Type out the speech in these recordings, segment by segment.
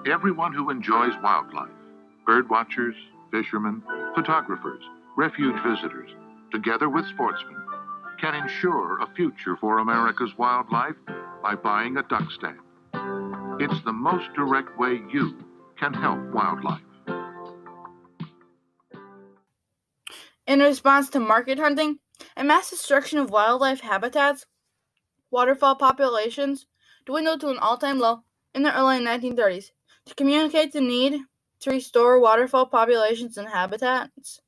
Everyone who enjoys wildlife, bird watchers, fishermen, photographers, refuge visitors, together with sportsmen, can ensure a future for America's wildlife by buying a duck stamp. It's the most direct way you can help wildlife. In response to market hunting and mass destruction of wildlife habitats, waterfowl populations dwindled to an all-time low in the early 1930s. To communicate the need to restore waterfowl populations and habitats,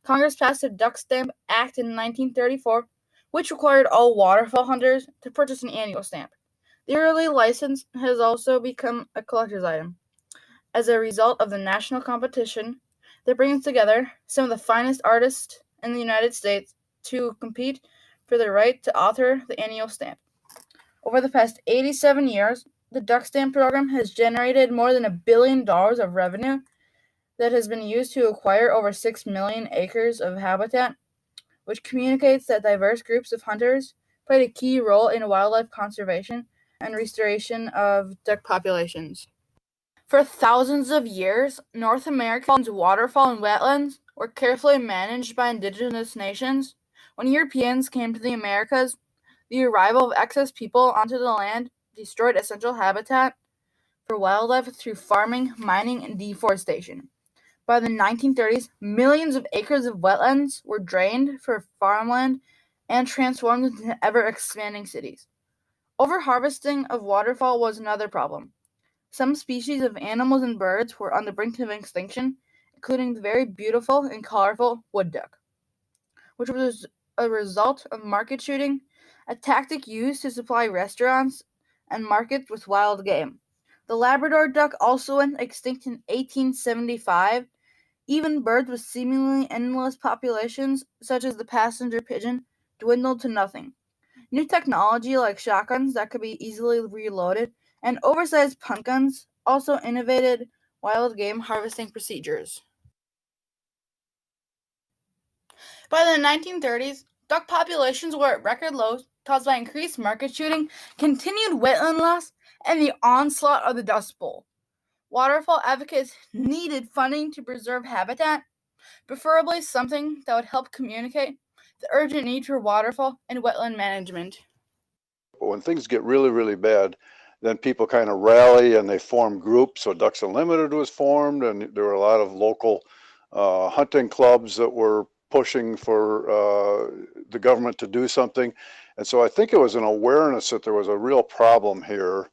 Congress passed the Duck Stamp Act in 1934, which required all waterfowl hunters to purchase an annual stamp. The yearly license has also become a collector's item as a result of the national competition that brings together some of the finest artists in the United States to compete for the right to author the annual stamp. Over the past 87 years, the Duck Stamp program has generated more than $1 billion of revenue that has been used to acquire over 6 million acres of habitat, which communicates that diverse groups of hunters played a key role in wildlife conservation and restoration of duck populations. For thousands of years, North America's waterfowl and wetlands were carefully managed by indigenous nations. When Europeans came to the Americas, the arrival of excess people onto the land destroyed essential habitat for wildlife through farming, mining, and deforestation. By the 1930s, millions of acres of wetlands were drained for farmland and transformed into ever-expanding cities. Overharvesting of waterfowl was another problem. Some species of animals and birds were on the brink of extinction, including the very beautiful and colorful wood duck, which was a result of market shooting, a tactic used to supply restaurants and markets with wild game. The Labrador duck also went extinct in 1875. Even birds with seemingly endless populations, such as the passenger pigeon, dwindled to nothing. New technology like shotguns that could be easily reloaded and oversized punt guns also innovated wild game harvesting procedures. By the 1930s, duck populations were at record lows caused by increased market shooting, continued wetland loss, and the onslaught of the Dust Bowl. Waterfowl advocates needed funding to preserve habitat, preferably something that would help communicate the urgent need for waterfowl and wetland management. When things get really, really bad, then people kind of rally and they form groups. So Ducks Unlimited was formed, and there were a lot of local hunting clubs that were pushing for the government to do something. And so I think it was an awareness that there was a real problem here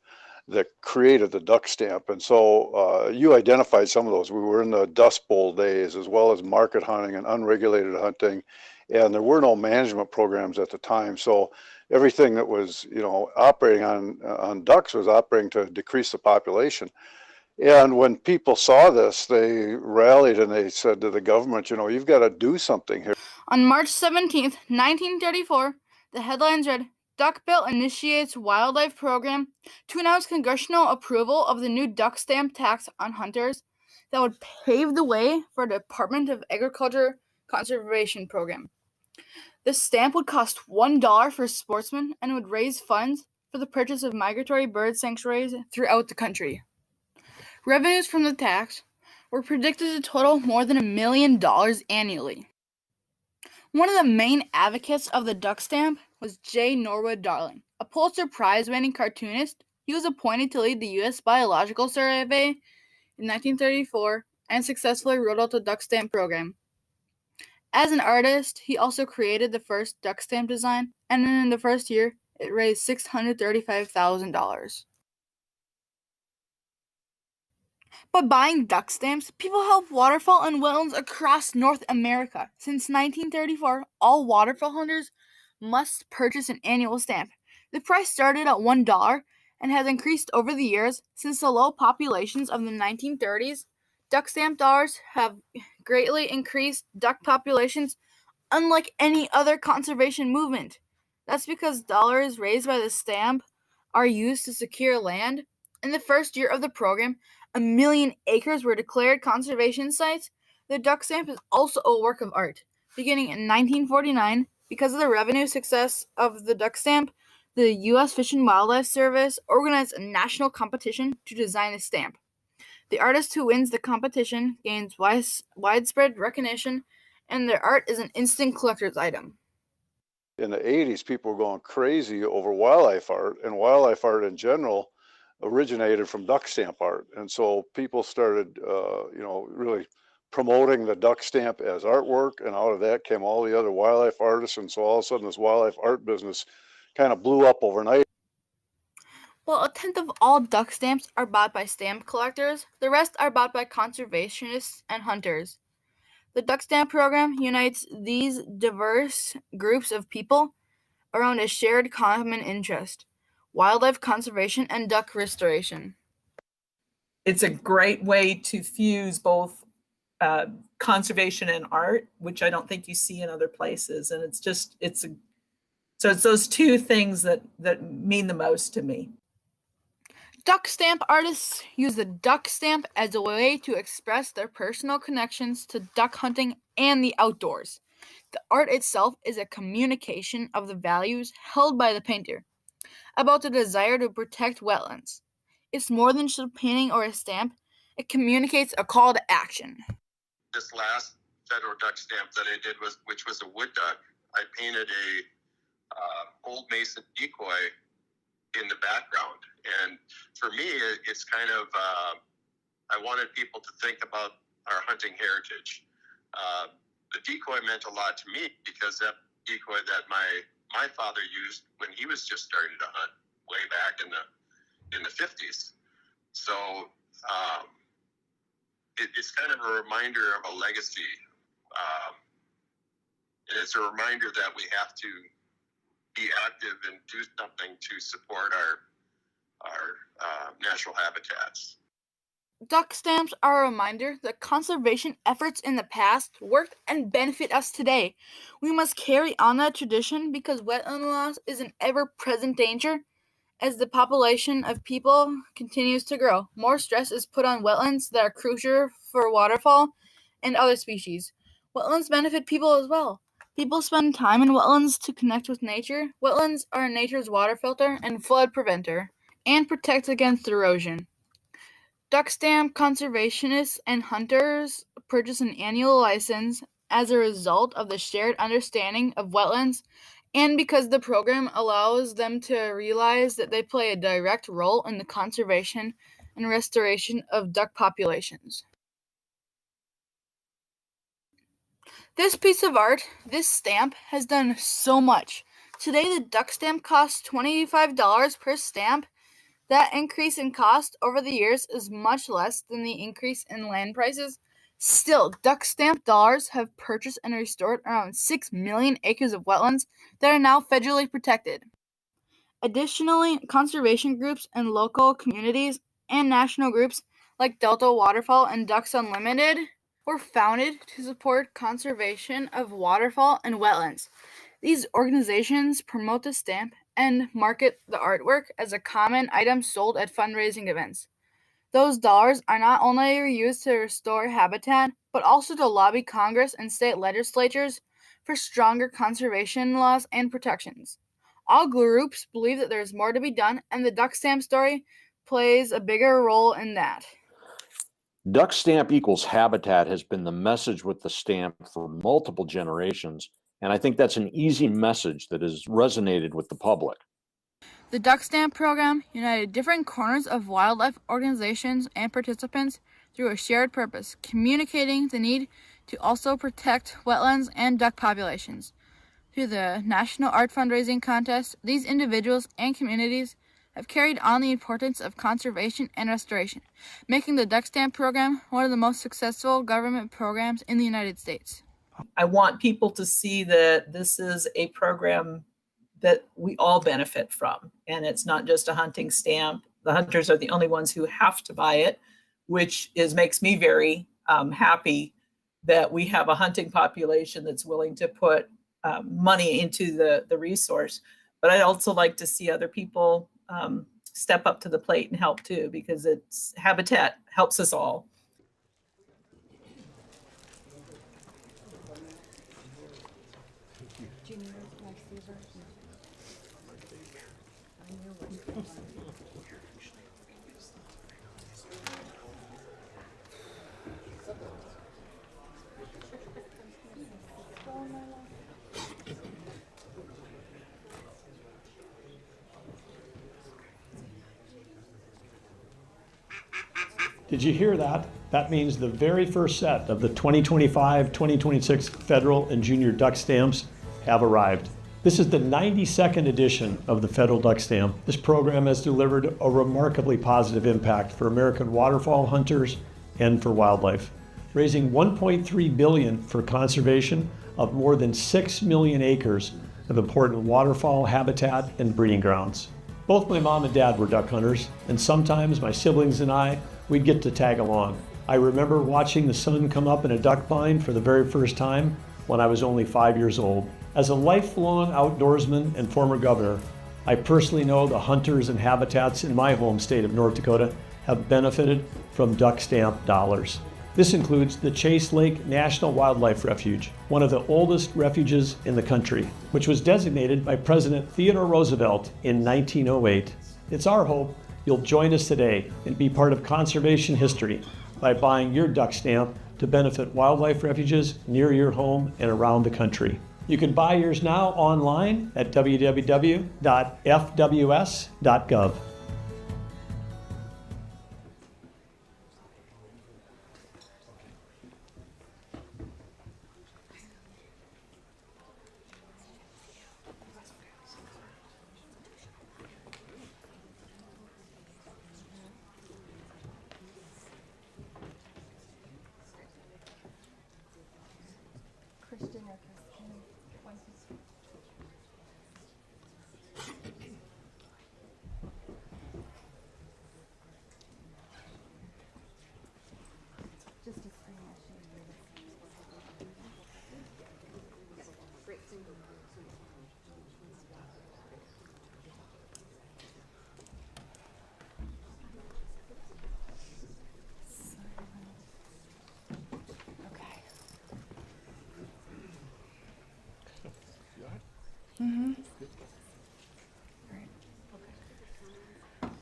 that created the duck stamp. And so you identified some of those. We were in the Dust Bowl days, as well as market hunting and unregulated hunting, and there were no management programs at the time. So everything that was, operating on ducks was operating to decrease the population. And when people saw this, they rallied and they said to the government, you've got to do something here. On March 17th, 1934, the headlines read, Duck Bill initiates wildlife program to announce congressional approval of the new duck stamp tax on hunters that would pave the way for a Department of Agriculture conservation program. The stamp would cost $1 for sportsmen and would raise funds for the purchase of migratory bird sanctuaries throughout the country. Revenues from the tax were predicted to total more than $1 million annually. One of the main advocates of the duck stamp was J. Norwood Darling, a Pulitzer Prize-winning cartoonist. He was appointed to lead the U.S. Biological Survey in 1934 and successfully rolled out the duck stamp program. As an artist, he also created the first duck stamp design, and in the first year, it raised $635,000. By buying duck stamps, people help waterfowl and wetlands across North America. Since 1934, all waterfowl hunters must purchase an annual stamp. The price started at $1 and has increased over the years. Since the low populations of the 1930s, duck stamp dollars have greatly increased duck populations, unlike any other conservation movement. That's because dollars raised by the stamp are used to secure land. In the first year of the program, 1 million acres were declared conservation sites. The duck stamp is also a work of art. Beginning in 1949, because of the revenue success of the duck stamp, the U.S. Fish and Wildlife Service organized a national competition to design a stamp. The artist who wins the competition gains widespread recognition, and their art is an instant collector's item. In the 80s, people were going crazy over wildlife art, and wildlife art in general originated from duck stamp art. And so people started, really promoting the duck stamp as artwork, and out of that came all the other wildlife artists. And so all of a sudden, this wildlife art business kind of blew up overnight. While a tenth of all duck stamps are bought by stamp collectors, the rest are bought by conservationists and hunters. The duck stamp program unites these diverse groups of people around a shared common interest: wildlife conservation and duck restoration. It's a great way to fuse both conservation and art, which I don't think you see in other places. And so it's those two things that mean the most to me. Duck stamp artists use the duck stamp as a way to express their personal connections to duck hunting and the outdoors. The art itself is a communication of the values held by the painter about the desire to protect wetlands. It's more than just a painting or a stamp. It communicates a call to action. This last federal duck stamp that I did which was a wood duck. I painted a old mason decoy in the background, and for me, it's kind of I wanted people to think about our hunting heritage. The decoy meant a lot to me because that decoy that my father used when he was just starting to hunt way back in the 50s. So it's kind of a reminder of a legacy. And it's a reminder that we have to be active and do something to support our natural habitats. Duck stamps are a reminder that conservation efforts in the past worked and benefit us today. We must carry on that tradition because wetland loss is an ever-present danger. As the population of people continues to grow, more stress is put on wetlands that are crucial for waterfowl and other species. Wetlands benefit people as well. People spend time in wetlands to connect with nature. Wetlands are nature's water filter and flood preventer, and protect against erosion. Duck stamp conservationists and hunters purchase an annual license as a result of the shared understanding of wetlands, and because the program allows them to realize that they play a direct role in the conservation and restoration of duck populations. This piece of art, this stamp, has done so much. Today, the duck stamp costs $25 per stamp. That increase in cost over the years is much less than the increase in land prices. Still, duck stamp dollars have purchased and restored around 6 million acres of wetlands that are now federally protected. Additionally, conservation groups and local communities and national groups like Delta Waterfowl and Ducks Unlimited were founded to support conservation of waterfowl and wetlands. These organizations promote the stamp and market the artwork as a common item sold at fundraising events. Those dollars are not only used to restore habitat, but also to lobby Congress and state legislatures for stronger conservation laws and protections. All groups believe that there is more to be done, and the duck stamp story plays a bigger role in that. Duck stamp equals habitat has been the message with the stamp for multiple generations, and I think that's an easy message that has resonated with the public. The duck stamp program united different corners of wildlife organizations and participants through a shared purpose, communicating the need to also protect wetlands and duck populations. Through the National Art Fundraising Contest, these individuals and communities have carried on the importance of conservation and restoration, making the duck stamp program one of the most successful government programs in the United States. I want people to see that this is a program that we all benefit from, and it's not just a hunting stamp. The hunters are the only ones who have to buy it, which makes me very happy that we have a hunting population that's willing to put money into the resource. But I'd also like to see other people step up to the plate and help too, because it's habitat helps us all. Did you hear that? That means the very first set of the 2025-2026 federal and junior duck stamps have arrived. This is the 92nd edition of the federal duck stamp. This program has delivered a remarkably positive impact for American waterfowl hunters and for wildlife, raising $1.3 billion for conservation of more than 6 million acres of important waterfowl habitat and breeding grounds. Both my mom and dad were duck hunters, and sometimes my siblings and I, we'd get to tag along. I remember watching the sun come up in a duck blind for the very first time when I was only 5 years old. As a lifelong outdoorsman and former governor, I personally know the hunters and habitats in my home state of North Dakota have benefited from duck stamp dollars. This includes the Chase Lake National Wildlife Refuge, one of the oldest refuges in the country, which was designated by President Theodore Roosevelt in 1908. It's our hope you'll join us today and be part of conservation history by buying your duck stamp to benefit wildlife refuges near your home and around the country. You can buy yours now online at www.fws.gov.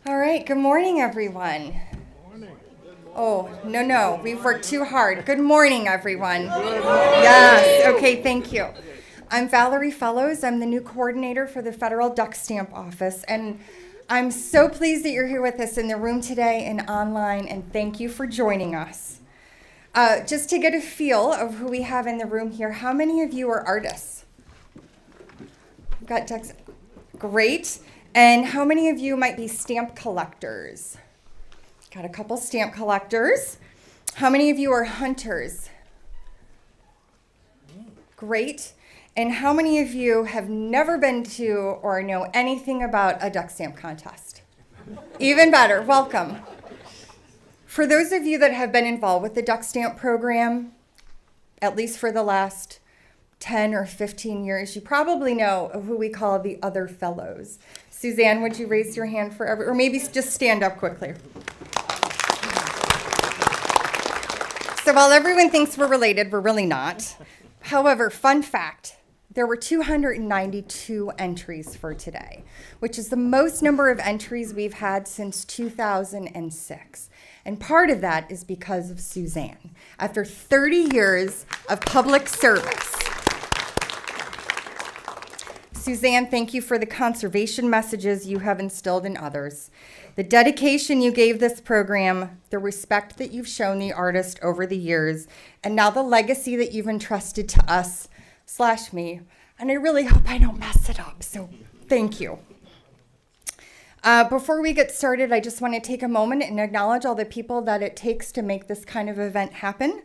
All right, good morning, everyone. Oh, no, we've worked too hard. Good morning, everyone. Yes, okay, thank you. I'm Valerie Fellows. I'm the new coordinator for the Federal Duck Stamp Office, and I'm so pleased that you're here with us in the room today and online, and thank you for joining us. Just to get a feel of who we have in the room here, how many of you are artists? Got ducks? Great. And how many of you might be stamp collectors? Got a couple stamp collectors. How many of you are hunters? Great. And how many of you have never been to or know anything about a duck stamp contest? Even better, welcome. For those of you that have been involved with the duck stamp program, at least for the last 10 or 15 years, you probably know who we call the other fellows. Suzanne, would you raise your hand for or maybe just stand up quickly. So while everyone thinks we're related, we're really not. However, fun fact, there were 292 entries for today, which is the most number of entries we've had since 2006. And part of that is because of Suzanne. After 30 years of public service, Suzanne, thank you for the conservation messages you have instilled in others, the dedication you gave this program, the respect that you've shown the artist over the years, and now the legacy that you've entrusted to us / me. And I really hope I don't mess it up, so thank you. Before we get started, I just want to take a moment and acknowledge all the people that it takes to make this kind of event happen.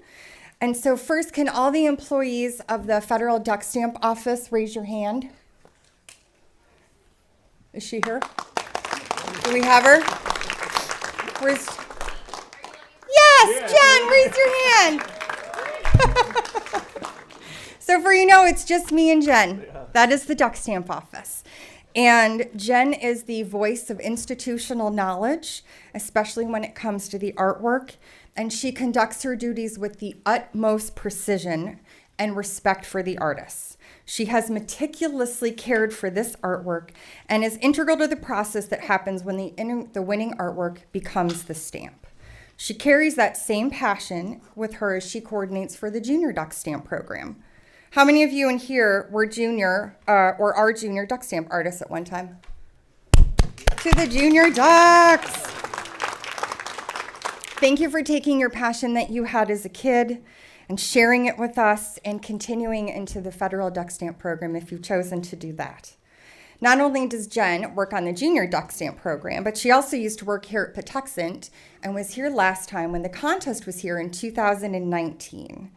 And so first, can all the employees of the Federal Duck Stamp Office raise your hand? Is she here? Do we have her? Where's? Yes, Jen, raise your hand. So for it's just me and Jen. That is the Duck Stamp Office. And Jen is the voice of institutional knowledge, especially when it comes to the artwork. And she conducts her duties with the utmost precision and respect for the artists. She has meticulously cared for this artwork and is integral to the process that happens when the winning artwork becomes the stamp. She carries that same passion with her as she coordinates for the Junior Duck Stamp program. How many of you in here were junior or are junior duck stamp artists at one time? To the Junior Ducks! Thank you for taking your passion that you had as a kid and sharing it with us and continuing into the federal duck stamp program if you've chosen to do that. Not only does Jen work on the Junior Duck Stamp program, but she also used to work here at Patuxent and was here last time when the contest was here in 2019.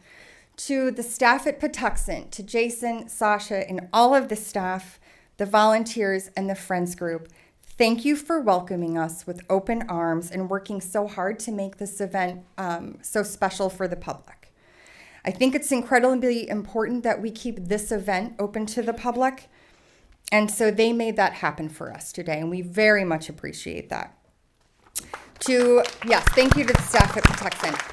To the staff at Patuxent, to Jason, Sasha, and all of the staff, the volunteers, and the Friends group, thank you for welcoming us with open arms and working so hard to make this event so special for the public. I think it's incredibly important that we keep this event open to the public, and so they made that happen for us today, and we very much appreciate that. Thank you to the staff at Patuxent.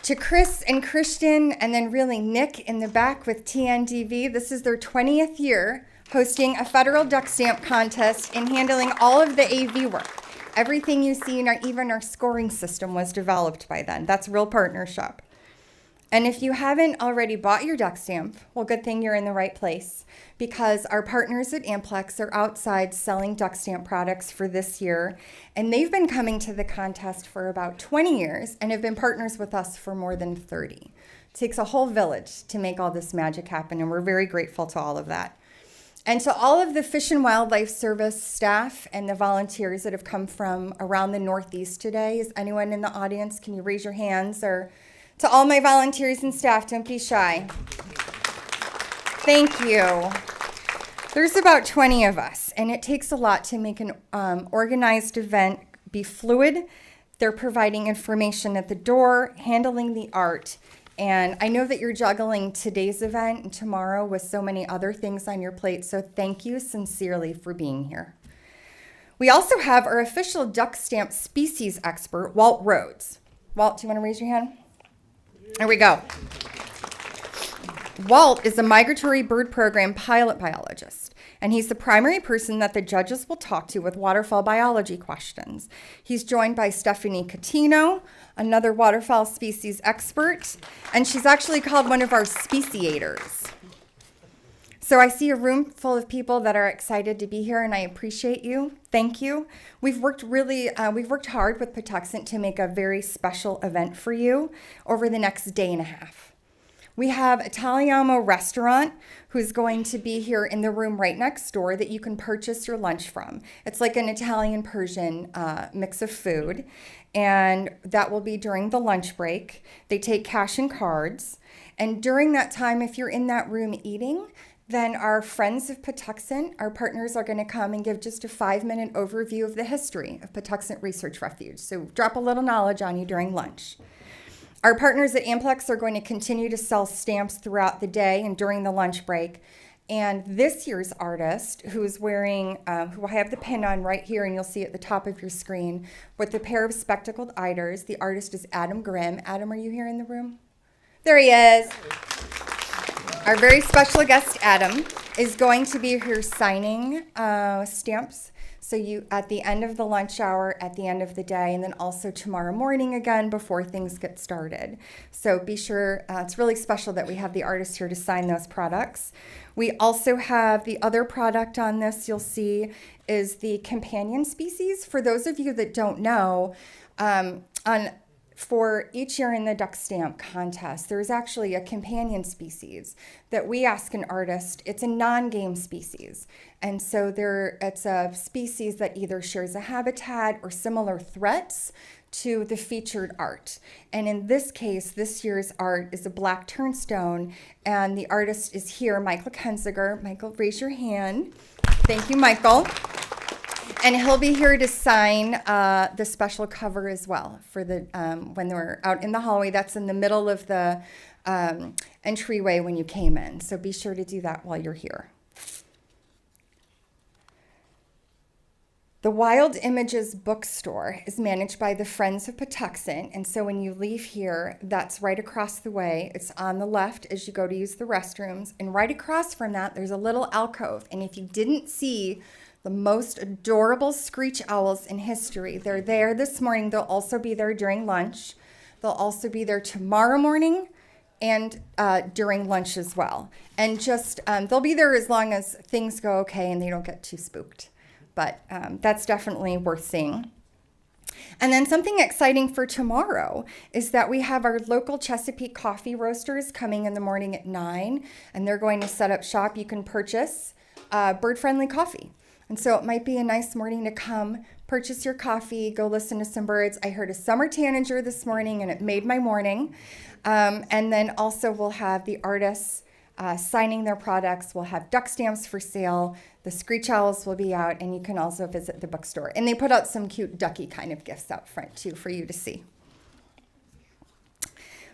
To Chris and Christian, and then really Nick in the back with TNDV, this is their 20th year hosting a federal duck stamp contest and handling all of the AV work. Everything you see, even our scoring system was developed by then. That's real partnership. And if you haven't already bought your duck stamp, well, good thing you're in the right place, because our partners at Amplex are outside selling duck stamp products for this year, and they've been coming to the contest for about 20 years and have been partners with us for more than 30. It takes a whole village to make all this magic happen, and we're very grateful to all of that. And to all of the Fish and Wildlife Service staff and the volunteers that have come from around the Northeast today, is anyone in the audience? Can you raise your hands? Or to all my volunteers and staff, don't be shy. Thank you. There's about 20 of us, and it takes a lot to make an organized event be fluid. They're providing information at the door, handling the art, and I know that you're juggling today's event and tomorrow with so many other things on your plate, so thank you sincerely for being here. We also have our official duck stamp species expert, Walt Rhodes. Walt, do you want to raise your hand? There we go. Walt is a migratory bird program pilot biologist, and he's the primary person that the judges will talk to with waterfowl biology questions. He's joined by Stephanie Catino, another waterfowl species expert, and she's actually called one of our speciators. So I see a room full of people that are excited to be here, and I appreciate you. Thank you. We've worked hard with Patuxent to make a very special event for you over the next day and a half. We have Italiano Restaurant, who's going to be here in the room right next door that you can purchase your lunch from. It's like an Italian-Persian mix of food, and that will be during the lunch break. They take cash and cards, and during that time, if you're in that room eating, then our friends of Patuxent, our partners, are going to come and give just a 5-minute overview of the history of Patuxent Research Refuge. So drop a little knowledge on you during lunch. Our partners at Amplex are going to continue to sell stamps throughout the day and during the lunch break. And this year's artist, who's wearing, who I have the pin on right here, and you'll see at the top of your screen, with a pair of spectacled eiders, the artist is Adam Grimm. Adam, are you here in the room? There he is. Our very special guest, Adam, is going to be here signing stamps. So you, at the end of the lunch hour, at the end of the day, and then also tomorrow morning again before things get started. So be sure, it's really special that we have the artist here to sign those products. We also have the other product on this, you'll see, is the companion species. For those of you that don't know, for each year in the duck stamp contest, there's actually a companion species that we ask an artist. It's a non-game species. And so it's a species that either shares a habitat or similar threats to the featured art. And in this case, this year's art is a black turnstone, and the artist is here, Michael Kenziger. Michael, raise your hand. Thank you, Michael. And he'll be here to sign the special cover as well for the when we're out in the hallway. That's in the middle of the entryway when you came in. So be sure to do that while you're here. The Wild Images bookstore is managed by the Friends of Patuxent. And so when you leave here, that's right across the way. It's on the left as you go to use the restrooms. And right across from that, there's a little alcove. And if you didn't see the most adorable screech owls in history, they're there this morning. They'll also be there during lunch. They'll also be there tomorrow morning and during lunch as well. And just, they'll be there as long as things go okay and they don't get too spooked. But that's definitely worth seeing. And then something exciting for tomorrow is that we have our local Chesapeake coffee roasters coming in the morning at 9, and they're going to set up shop. You can purchase bird-friendly coffee. And so it might be a nice morning to come, purchase your coffee, go listen to some birds. I heard a summer tanager this morning, and it made my morning. And then also we'll have the artists signing their products. We'll have duck stamps for sale. The screech owls will be out, and you can also visit the bookstore. And they put out some cute ducky kind of gifts out front too for you to see.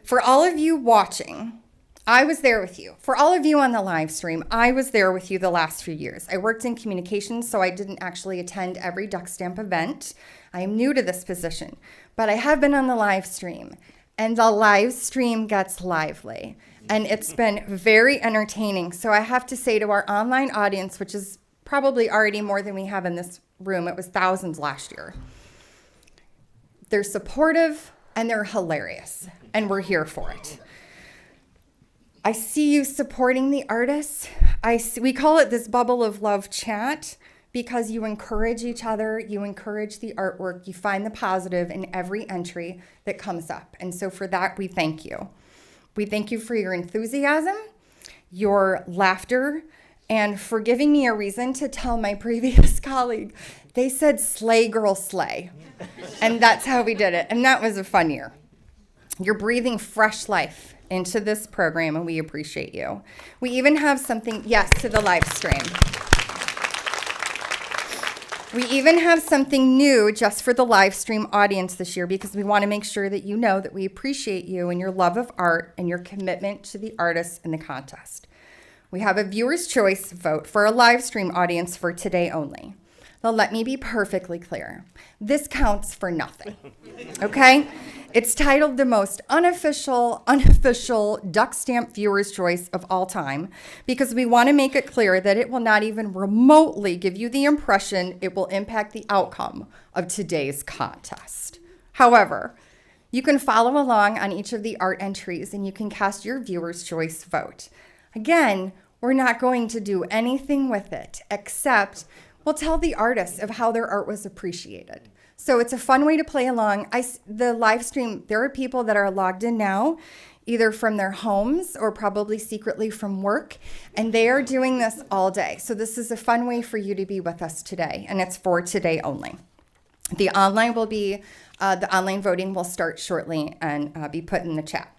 For all of you watching, I was there with you. For all of you on the live stream, I was there with you the last few years. I worked in communications, so I didn't actually attend every duck stamp event. I am new to this position, but I have been on the live stream, and the live stream gets lively. And it's been very entertaining. So I have to say to our online audience, which is probably already more than we have in this room, it was thousands last year. They're supportive and they're hilarious, and we're here for it. I see you supporting the artists. We call it this bubble of love chat because you encourage each other, you encourage the artwork, you find the positive in every entry that comes up. And so for that, we thank you. We thank you for your enthusiasm, your laughter, and for giving me a reason to tell my previous colleague, they said slay girl slay. And that's how we did it. And that was a fun year. You're breathing fresh life into this program, and we appreciate you. We even have something, yes, to the live stream. We even have something new just for the live stream audience this year because we want to make sure that you know that we appreciate you and your love of art and your commitment to the artists in the contest. We have a viewer's choice vote for a live stream audience for today only. Now let me be perfectly clear. This counts for nothing, okay? It's titled the most unofficial duck stamp viewer's choice of all time because we want to make it clear that it will not even remotely give you the impression it will impact the outcome of today's contest. However, you can follow along on each of the art entries and you can cast your viewer's choice vote. Again, we're not going to do anything with it except we'll tell the artists of how their art was appreciated. So it's a fun way to play along. The live stream, there are people that are logged in now, either from their homes or probably secretly from work, and they are doing this all day. So this is a fun way for you to be with us today, and it's for today only. The online voting will start shortly and be put in the chat.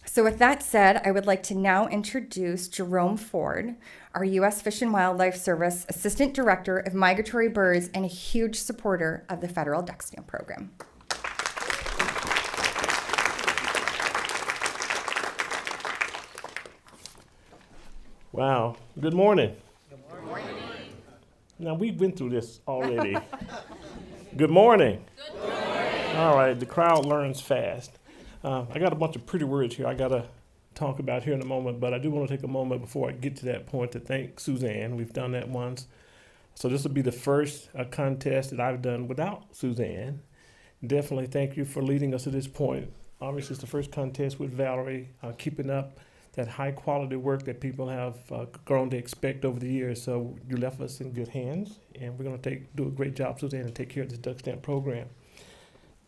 So with that said, I would like to now introduce Jerome Ford, our U.S. Fish and Wildlife Service Assistant Director of Migratory Birds and a huge supporter of the federal duck stamp program. Wow. Good morning. Good morning. Now, we've been through this already. Good morning. Good morning. All right, the crowd learns fast. I got a bunch of pretty words here I got to talk about here in a moment, but I do want to take a moment before I get to that point to thank Suzanne. We've done that once. So this will be the first contest that I've done without Suzanne. Definitely thank you for leading us to this point. Obviously, it's the first contest with Valerie, keeping up that high quality work that people have grown to expect over the years. So you left us in good hands, and we're going to do a great job, Suzanne, and take care of this duck stamp program.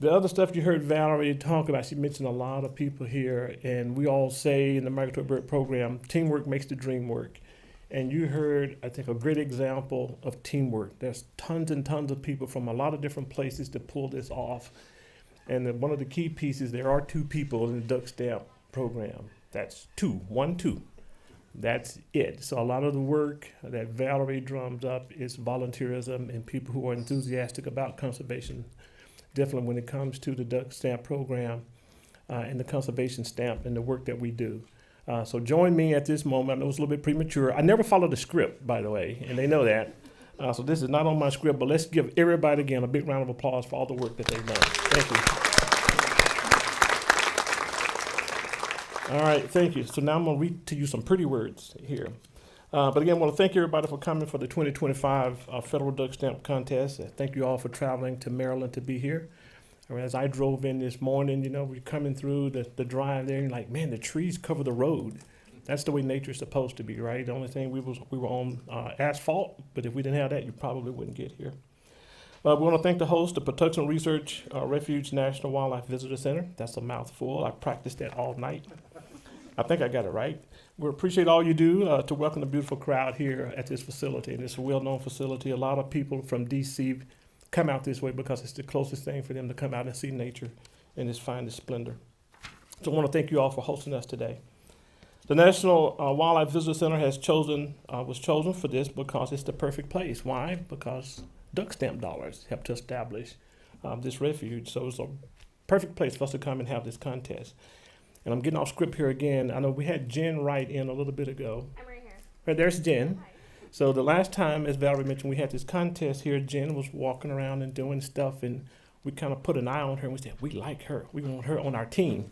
The other stuff you heard Valerie talk about, she mentioned a lot of people here, and we all say in the Migratory Bird Program, teamwork makes the dream work. And you heard, I think, a great example of teamwork. There's tons and tons of people from a lot of different places to pull this off. And one of the key pieces, there are 2 people in the duck stamp program. That's 2, 1, 2. That's it. So a lot of the work that Valerie drums up is volunteerism and people who are enthusiastic about conservation. Definitely when it comes to the duck stamp program and the conservation stamp and the work that we do. So join me at this moment. I know it's a little bit premature. I never followed the script, by the way, and they know that. So this is not on my script, but let's give everybody again a big round of applause for all the work that they've done. Thank you. All right, thank you. So now I'm going to read to you some pretty words here. But again, I want to thank everybody for coming for the 2025 Federal Duck Stamp Contest. Thank you all for traveling to Maryland to be here. As I drove in this morning, we're coming through the drive there, and like, man, the trees cover the road. That's the way nature's supposed to be, right? The only thing we were on asphalt, but if we didn't have that, you probably wouldn't get here. We want to thank the host, the Patuxent Research Refuge National Wildlife Visitor Center. That's a mouthful. I practiced that all night. I think I got it right. We appreciate all you do to welcome the beautiful crowd here at this facility. And it's a well-known facility. A lot of people from DC come out this way because it's the closest thing for them to come out and see nature in its finest splendor. So I want to thank you all for hosting us today. The National Wildlife Visitor Center was chosen for this because it's the perfect place. Why? Because duck stamp dollars helped to establish this refuge. So it's a perfect place for us to come and have this contest. And I'm getting off script here again. I know we had Jen write in a little bit ago. I'm right here. Right, there's Jen. Hi. So the last time, as Valerie mentioned, we had this contest here. Jen was walking around and doing stuff, and we kind of put an eye on her, and we said, we like her. We want her on our team.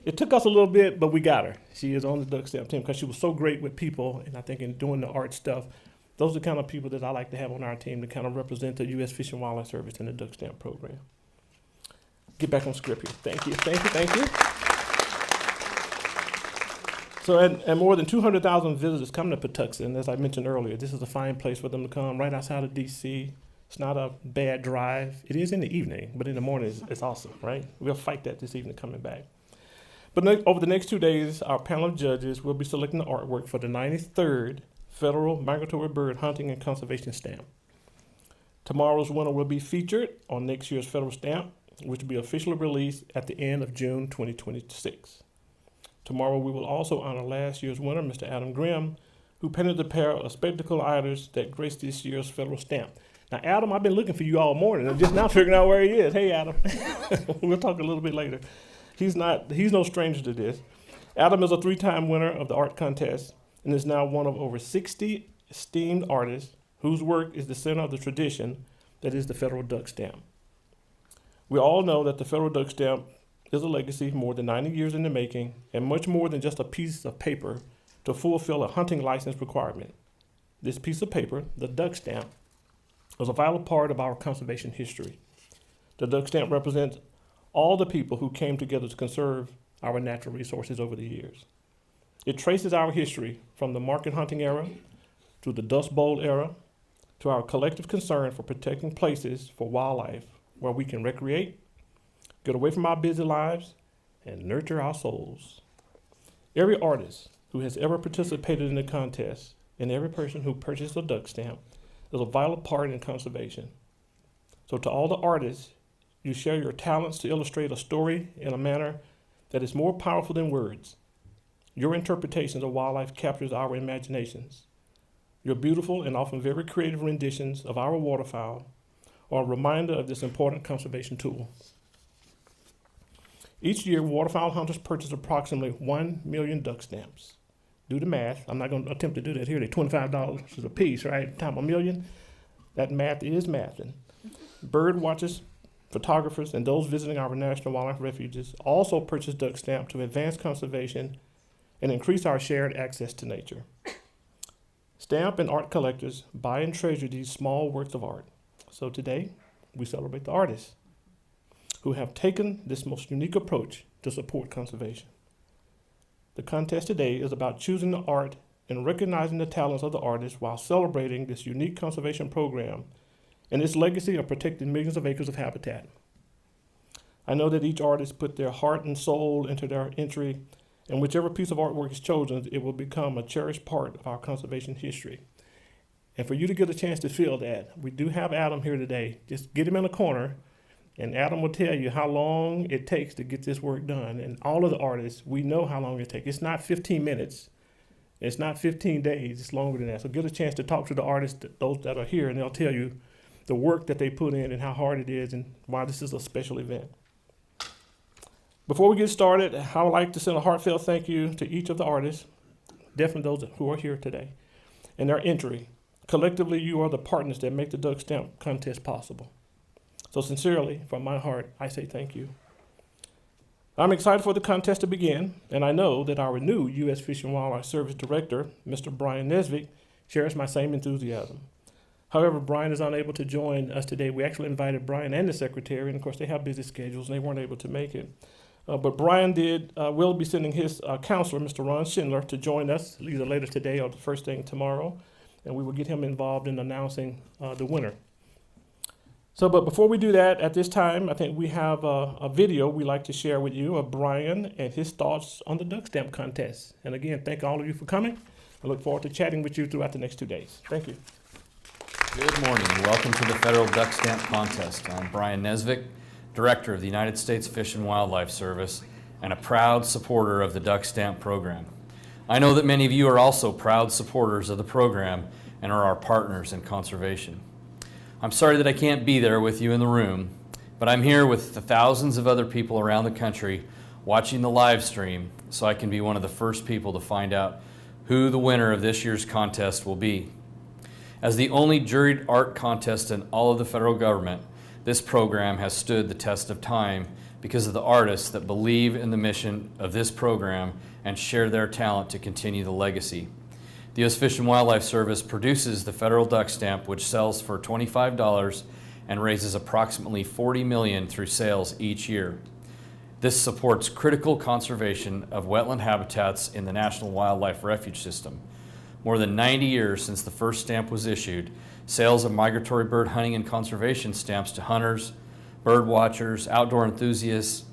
It took us a little bit, but we got her. She is on the duck stamp team because she was so great with people, and I think in doing the art stuff, those are the kind of people that I like to have on our team to kind of represent the U.S. Fish and Wildlife Service in the duck stamp program. Get back on script here. Thank you, thank you, thank you. So, and more than 200,000 visitors come to Patuxent. As I mentioned earlier, this is a fine place for them to come, right outside of D.C. It's not a bad drive. It is in the evening, but in the morning it's awesome, right? We'll fight that this evening coming back. But over the next 2 days, our panel of judges will be selecting the artwork for the 93rd Federal Migratory Bird Hunting and Conservation Stamp. Tomorrow's winner will be featured on next year's federal stamp, which will be officially released at the end of June 2026. Tomorrow, we will also honor last year's winner, Mr. Adam Grimm, who painted the pair of spectacle iders that graced this year's federal stamp. Now, Adam, I've been looking for you all morning. I'm just now figuring out where he is. Hey, Adam. We'll talk a little bit later. He's no stranger to this. Adam is a 3-time winner of the art contest and is now one of over 60 esteemed artists whose work is the center of the tradition that is the federal duck stamp. We all know that the federal duck stamp is a legacy more than 90 years in the making and much more than just a piece of paper to fulfill a hunting license requirement. This piece of paper, the duck stamp, is a vital part of our conservation history. The duck stamp represents all the people who came together to conserve our natural resources over the years. It traces our history from the market hunting era to the Dust Bowl era to our collective concern for protecting places for wildlife where we can recreate, get away from our busy lives, and nurture our souls. Every artist who has ever participated in the contest and every person who purchased a duck stamp is a vital part in conservation. So to all the artists, you share your talents to illustrate a story in a manner that is more powerful than words. Your interpretations of wildlife captures our imaginations. Your beautiful and often very creative renditions of our waterfowl are a reminder of this important conservation tool. Each year, waterfowl hunters purchase approximately 1 million duck stamps. Do the math. I'm not going to attempt to do that here. They're $25 a piece, right? Times 1 million. That math is mathing. Bird watchers, photographers, and those visiting our National Wildlife Refuges also purchase duck stamps to advance conservation and increase our shared access to nature. Stamp and art collectors buy and treasure these small works of art. So today, we celebrate the artists who have taken this most unique approach to support conservation. The contest today is about choosing the art and recognizing the talents of the artists while celebrating this unique conservation program and its legacy of protecting millions of acres of habitat. I know that each artist put their heart and soul into their entry, and whichever piece of artwork is chosen, it will become a cherished part of our conservation history. And for you to get a chance to feel that, we do have Adam here today. Just get him in a corner, and Adam will tell you how long it takes to get this work done. And all of the artists, we know how long it takes. It's not 15 minutes. It's not 15 days. It's longer than that. So get a chance to talk to the artists, those that are here, and they'll tell you the work that they put in and how hard it is and why this is a special event. Before we get started, I would like to send a heartfelt thank you to each of the artists, definitely those who are here today, and their entry Collectively, you are the partners that make the duck stamp contest possible. So sincerely, from my heart, I say thank you. I'm excited for the contest to begin, and I know that our new U.S. Fish and Wildlife Service Director, Mr. Brian Nesvik, shares my same enthusiasm. However, Brian is unable to join us today. We actually invited Brian and the secretary, and of course they have busy schedules and they weren't able to make it. But Brian will be sending his counselor, Mr. Ron Schindler, to join us either later today or the first thing tomorrow, and we will get him involved in announcing the winner. But before we do that, at this time, I think we have a video we'd like to share with you of Brian and his thoughts on the duck stamp contest. And again, thank all of you for coming. I look forward to chatting with you throughout the next 2 days. Thank you. Good morning and welcome to the Federal Duck Stamp Contest. I'm Brian Nesvik, Director of the United States Fish and Wildlife Service and a proud supporter of the Duck Stamp program. I know that many of you are also proud supporters of the program and are our partners in conservation. I'm sorry that I can't be there with you in the room, but I'm here with the thousands of other people around the country watching the live stream so I can be one of the first people to find out who the winner of this year's contest will be. As the only juried art contest in all of the federal government, this program has stood the test of time because of the artists that believe in the mission of this program and share their talent to continue the legacy. The U.S. Fish and Wildlife Service produces the federal duck stamp, which sells for $25 and raises approximately $40 million through sales each year. This supports critical conservation of wetland habitats in the National Wildlife Refuge System. More than 90 years since the first stamp was issued, sales of migratory bird hunting and conservation stamps to hunters, bird watchers, outdoor enthusiasts,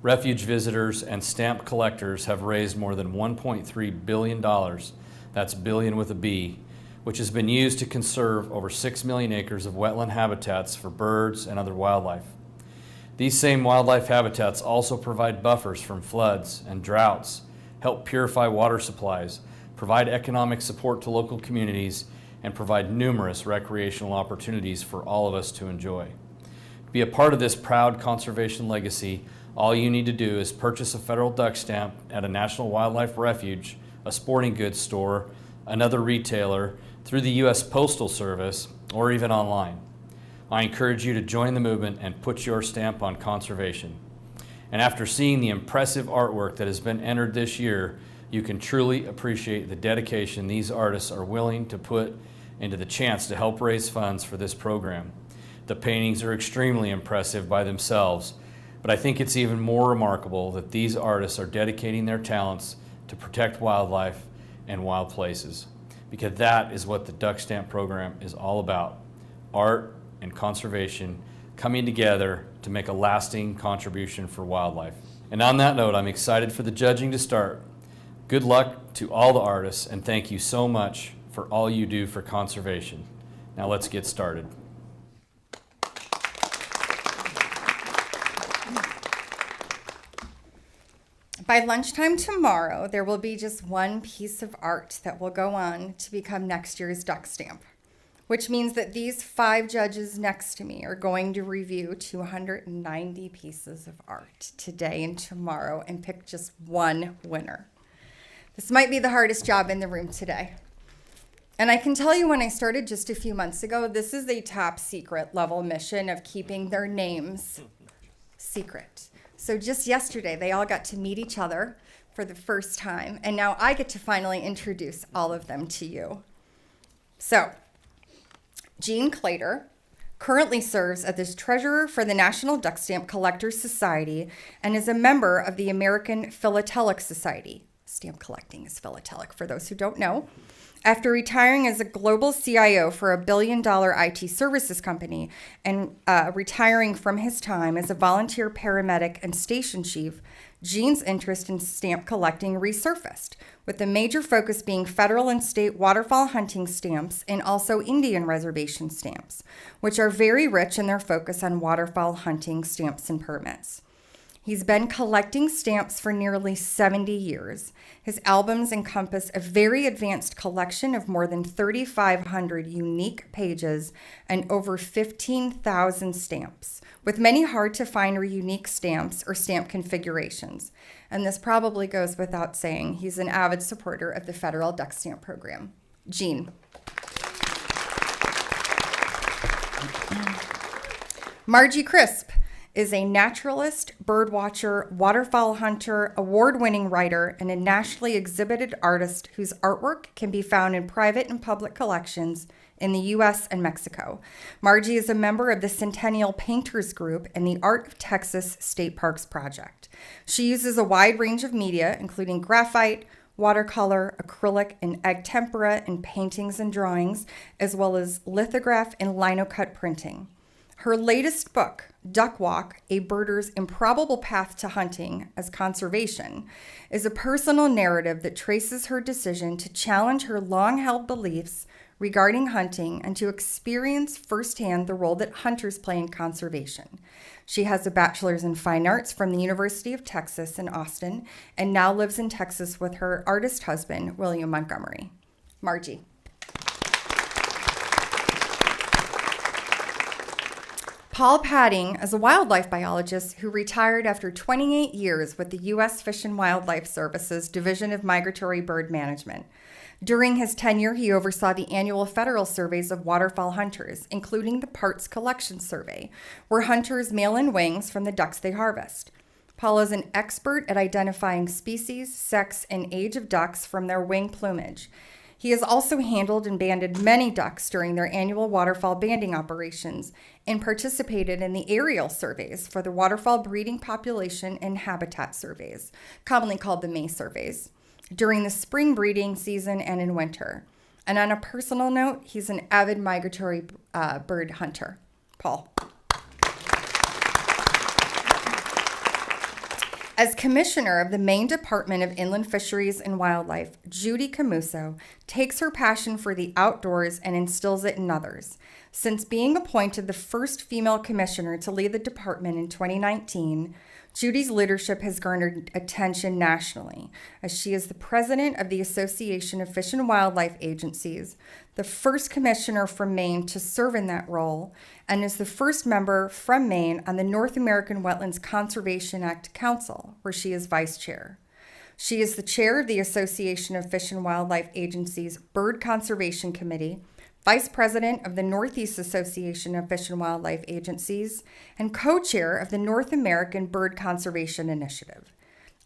refuge visitors, and stamp collectors have raised more than $1.3 billion, that's billion with a B, which has been used to conserve over 6 million acres of wetland habitats for birds and other wildlife. These same wildlife habitats also provide buffers from floods and droughts, help purify water supplies, provide economic support to local communities, and provide numerous recreational opportunities for all of us to enjoy. To be a part of this proud conservation legacy, all you need to do is purchase a federal duck stamp at a National Wildlife Refuge, a sporting goods store, another retailer, through the U.S. Postal Service, or even online. I encourage you to join the movement and put your stamp on conservation. And after seeing the impressive artwork that has been entered this year, you can truly appreciate the dedication these artists are willing to put into the chance to help raise funds for this program. The paintings are extremely impressive by themselves, but I think it's even more remarkable that these artists are dedicating their talents to protect wildlife and wild places, because that is what the Duck Stamp program is all about: art and conservation coming together to make a lasting contribution for wildlife. And on that note, I'm excited for the judging to start. Good luck to all the artists, and thank you so much for all you do for conservation. Now let's get started. By lunchtime tomorrow, there will be just one piece of art that will go on to become next year's duck stamp, which means that these 5 judges next to me are going to review 290 pieces of art today and tomorrow and pick just one winner. This might be the hardest job in the room today. And I can tell you, when I started just a few months ago, this is a top secret level mission of keeping their names secret. So just yesterday, they all got to meet each other for the first time, and now I get to finally introduce all of them to you. So, Jean Clater currently serves as the treasurer for the National Duck Stamp Collectors Society and is a member of the American Philatelic Society. Stamp collecting is philatelic, for those who don't know. After retiring as a global CIO for a $1 billion IT services company and retiring from his time as a volunteer paramedic and station chief, Jean's interest in stamp collecting resurfaced, with the major focus being federal and state waterfowl hunting stamps and also Indian reservation stamps, which are very rich in their focus on waterfowl hunting stamps and permits. He's been collecting stamps for nearly 70 years. His albums encompass a very advanced collection of more than 3,500 unique pages and over 15,000 stamps, with many hard-to-find or unique stamps or stamp configurations. And this probably goes without saying, he's an avid supporter of the federal duck stamp program. Jean. Margie Crisp is a naturalist, birdwatcher, waterfowl hunter, award-winning writer, and a nationally exhibited artist whose artwork can be found in private and public collections in the U.S. and Mexico. Margie is a member of the Centennial Painters Group and the Art of Texas State Parks Project. She uses a wide range of media, including graphite, watercolor, acrylic, and egg tempera in paintings and drawings, as well as lithograph and linocut printing. Her latest book, Duck Walk, A Birder's Improbable Path to Hunting as Conservation, is a personal narrative that traces her decision to challenge her long-held beliefs regarding hunting and to experience firsthand the role that hunters play in conservation. She has a bachelor's in fine arts from the University of Texas in Austin and now lives in Texas with her artist husband, William Montgomery. Margie. Paul Padding is a wildlife biologist who retired after 28 years with the U.S. Fish and Wildlife Services Division of Migratory Bird Management. During his tenure, he oversaw the annual federal surveys of waterfowl hunters, including the Parts Collection Survey, where hunters mail in wings from the ducks they harvest. Paul is an expert at identifying species, sex, and age of ducks from their wing plumage. He has also handled and banded many ducks during their annual waterfowl banding operations and participated in the aerial surveys for the waterfowl breeding population and habitat surveys, commonly called the May surveys, during the spring breeding season and in winter. And on a personal note, he's an avid migratory bird hunter. Paul. As commissioner of the Maine Department of Inland Fisheries and Wildlife, Judy Camuso takes her passion for the outdoors and instills it in others. Since being appointed the first female commissioner to lead the department in 2019, Judy's leadership has garnered attention nationally, as she is the president of the Association of Fish and Wildlife Agencies, the first commissioner from Maine to serve in that role, and is the first member from Maine on the North American Wetlands Conservation Act Council, where she is vice chair. She is the chair of the Association of Fish and Wildlife Agencies Bird Conservation Committee, vice president of the Northeast Association of Fish and Wildlife Agencies, and co-chair of the North American Bird Conservation Initiative.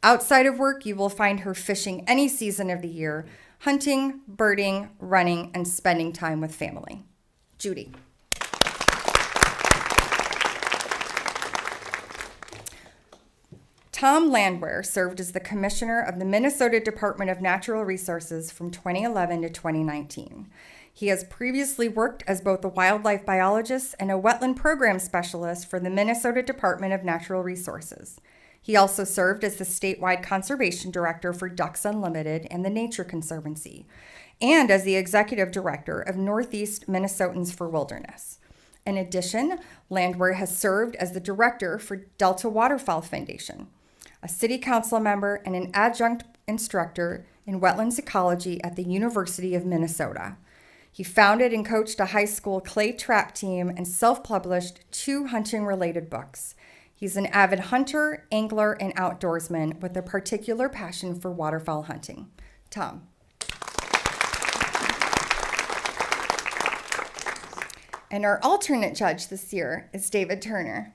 Outside of work, you will find her fishing any season of the year, hunting, birding, running, and spending time with family. Judy. Tom Landwehr served as the commissioner of the Minnesota Department of Natural Resources from 2011 to 2019. He has previously worked as both a wildlife biologist and a wetland program specialist for the Minnesota Department of Natural Resources. He also served as the statewide conservation director for Ducks Unlimited and the Nature Conservancy, and as the executive director of Northeast Minnesotans for Wilderness. In addition, Landwehr has served as the director for Delta Waterfowl Foundation, a city council member, and an adjunct instructor in wetlands ecology at the University of Minnesota. He founded and coached a high school clay trap team and self-published 2 hunting-related books. He's an avid hunter, angler, and outdoorsman with a particular passion for waterfowl hunting. Tom. And our alternate judge this year is David Turner.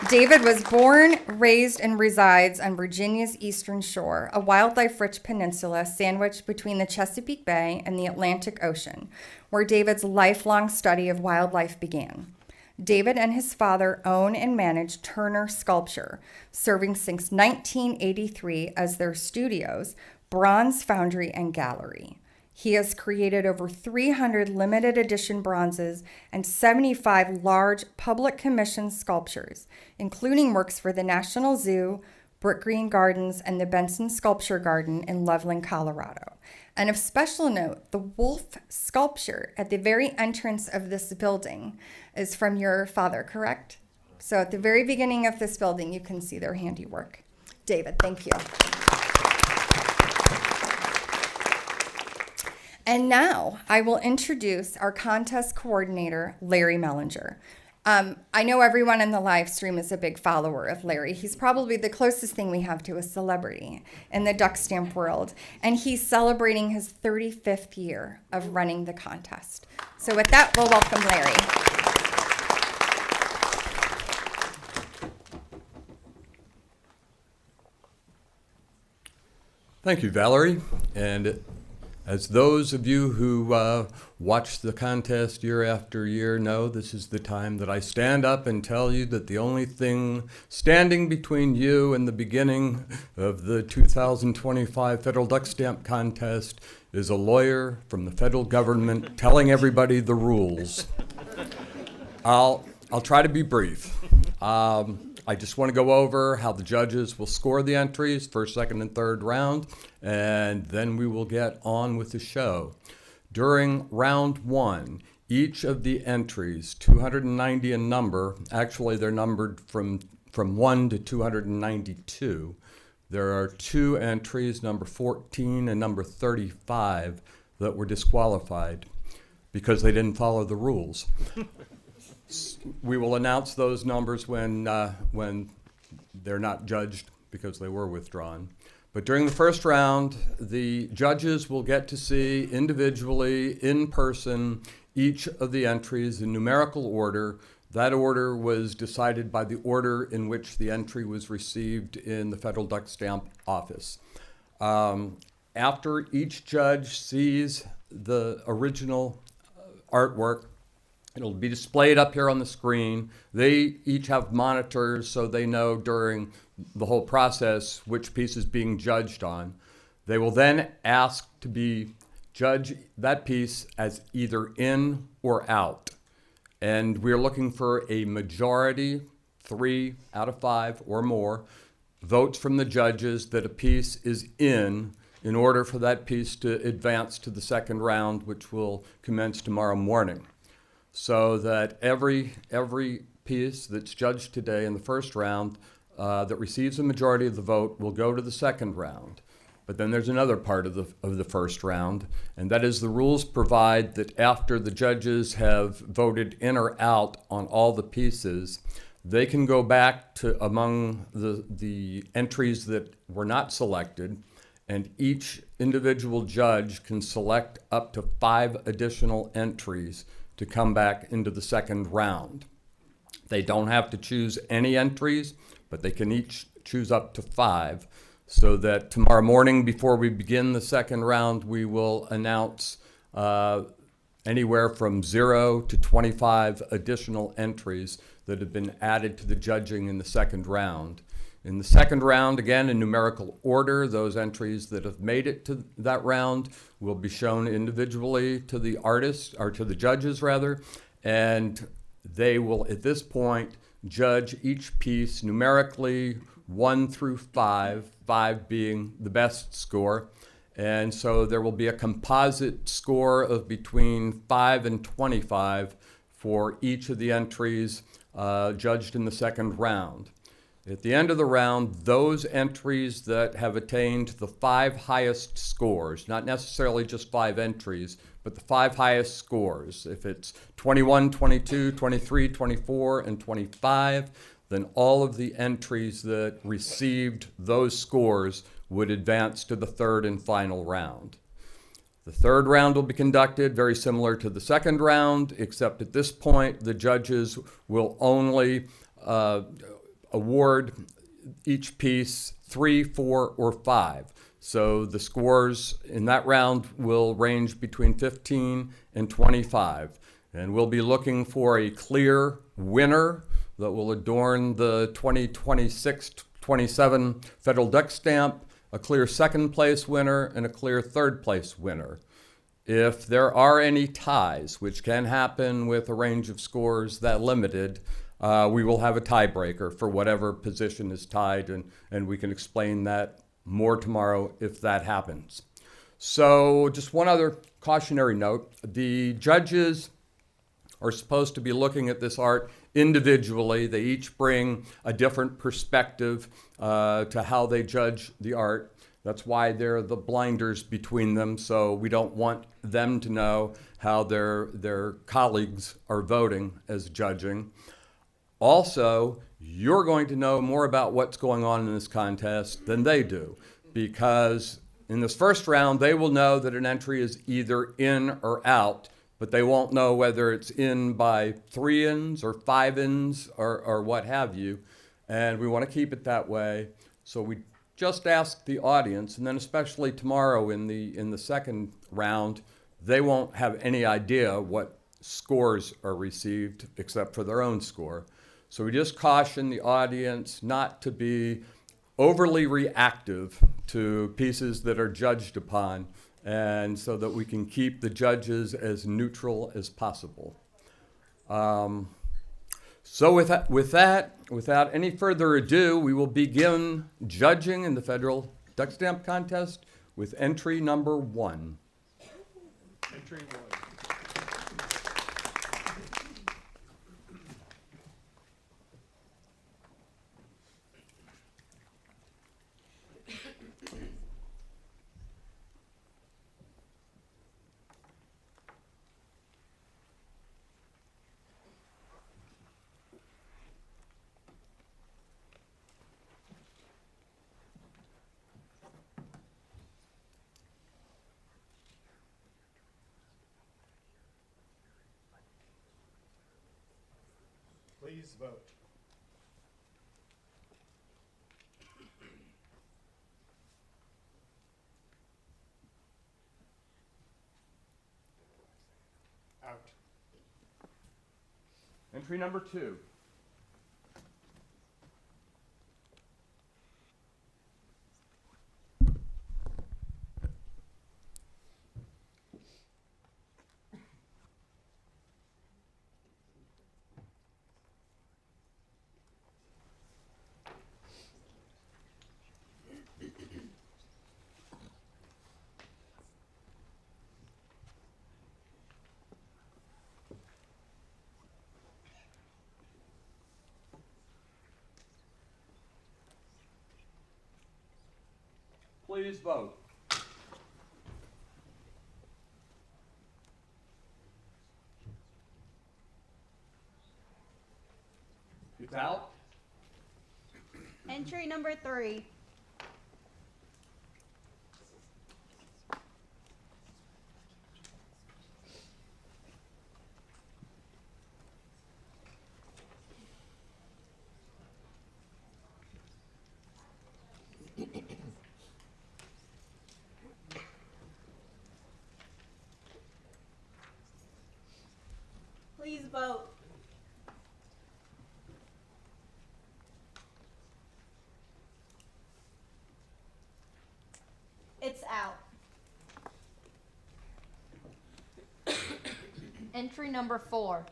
David was born, raised, and resides on Virginia's Eastern Shore, a wildlife-rich peninsula sandwiched between the Chesapeake Bay and the Atlantic Ocean, where David's lifelong study of wildlife began. David and his father own and manage Turner Sculpture, serving since 1983 as their studios, Bronze Foundry and Gallery. He has created over 300 limited edition bronzes and 75 large public commission sculptures, including works for the National Zoo, Brook Green Gardens, and the Benson Sculpture Garden in Loveland, Colorado. And of special note, the wolf sculpture at the very entrance of this building is from your father, correct? So at the very beginning of this building, you can see their handiwork. David, thank you. And now I will introduce our contest coordinator, Larry Mellinger. I know everyone in the live stream is a big follower of Larry. He's probably the closest thing we have to a celebrity in the duck stamp world. And he's celebrating his 35th year of running the contest. So with that, we'll welcome Larry. Thank you, Valerie. And as those of you who watch the contest year after year know, this is the time that I stand up and tell you that the only thing standing between you and the beginning of the 2025 Federal Duck Stamp Contest is a lawyer from the federal government telling everybody the rules. I'll try to be brief. I just want to go over how the judges will score the entries, first, second, and third round, and then we will get on with the show. During round one, each of the entries, 290 in number, actually they're numbered from 1 to 292. There are two entries, number 14 and number 35, that were disqualified because they didn't follow the rules. We will announce those numbers when they're not judged because they were withdrawn. But during the first round, the judges will get to see individually, in person, each of the entries in numerical order. That order was decided by the order in which the entry was received in the Federal Duck Stamp Office. After each judge sees the original artwork, it'll be displayed up here on the screen. They each have monitors so they know during the whole process which piece is being judged on. They will then ask to judge that piece as either in or out. And we're looking for a majority, 3 out of 5 or more, votes from the judges that a piece is in order for that piece to advance to the second round, which will commence tomorrow morning. So that every piece that's judged today in the first round that receives a majority of the vote will go to the second round. But then there's another part of the first round, and that is the rules provide that after the judges have voted in or out on all the pieces, they can go back to among the entries that were not selected, and each individual judge can select up to 5 additional entries to come back into the second round. They don't have to choose any entries, but they can each choose up to 5, so that tomorrow morning before we begin the second round, we will announce anywhere from 0 to 25 additional entries that have been added to the judging in the second round. In the second round, again, in numerical order, those entries that have made it to that round will be shown individually to the artists, or to the judges rather, and they will, at this point, judge each piece numerically 1 through 5, 5 being the best score. And so there will be a composite score of between 5 and 25 for each of the entries judged in the second round. At the end of the round, those entries that have attained the 5 highest scores, not necessarily just 5 entries, but the 5 highest scores, if it's 21, 22, 23, 24, and 25, then all of the entries that received those scores would advance to the third and final round. The third round will be conducted very similar to the second round, except at this point, the judges will only award each piece 3, 4, or 5. So the scores in that round will range between 15 and 25. And we'll be looking for a clear winner that will adorn the 2026-27 Federal Duck Stamp, a clear second place winner, and a clear third place winner. If there are any ties, which can happen with a range of scores that limited, we will have a tiebreaker for whatever position is tied, and we can explain that more tomorrow if that happens. So just one other cautionary note. The judges are supposed to be looking at this art individually. They each bring a different perspective to how they judge the art. That's why there are the blinders between them, so we don't want them to know how their colleagues are voting as judging. Also, you're going to know more about what's going on in this contest than they do, because in this first round, they will know that an entry is either in or out, but they won't know whether it's in by 3 ins or 5 ins or what have you. And we want to keep it that way. So we just ask the audience, and then especially tomorrow in the second round, they won't have any idea what scores are received except for their own score. So we just caution the audience not to be overly reactive to pieces that are judged upon, and so that we can keep the judges as neutral as possible. So without any further ado, we will begin judging in the Federal Duck Stamp Contest with entry number 1. Entry 1. Please vote. Out. Entry number 2. Please vote. It's out. Entry number 3. Please vote. It's out. Entry number 4.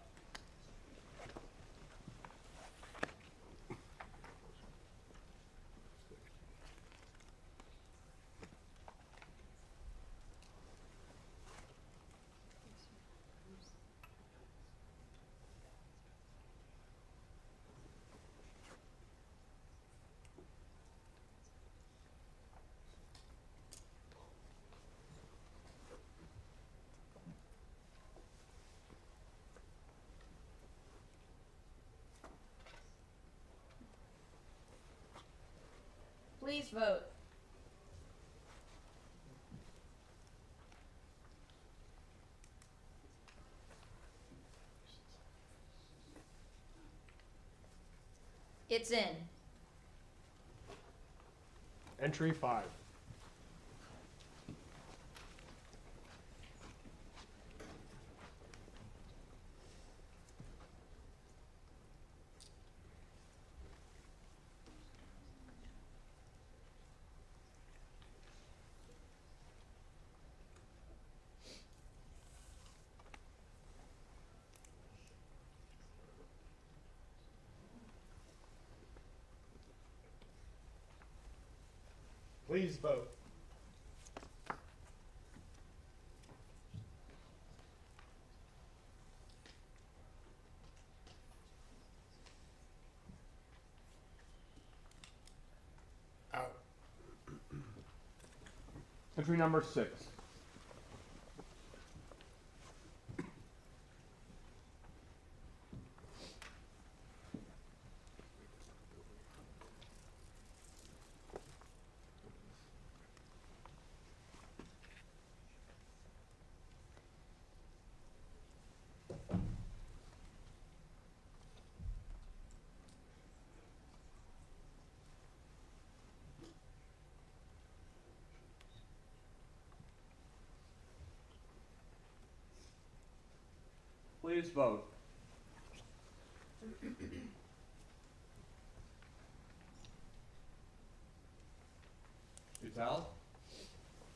Please vote. It's in. Entry 5. Please vote. Out. Entry number 6. Please vote. It's out.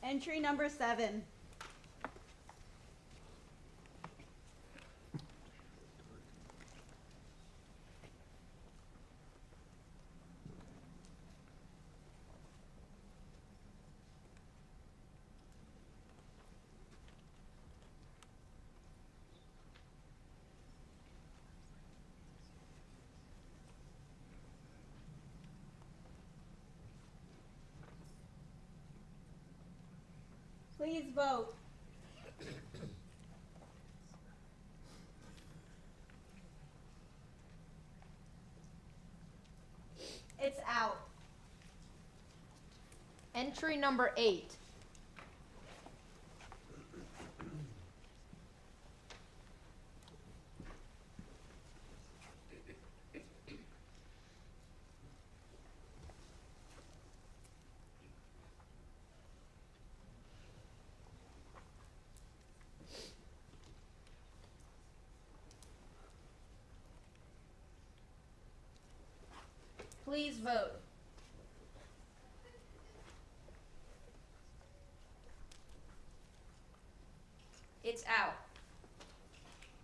Entry number 7. Please vote. It's out. Entry number 8. Please vote. It's out.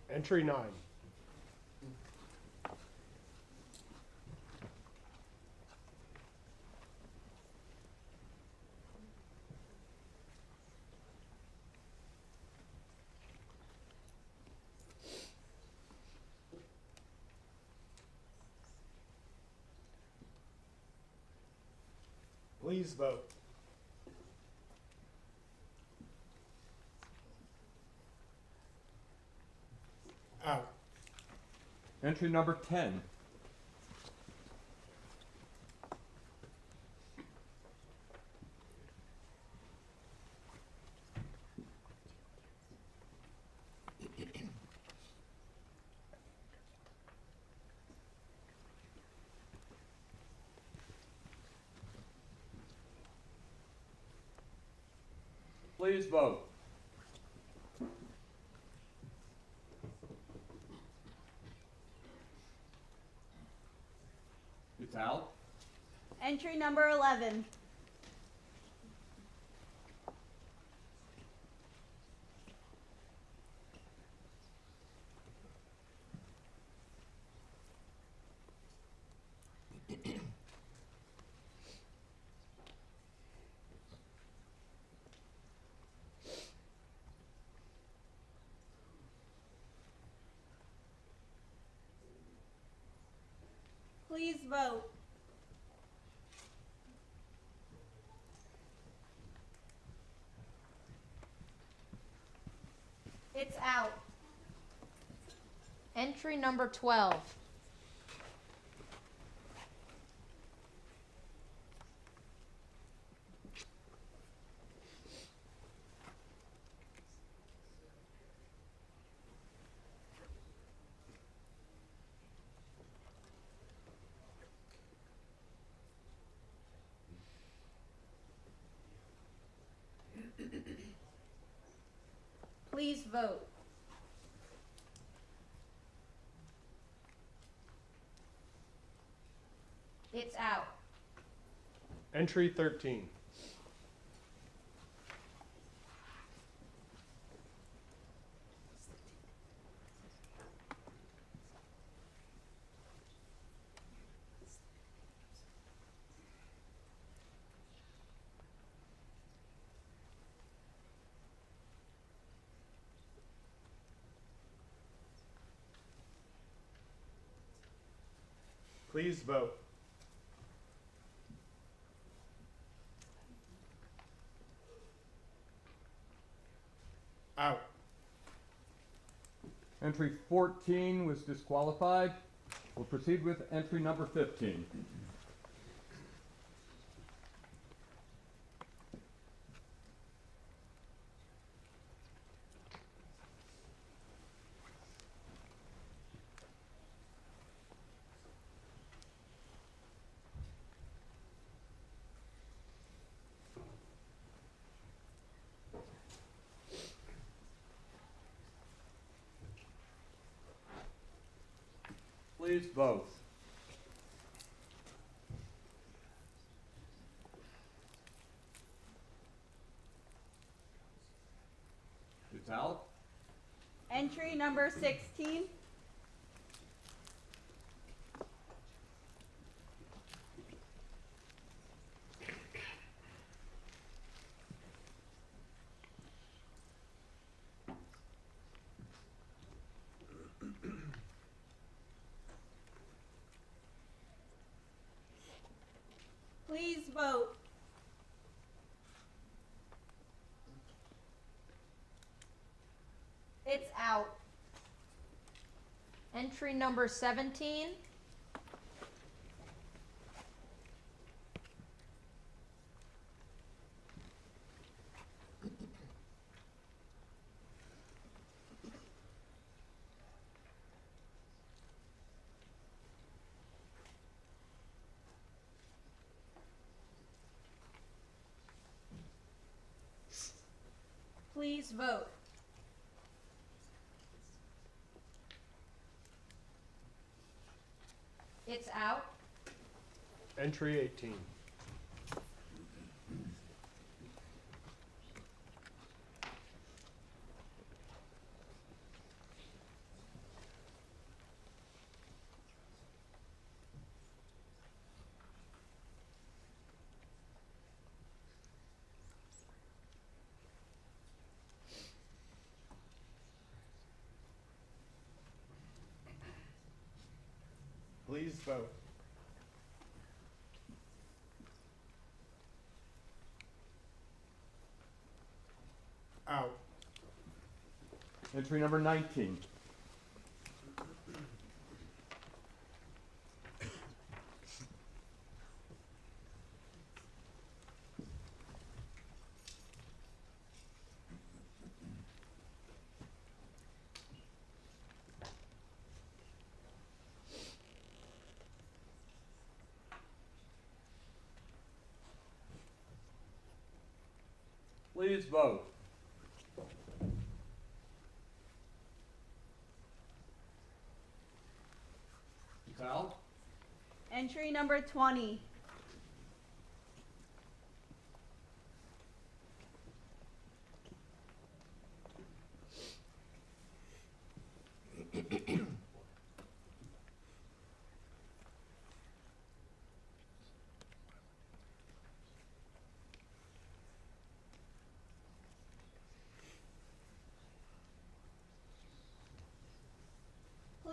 Entry 9. Please vote. Out. Entry number 10. Please vote. It's out. Entry number 11. Please vote. It's out. Entry number 12. Please vote. It's out. Entry 13. Please vote. Out. Entry 14 was disqualified. We'll proceed with entry number 15. Please vote. It's out. Entry number 16. Please vote. It's out. Entry number 17. Please vote. It's out. Entry 18. Please vote. Out. Entry number 19. Please vote. It's out. Entry number 20.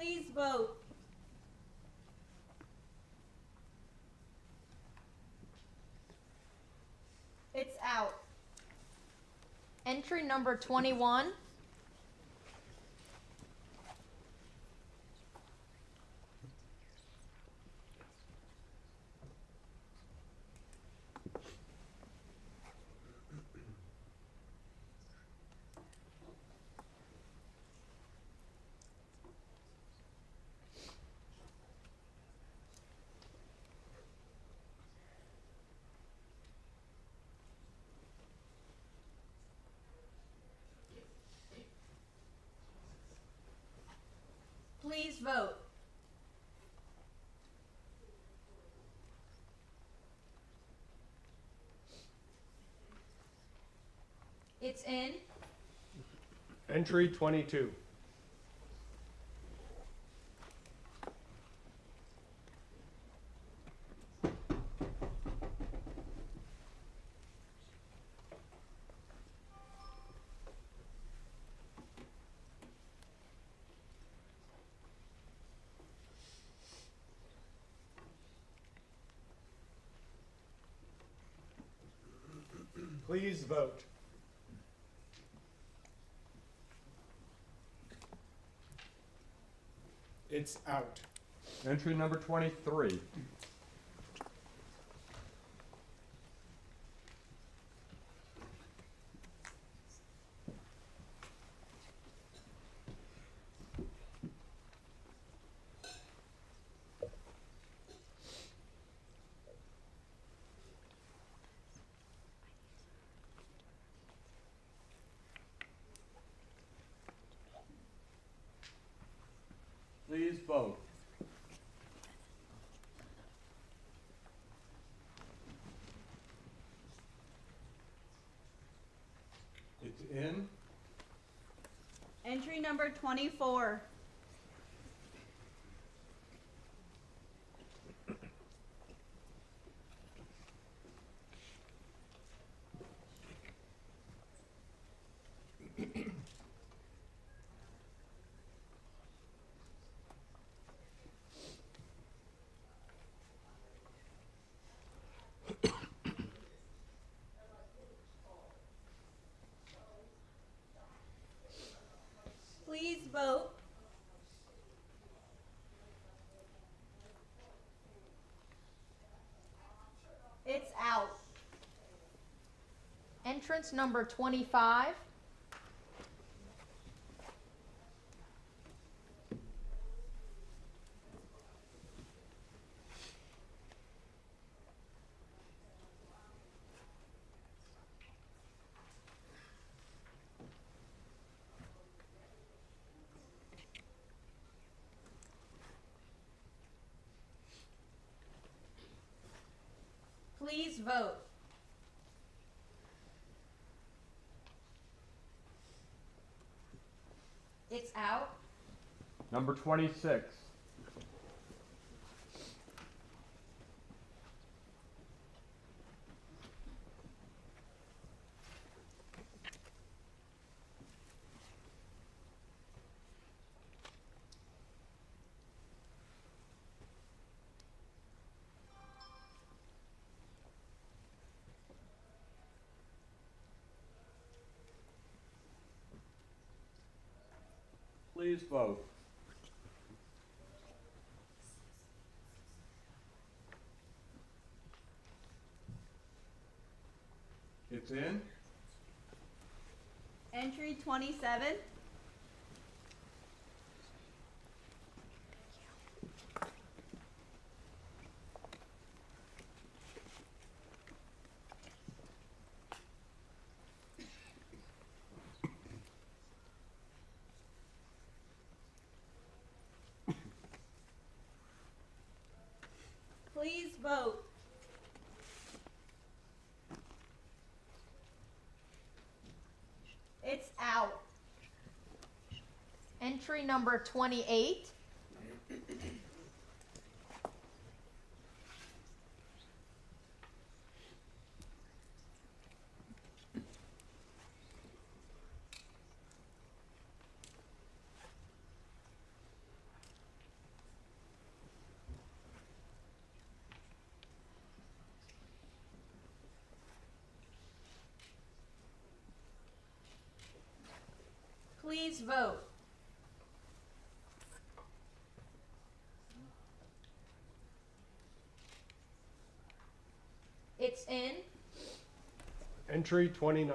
Please vote. It's out. Entry number 21. Please vote. It's in. Entry 22. Please vote. It's out. Entry number 23. Please vote. Entry number 24. Please vote. It's out. Entrance number 25. Please vote. It's out. Number 26. Please vote. It's in. Entry 27. Please vote. It's out. Entry number 28. Please vote. It's in. Entry 29.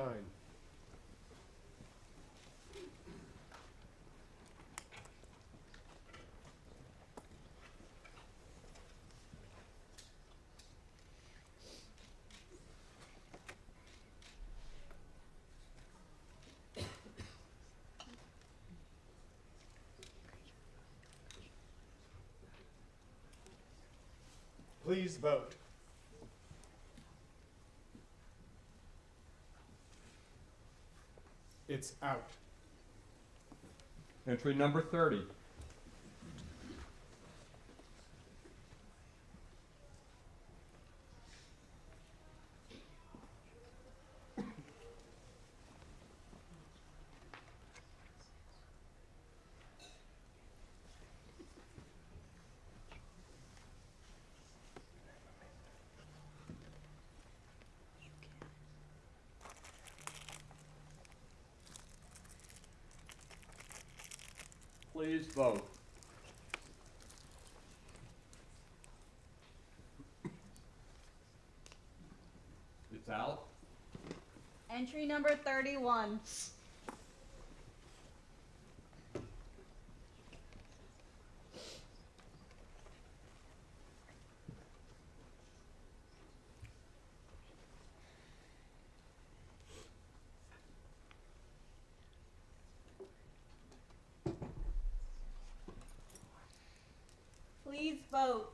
Please vote. It's out. Entry number 30. Please vote. It's out. Entry number 31. Please vote.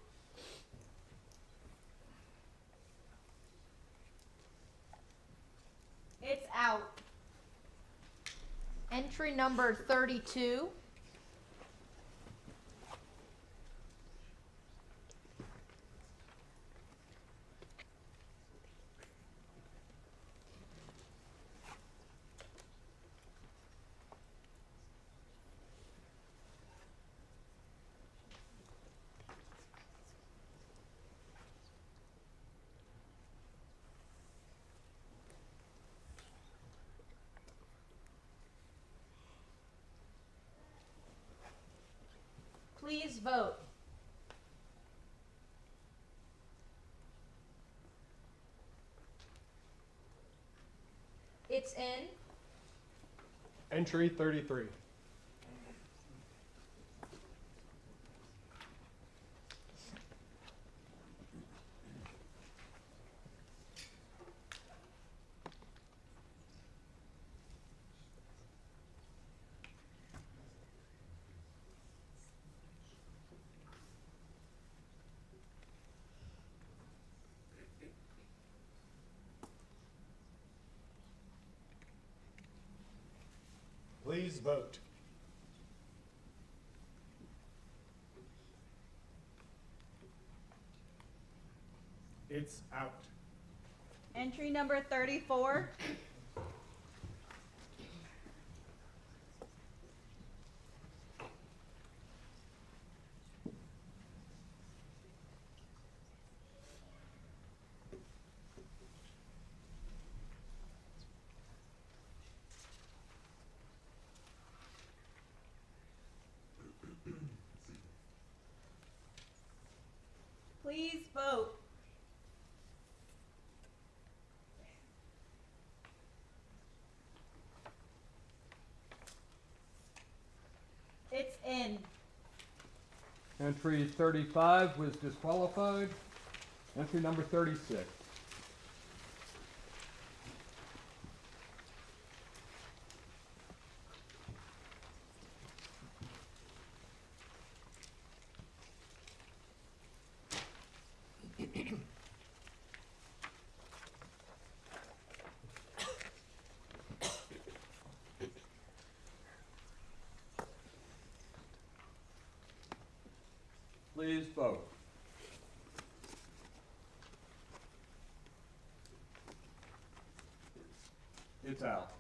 It's out. Entry number 32. Please vote. It's in. Entry 33. Please vote. It's out. Entry number 34. Please vote. It's in. Entry 35 was disqualified. Entry number 36. Please vote. It's out.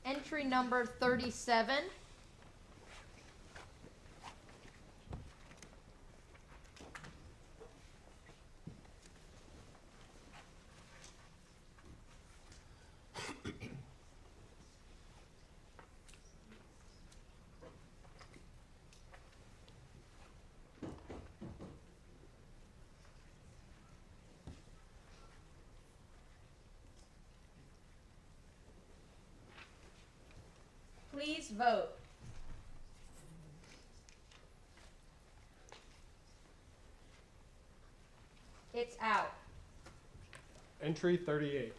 Entry number 37. Please vote. It's out. Entry 38.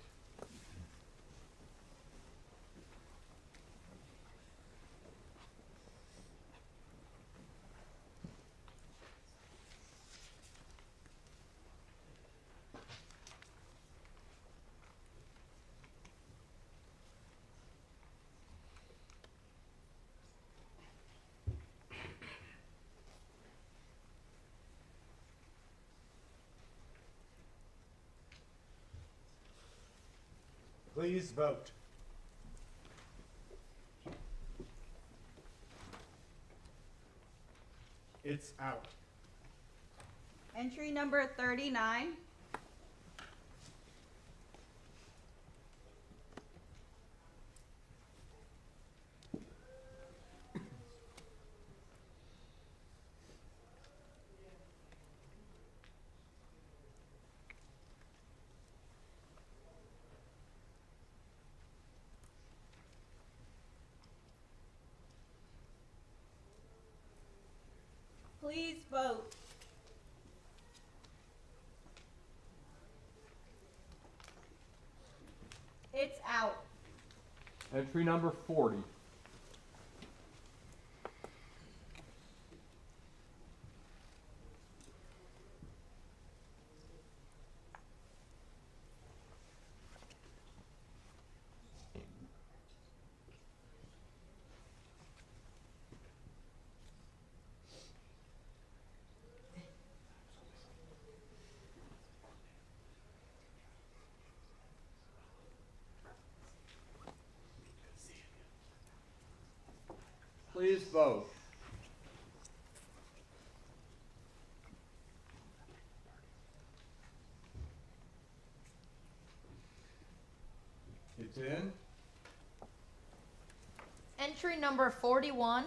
Please vote. It's out. Entry number 39. Please vote. It's out. Entry number 40. Please vote. It's in. Entry number 41.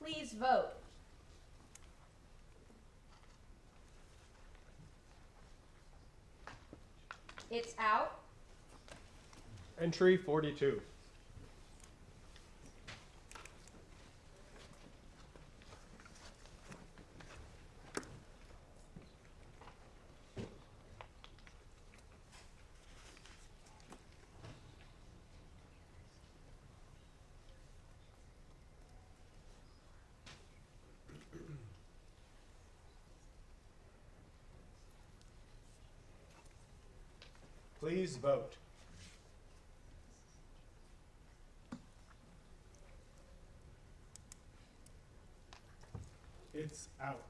Please vote. It's out. Entry 42. Please vote. It's out.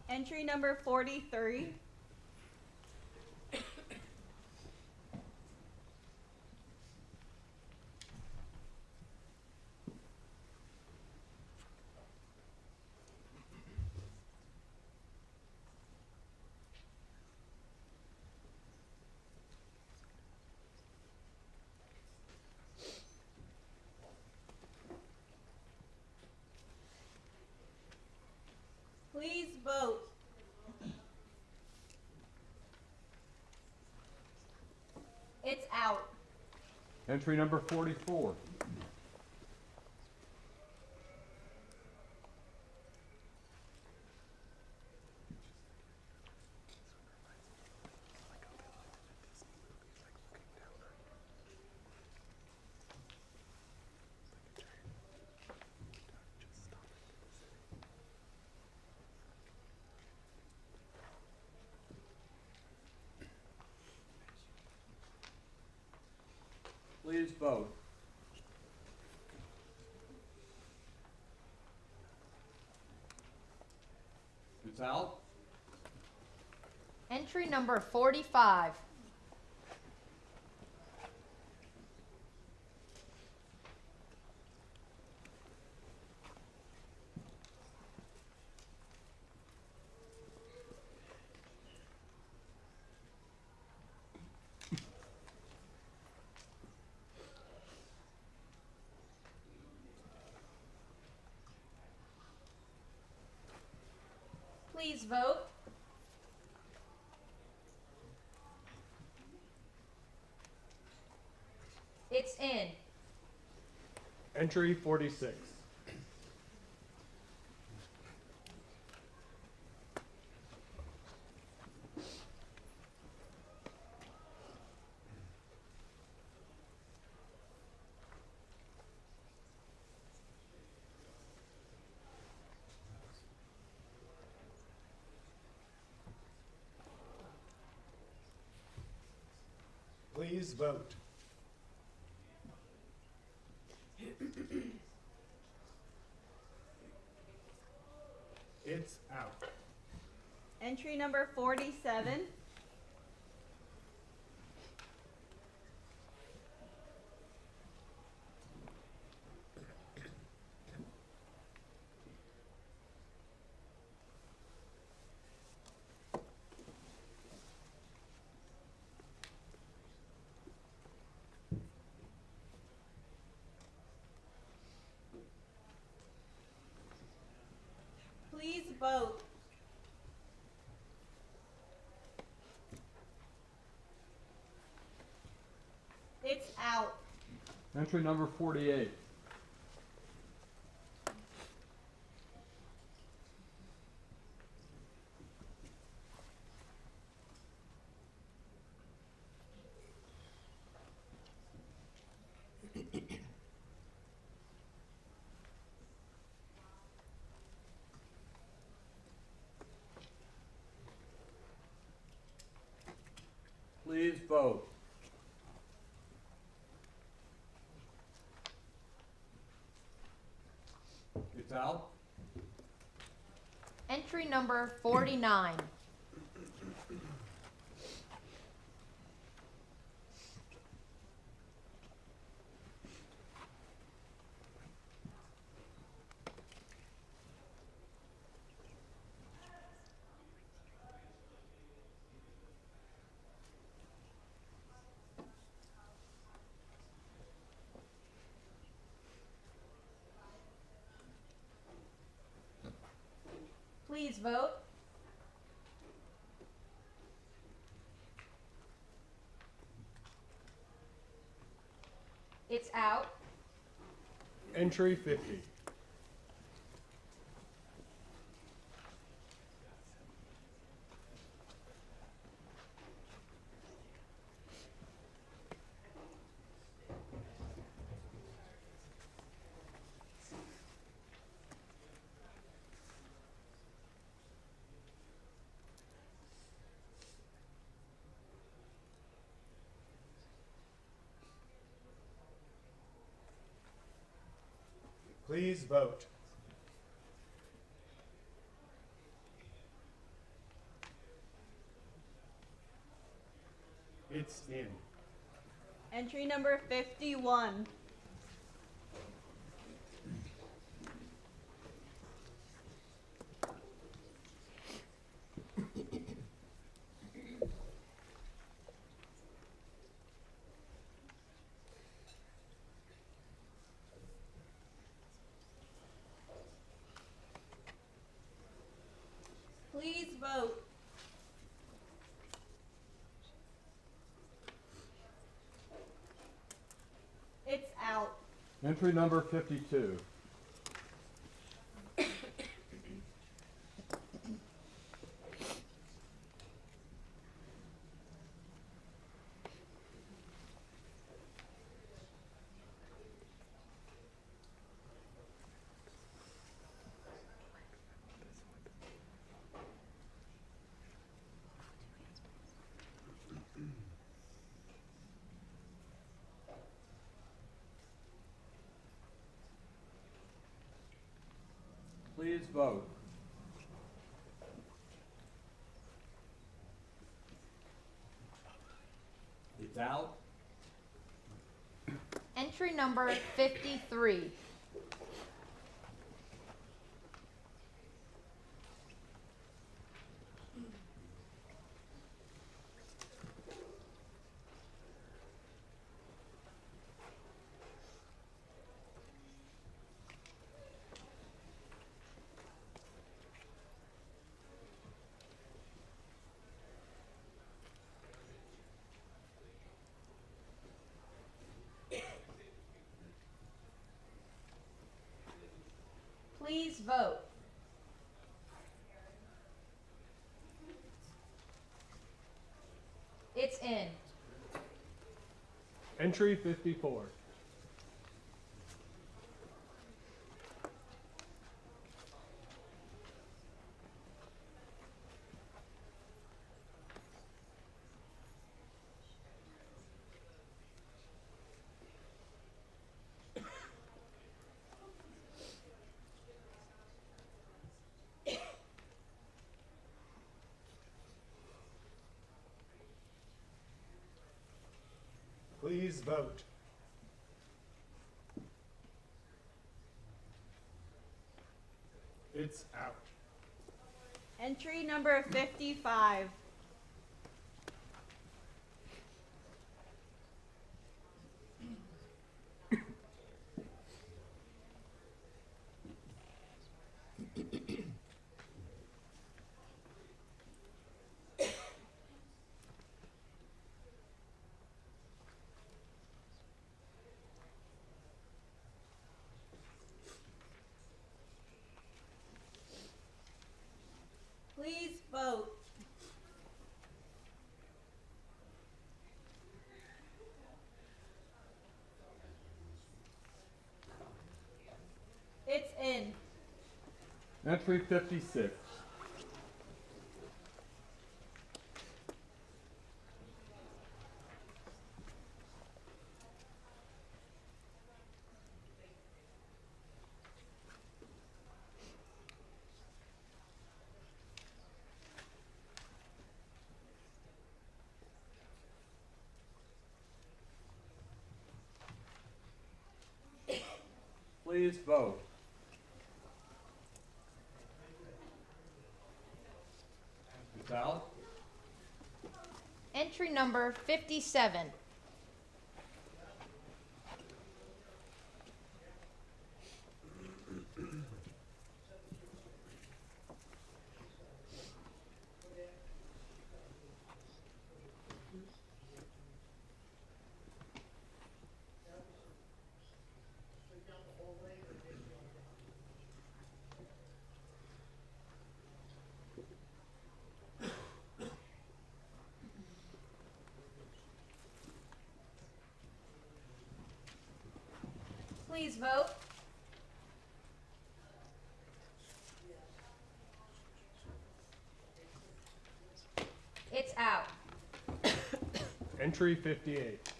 Entry number 43. Please vote. It's out. Entry number 44. Please vote. It's out. Entry number 45. Please vote. It's in. Entry 46. Please vote. It's out. Entry number 47. Please vote. It's out. Entry number 48. It's out. Entry number 49. Please vote. It's out. Entry 50. Please vote. It's in. Entry number 51. Please vote. It's out. Entry number 52. Please vote. It's out. Entry number 53. Please vote. It's in. Entry 54. Please vote. It's out. Entry number 55. Please vote. It's in. Entry 56. Please vote. It's out. Entry number 57. Please vote. It's out. Entry 58.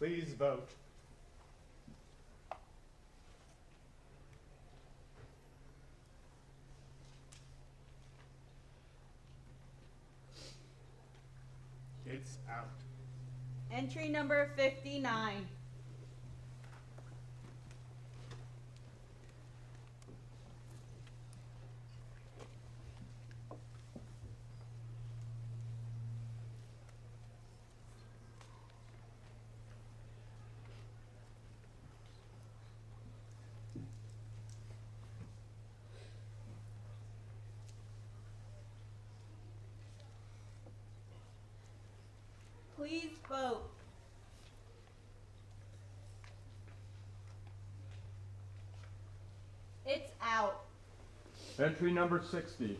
Please vote. It's out. Entry number 59. Please vote. It's out. Entry number 60.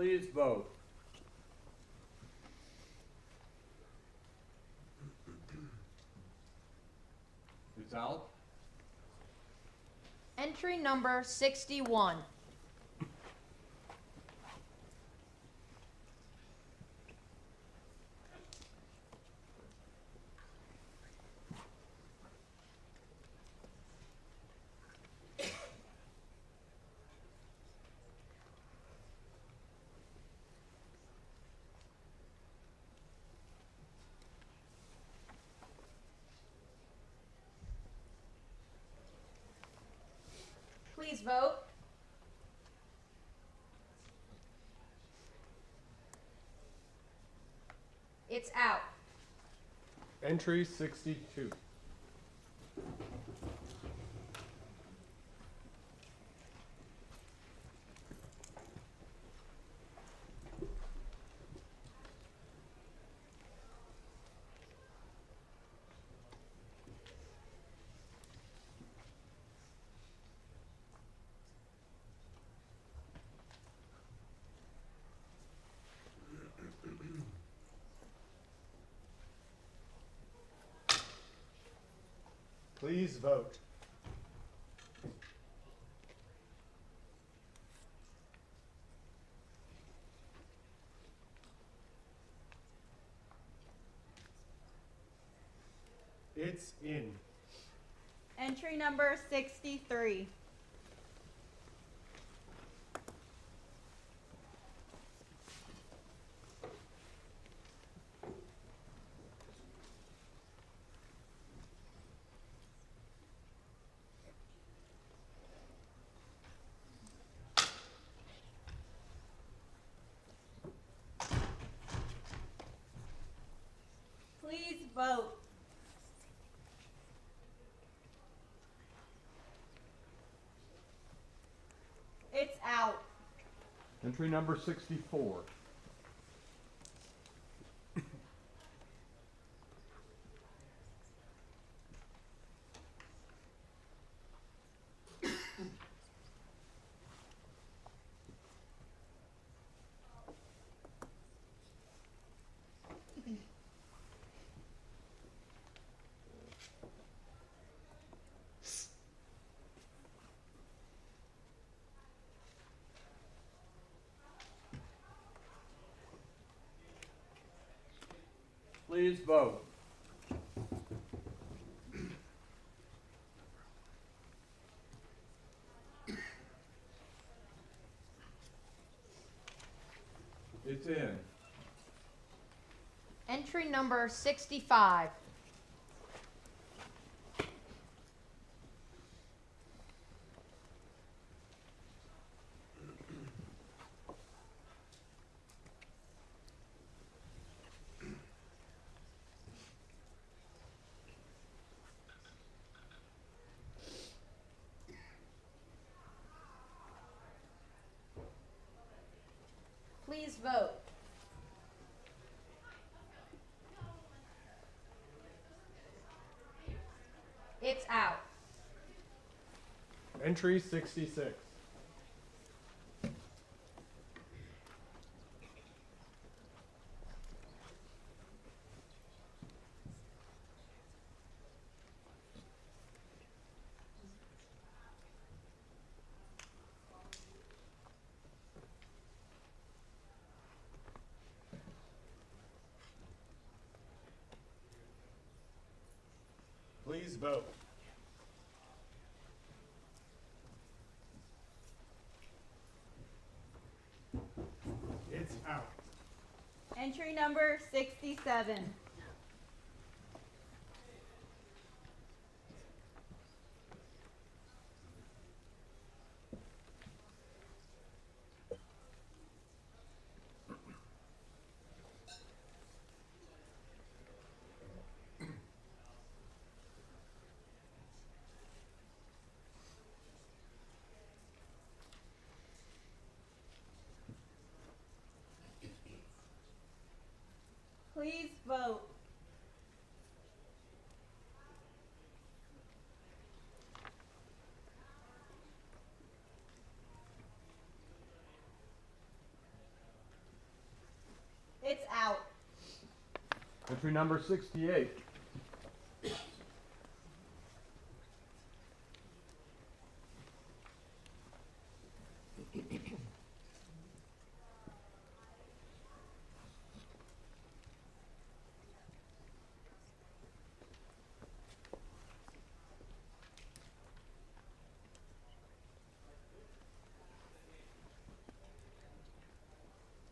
Please vote. It's out. Entry number 61. Please vote. It's out. Entry 62. Please vote. It's in. Entry number 63. Please vote. It's out. Entry number 64. Please vote. It's in. Entry number 65. Please vote. It's out. Entry 66. Please vote. It's out. Entry number 67. Please vote. It's out. Entry number 68.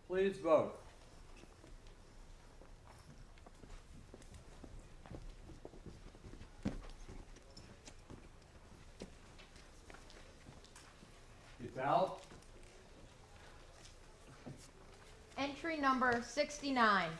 Please vote. It's out. Entry number 69.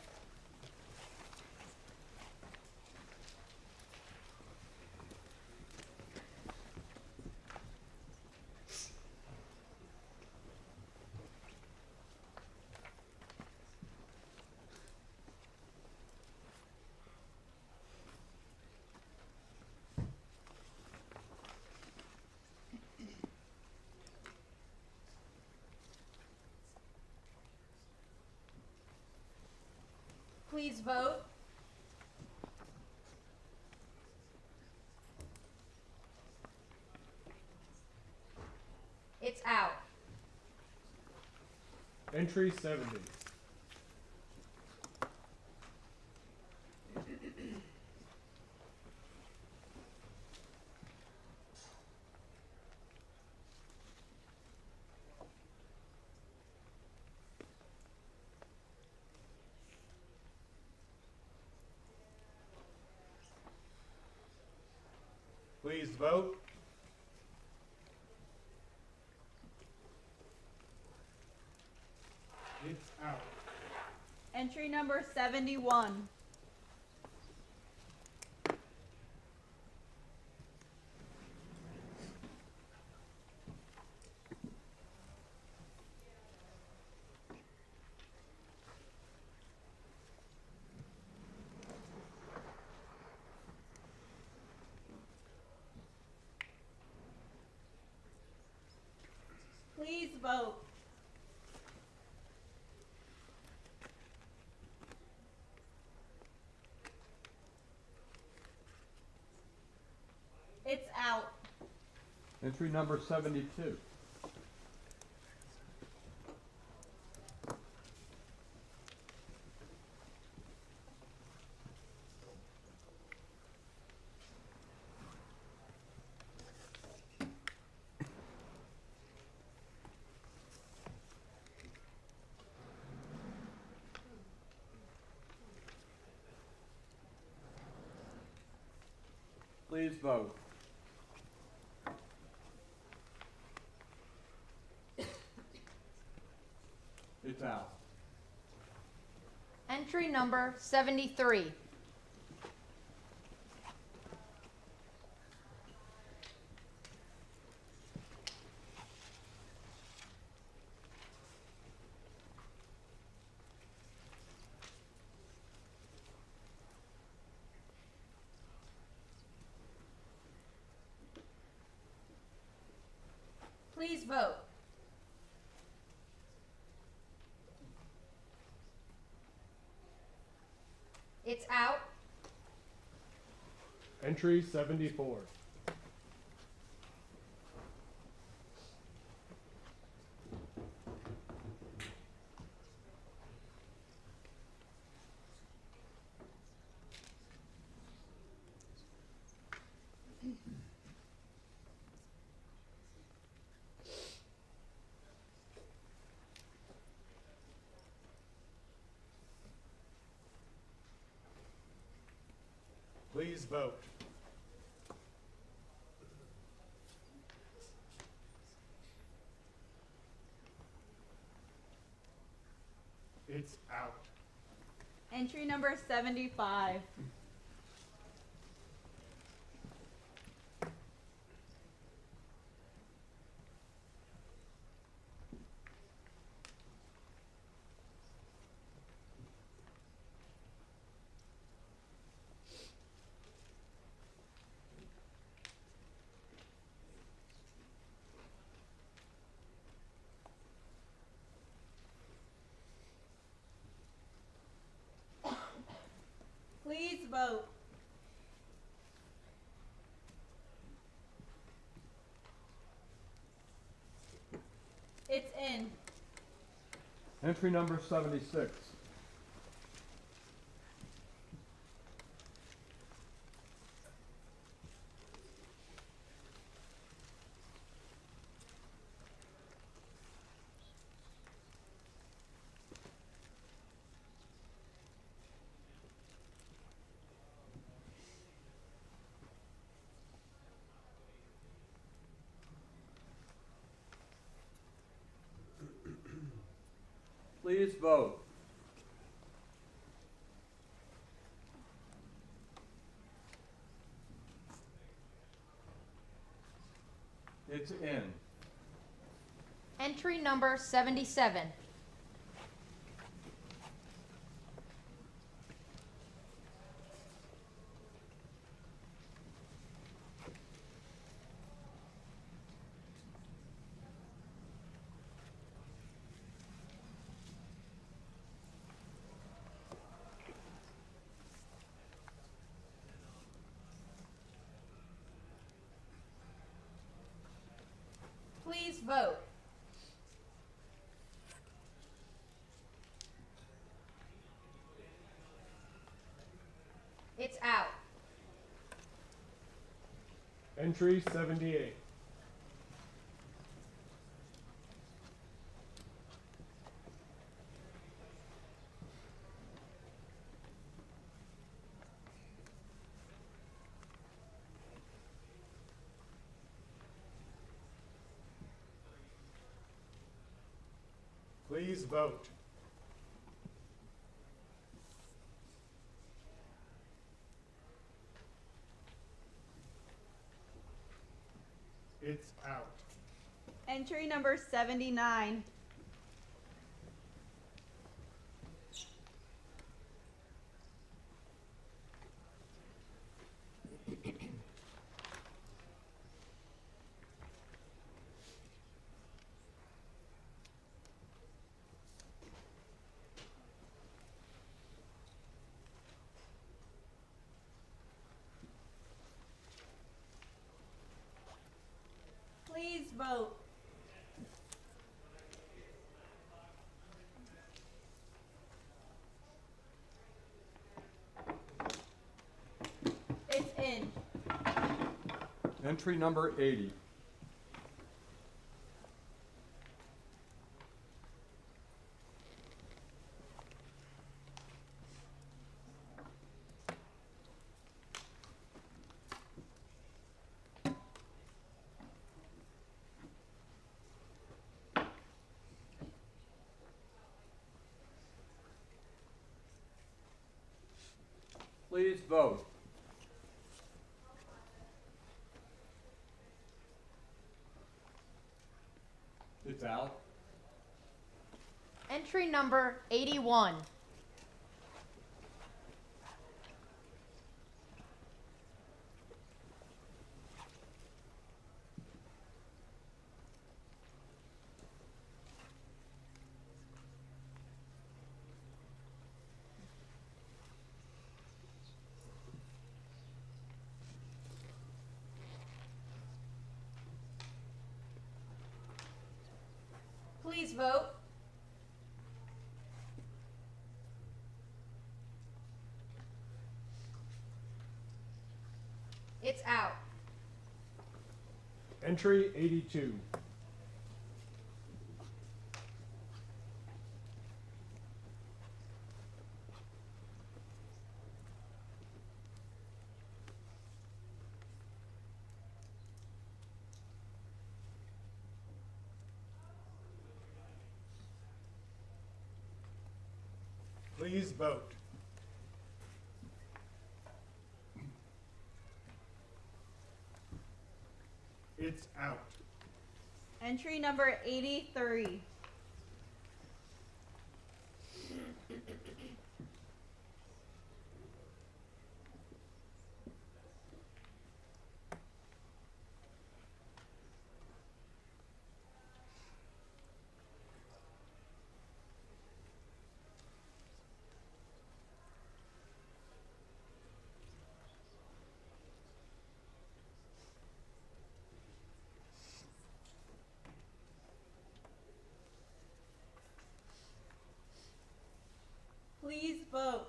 Please vote. It's out. Entry 70. Please vote. It's out. Entry number 71. Please vote. It's out. Entry number 72. Please vote. It's out. Entry number 73. Please vote. It's out. Entry 74. Please vote. It's out. Entry number 75. Please vote. It's in. Entry number 76. Please vote. It's in. Entry number 77. Please vote. It's out. Entry 78. Please vote. It's out. Entry number 79. Please vote. It's in. Entry number 80. vote. It's out. Entry number 81. Please vote. It's out. Entry 82. Please vote. It's out. Entry number 83. Please vote.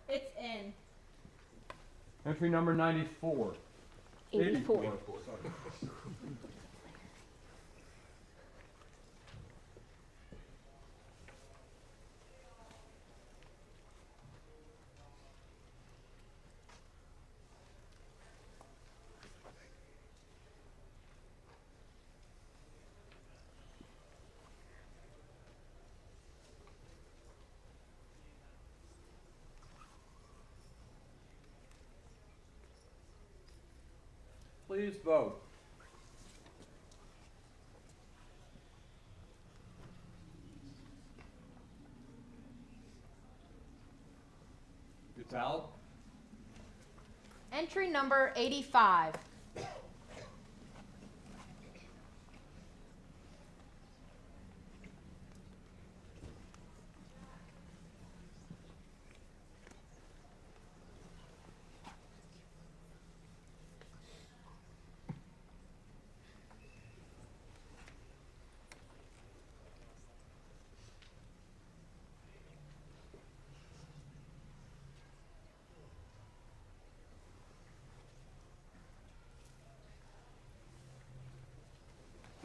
It's in. Entry number 94. 84. Sorry. Please vote. It's out. Entry number 85.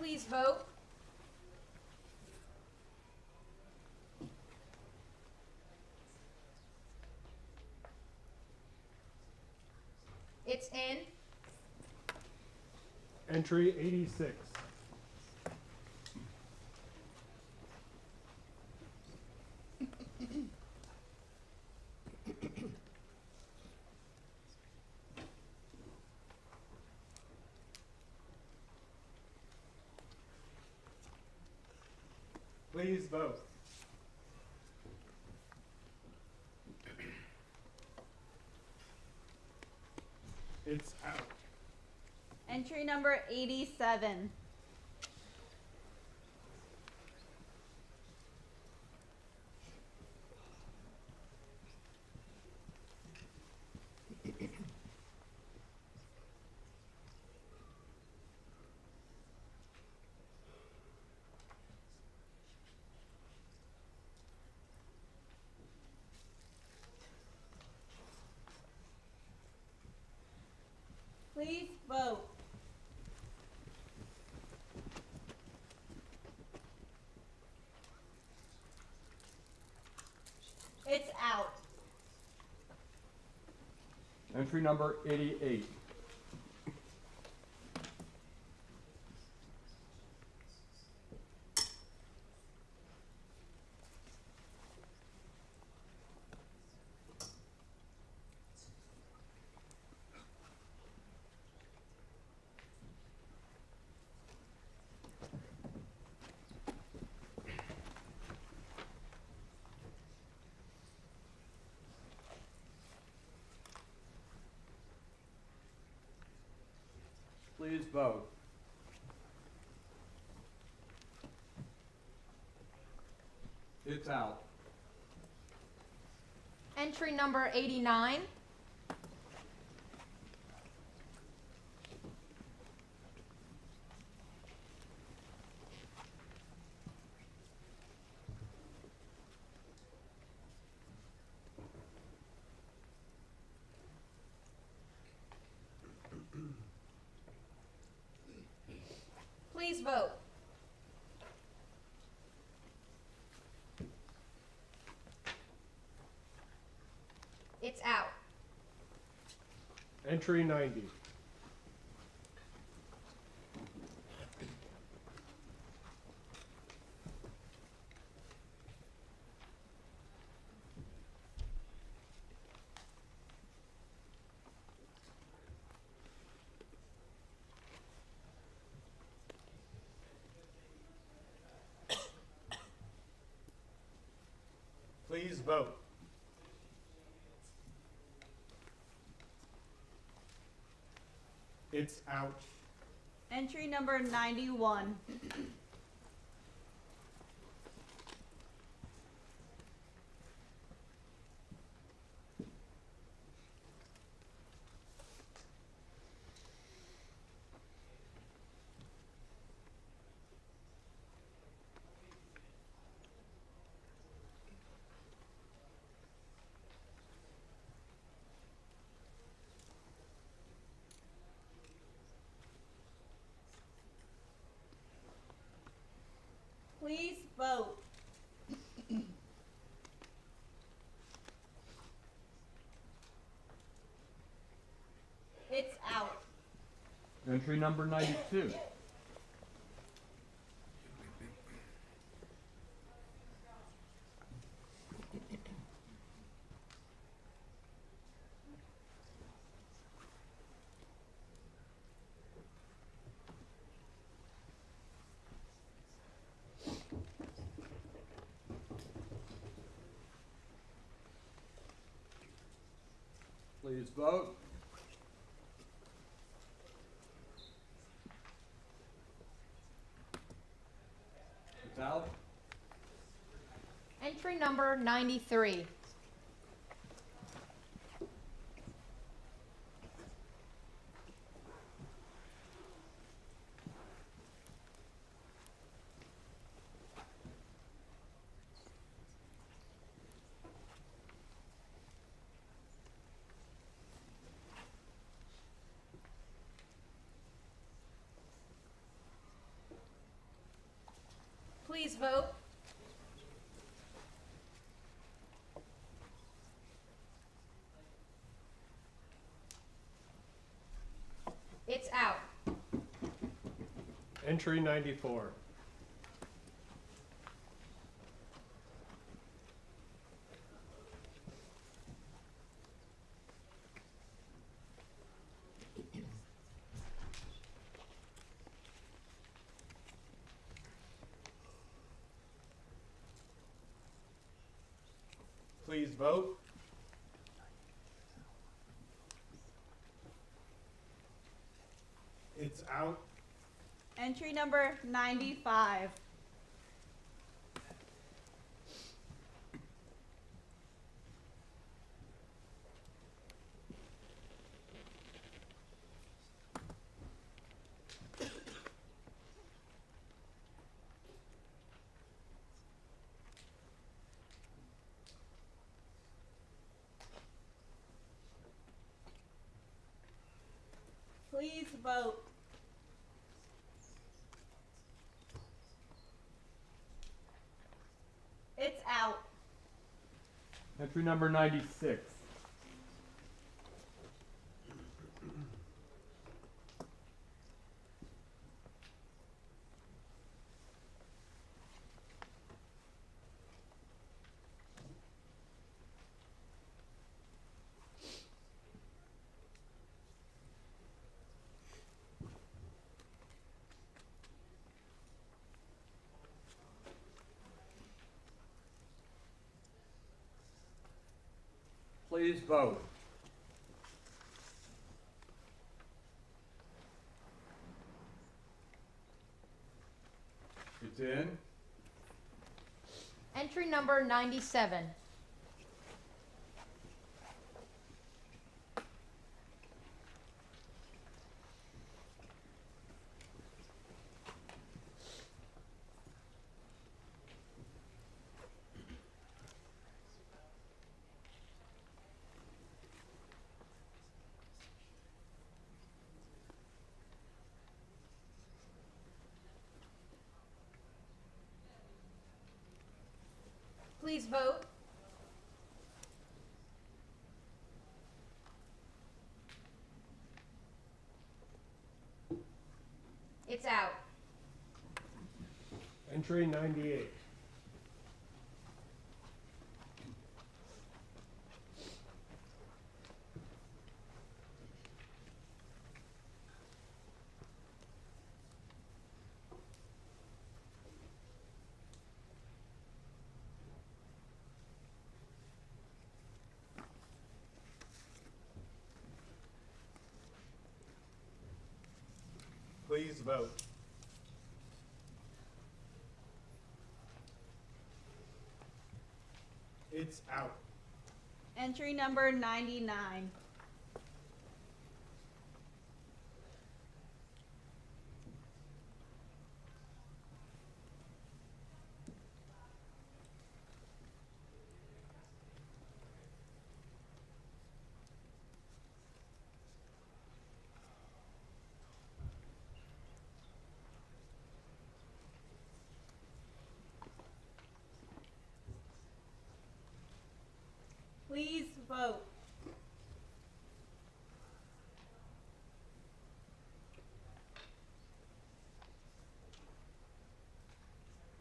Please vote. It's in. Entry 86. Please vote. It's out. Entry number 87. Please vote. It's out. Entry number 88. Please vote. It's out. Entry number 89. Please vote. It's out. Entry 90. Please vote. It's out. Entry number 91. Please vote. It's out. Entry number 92. Please vote. It's out. Entry number 93. Please vote. It's out. Entry 94. Please vote. It's out. Entry number 95. Please vote. It's out. Entry number 96. Please vote. It's in. Entry number 97. Please vote. It's out. Entry 98. Please vote. It's out. Entry number 99. Please vote.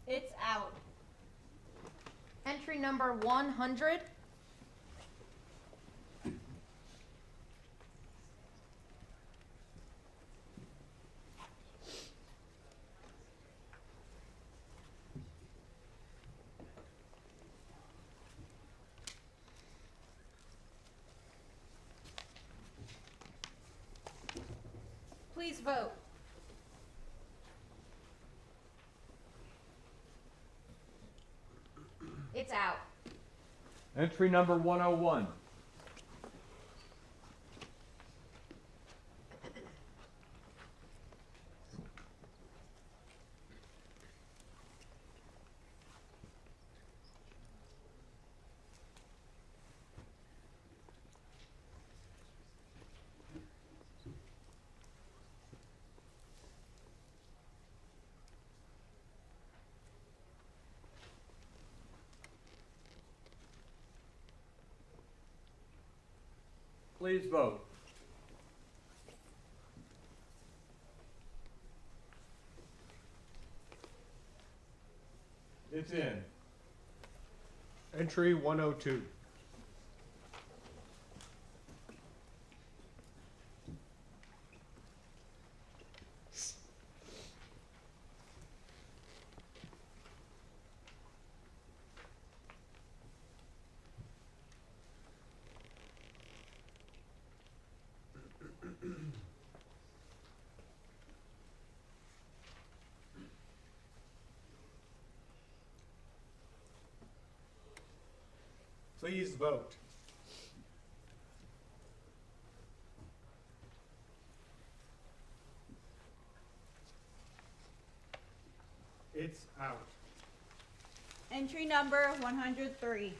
It's out. Entry number 100. Please vote. It's out. Entry number 101. Please vote. It's in. Entry 102. Please vote. It's out. Entry number 103.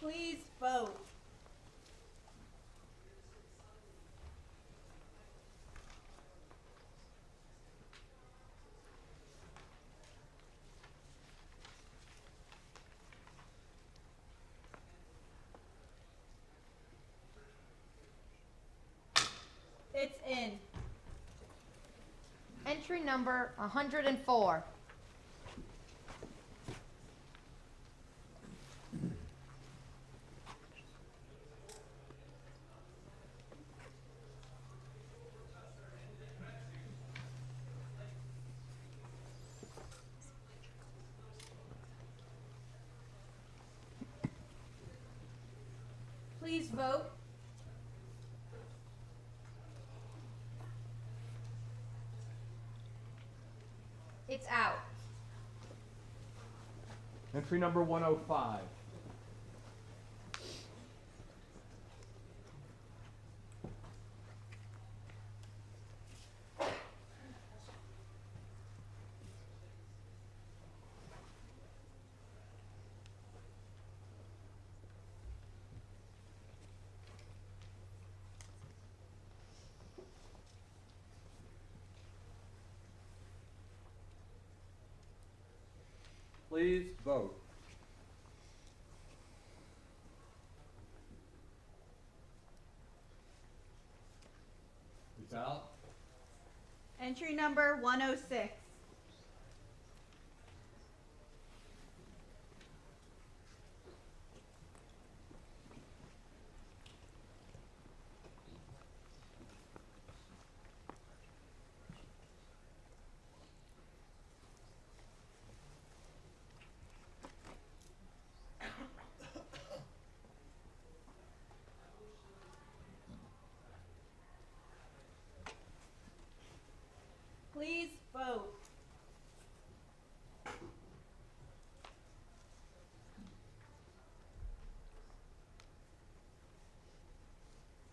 Please vote. It's in. Entry number 104. Please vote. It's out. Entry number 105. Please vote. It's out. Entry number 106. Please vote.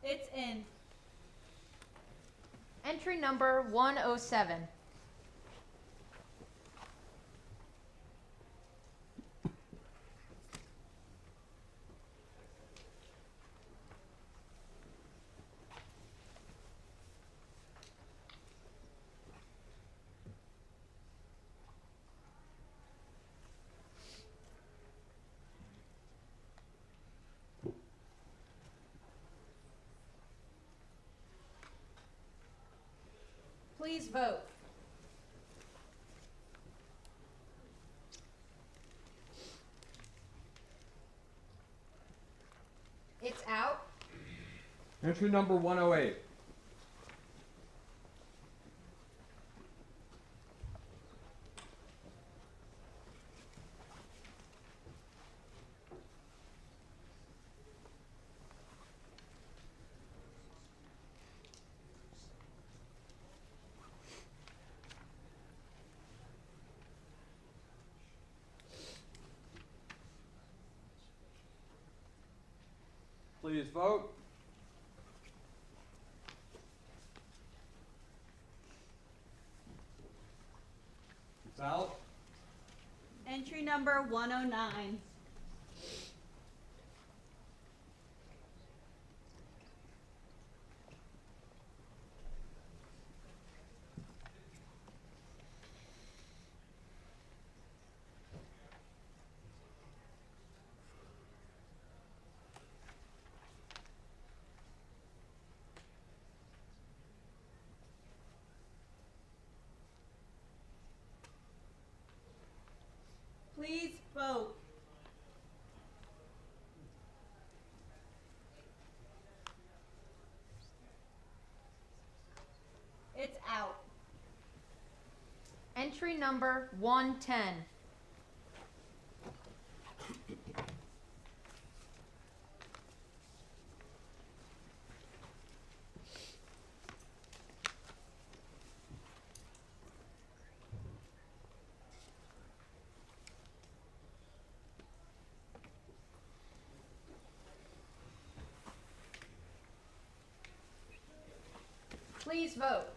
It's in. Entry number 107. Please vote. It's out. Entry number 108. Please vote. It's out. Entry number 109. Please vote. It's out. Entry number 110. Please vote.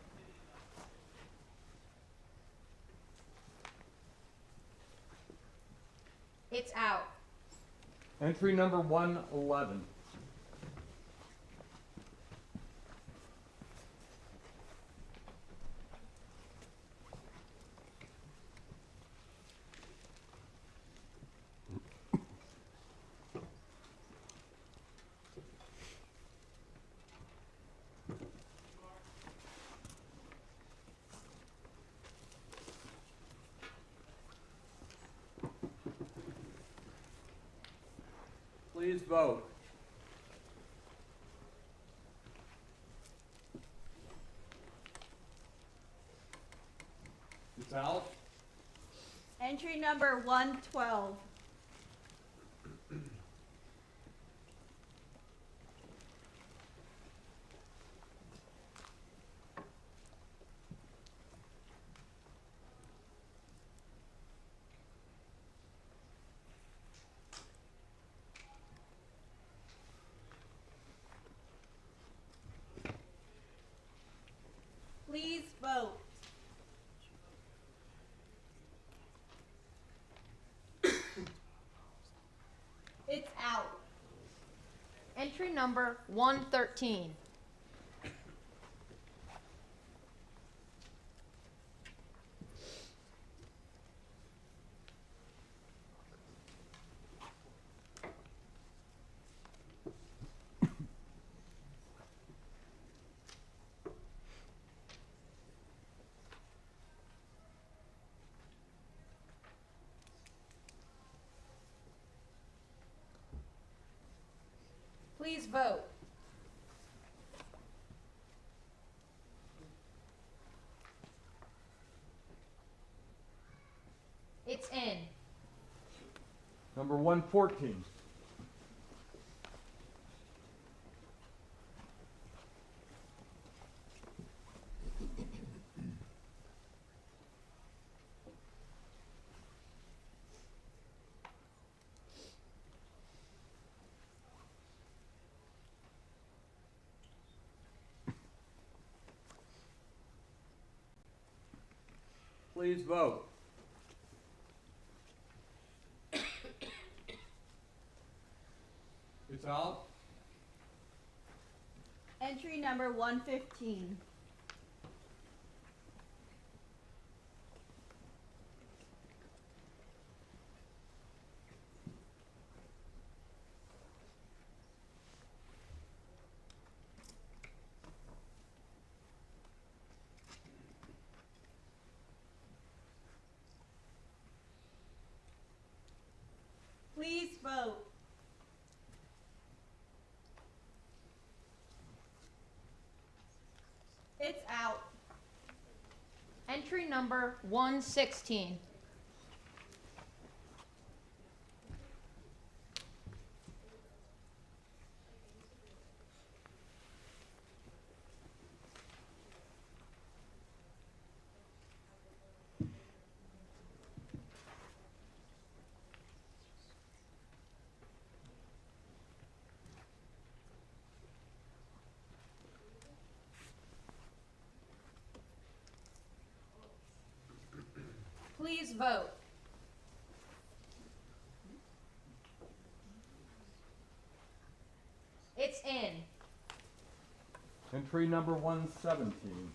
It's out. Entry number 111. Please vote. It's out. Entry number 112. vote. It's out. Entry number 113. Please vote. It's in. Number 114. Please vote. It's out. Entry number 115. Please vote. It's out. Entry number 116. Please vote. It's in. Entry number 117.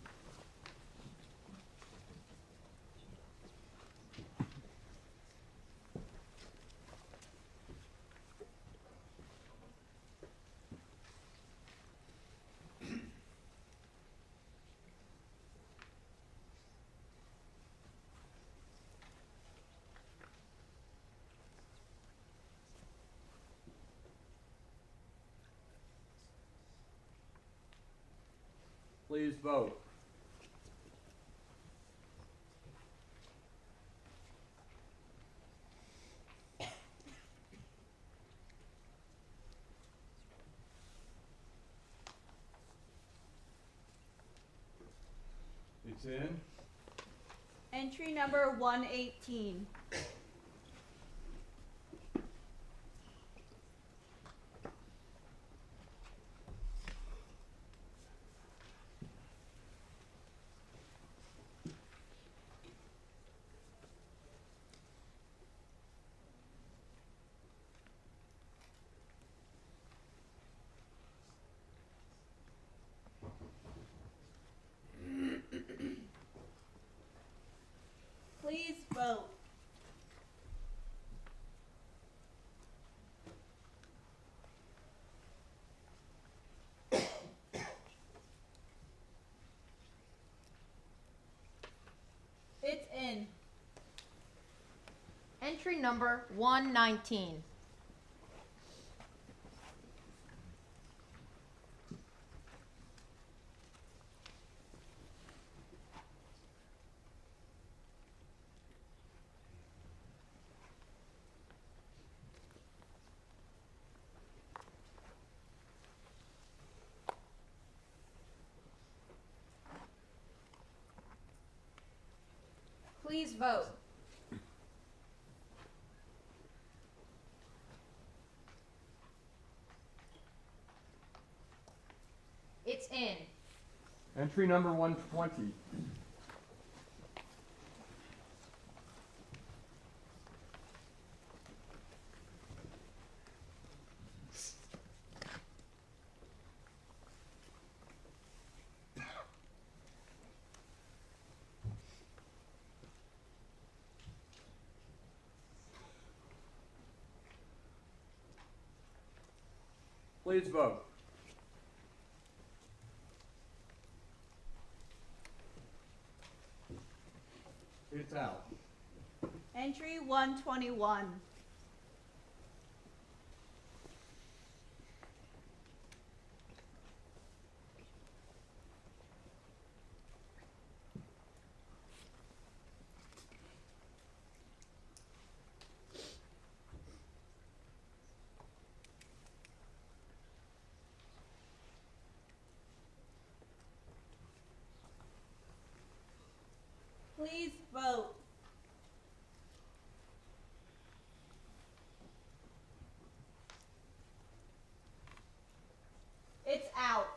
Please vote. It's in. Entry number 118. Please vote. It's in. Entry number 119. Please vote. It's in. Entry number 120. Please vote. It's out. Entry 121. Please vote. It's out.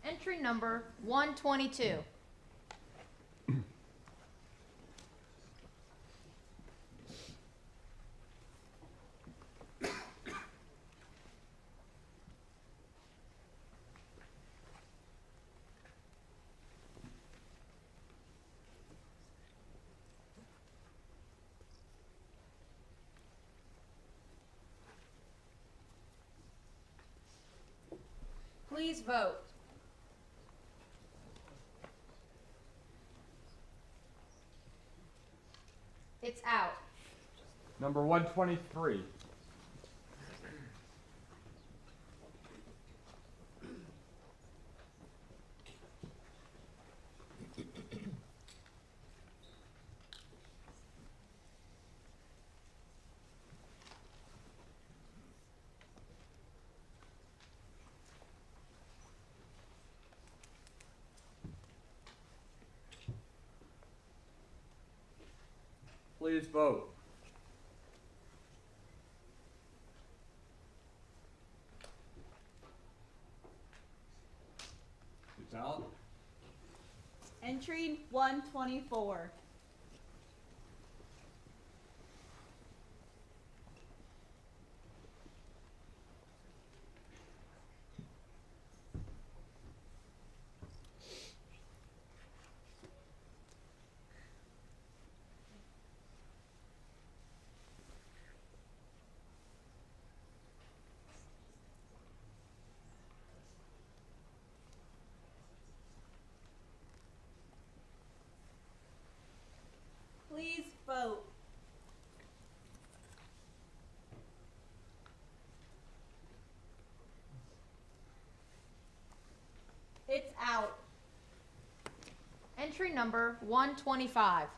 Entry number 122. Please vote. It's out. Number 123. Please vote. It's out. Entry 124. Please vote. It's out. Entry number 125.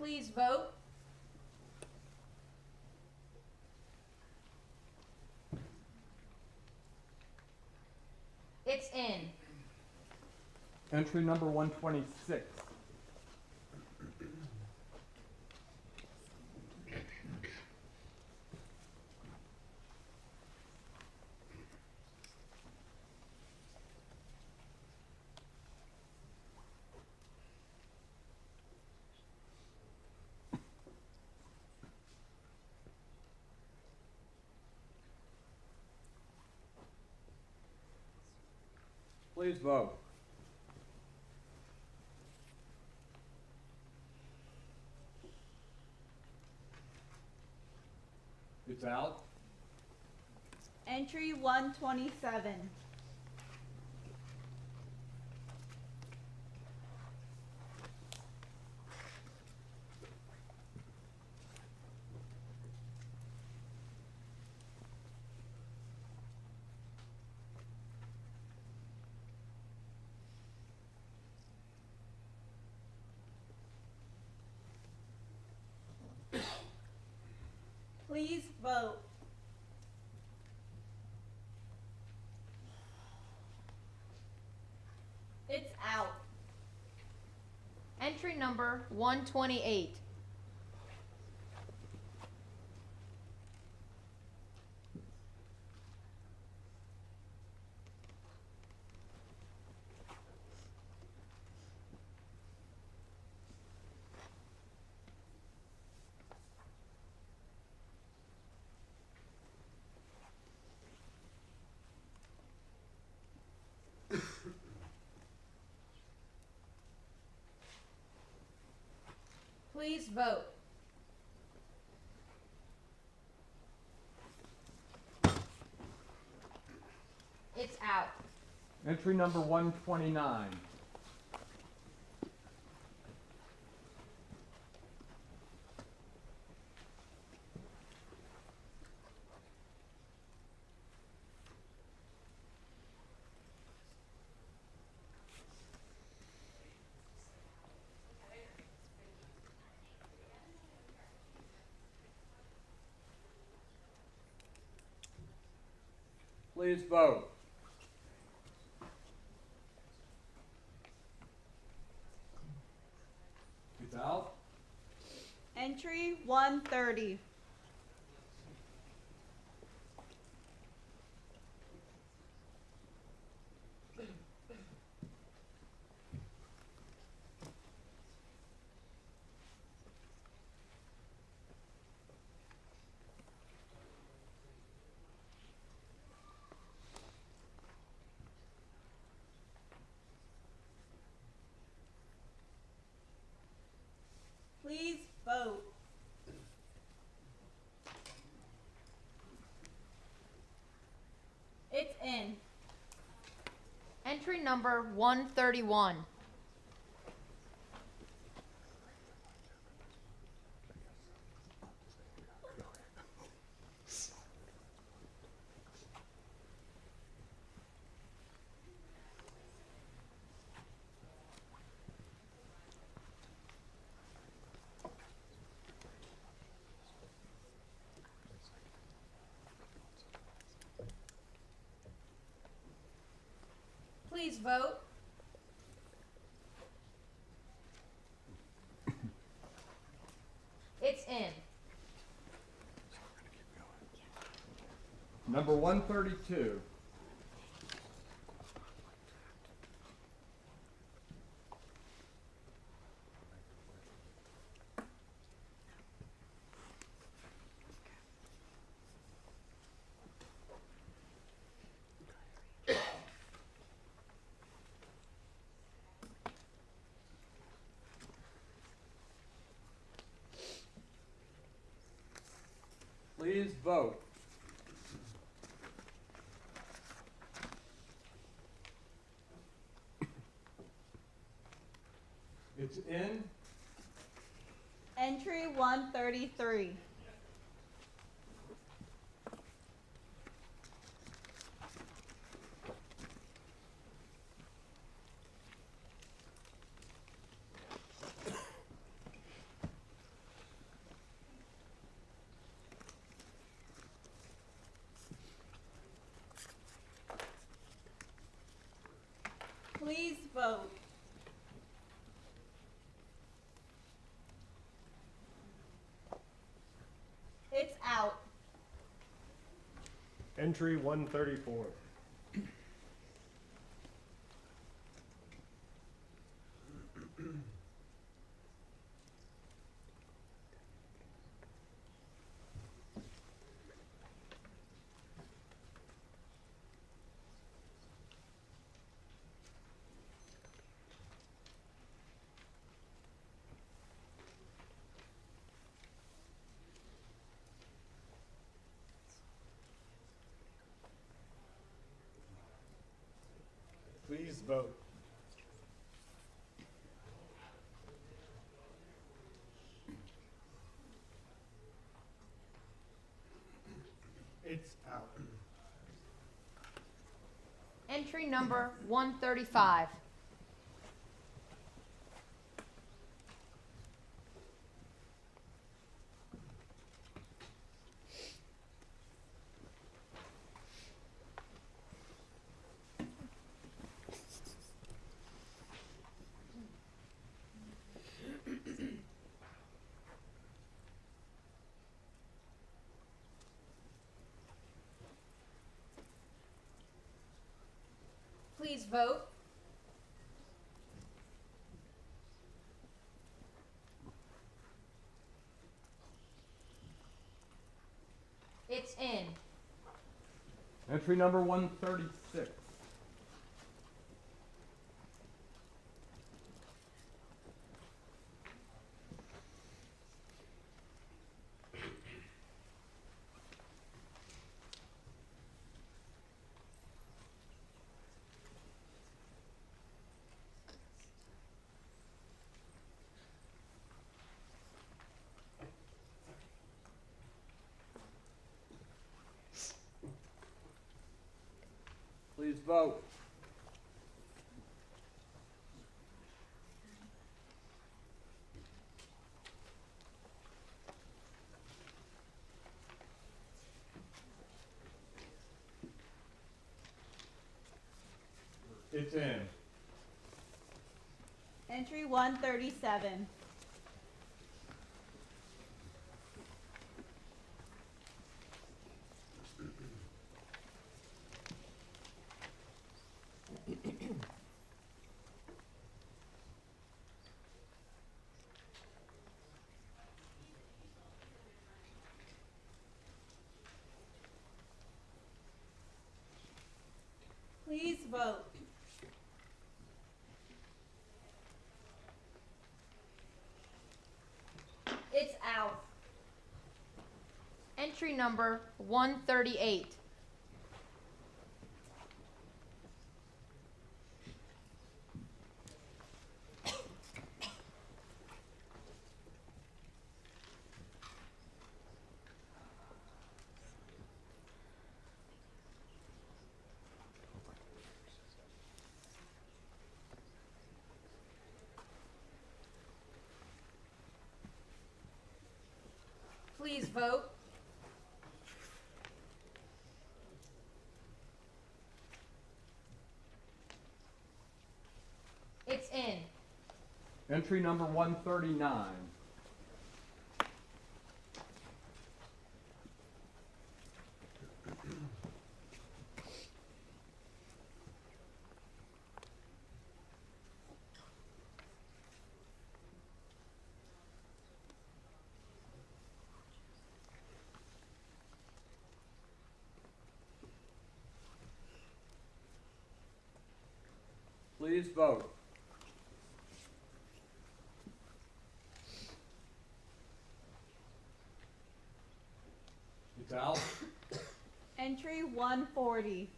Please vote. It's in. Entry number 126. Please vote. It's out. Entry 127. Please vote. It's out. Entry number 128. Please vote. It's out. Entry number 129. Please vote. It's out. Entry 130. Please vote. It's in. Entry number 131. Please vote. It's in. Number 132. Please vote. It's in. Entry 133. Please vote. It's out. Entry 134. Please vote. It's out. Entry number 135. Please vote. It's in. Entry number 136. vote. It's in. Entry 137. Please vote. It's out. Entry number 138. Please vote. It's in. Entry number 139. Please vote. It's out. Entry 140.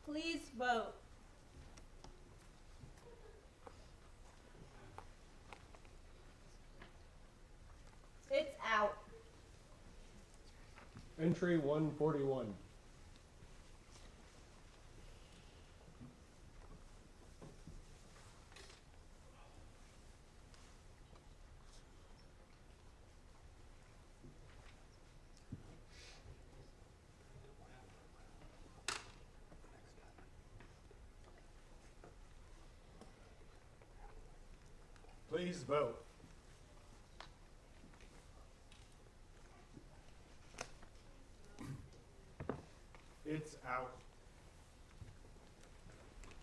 Please vote. It's out. Entry 141. Please vote. It's out.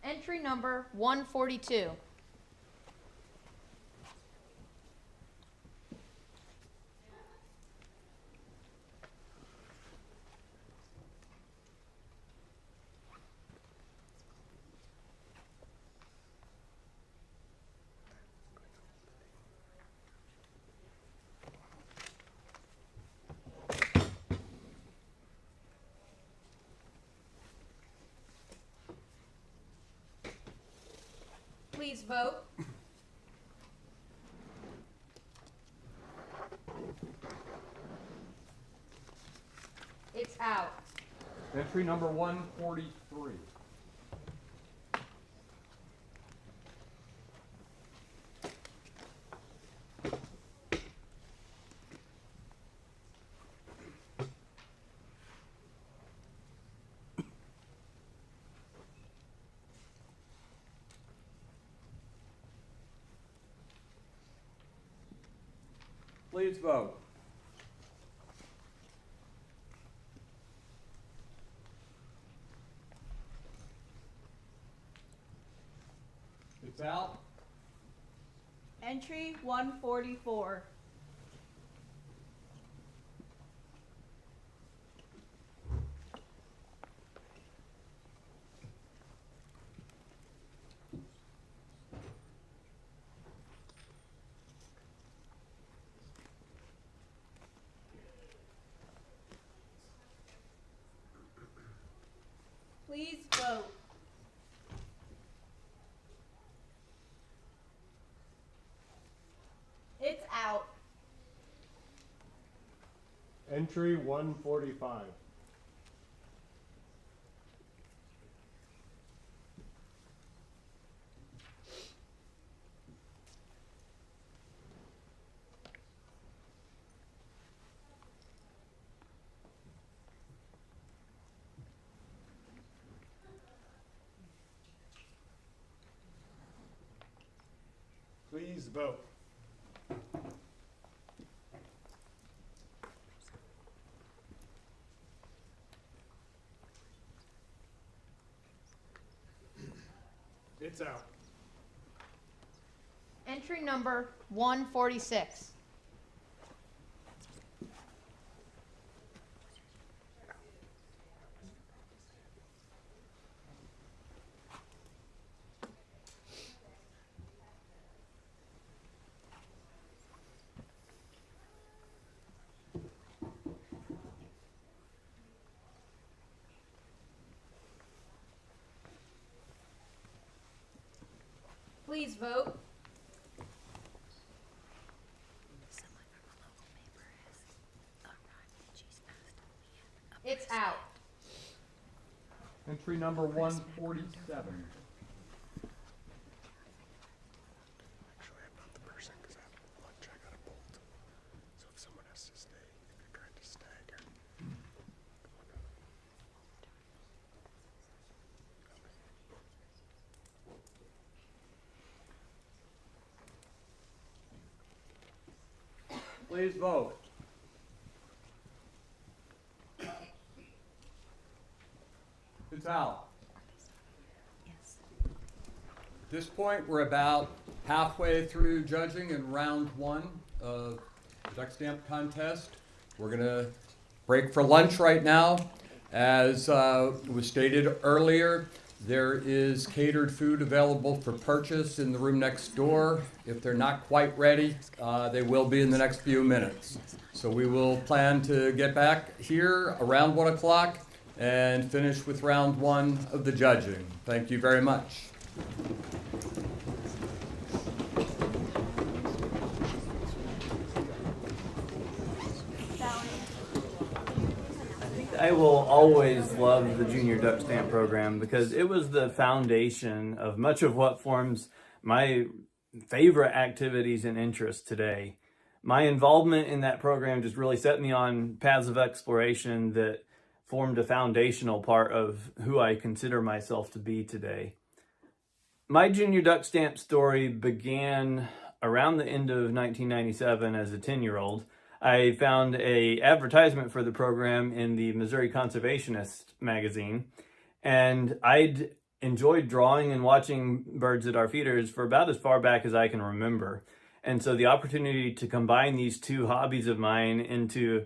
Entry number 142. Please vote. It's out. Entry number 143. Please vote. It's out. Entry 144. Entry 145. Please vote. It's out. Entry number 146. Please vote. It's out. Entry number 147. Please vote. It's out. At this point, we're about halfway through judging in round 1 of the duck stamp contest. We're going to break for lunch right now. As was stated earlier, there is catered food available for purchase in the room next door. If they're not quite ready, they will be in the next few minutes. So we will plan to get back here around 1 o'clock and finish with round 1 of the judging. Thank you very much. I will always love the Junior Duck Stamp program because it was the foundation of much of what forms my favorite activities and interests today. My involvement in that program just really set me on paths of exploration that formed a foundational part of who I consider myself to be today. My Junior Duck Stamp story began around the end of 1997 as a 10-year-old. I found an advertisement for the program in the Missouri Conservationist magazine, and I'd enjoyed drawing and watching birds at our feeders for about as far back as I can remember. And so the opportunity to combine these two hobbies of mine into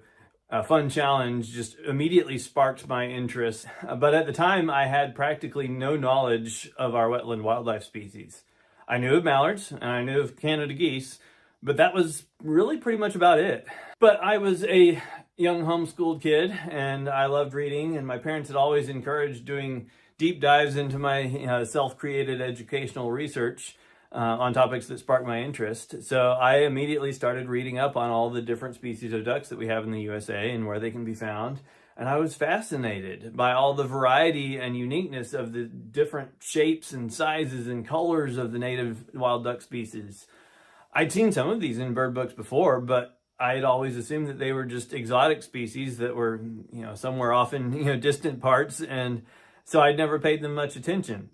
a fun challenge just immediately sparked my interest. But at the time, I had practically no knowledge of our wetland wildlife species. I knew of mallards and I knew of Canada geese, but that was really pretty much about it. But I was a young homeschooled kid and I loved reading, and my parents had always encouraged doing deep dives into my self-created educational research on topics that sparked my interest. So I immediately started reading up on all the different species of ducks that we have in the USA and where they can be found. And I was fascinated by all the variety and uniqueness of the different shapes and sizes and colors of the native wild duck species. I'd seen some of these in bird books before, but I'd always assumed that they were just exotic species that were, somewhere off in, distant parts. And so I'd never paid them much attention.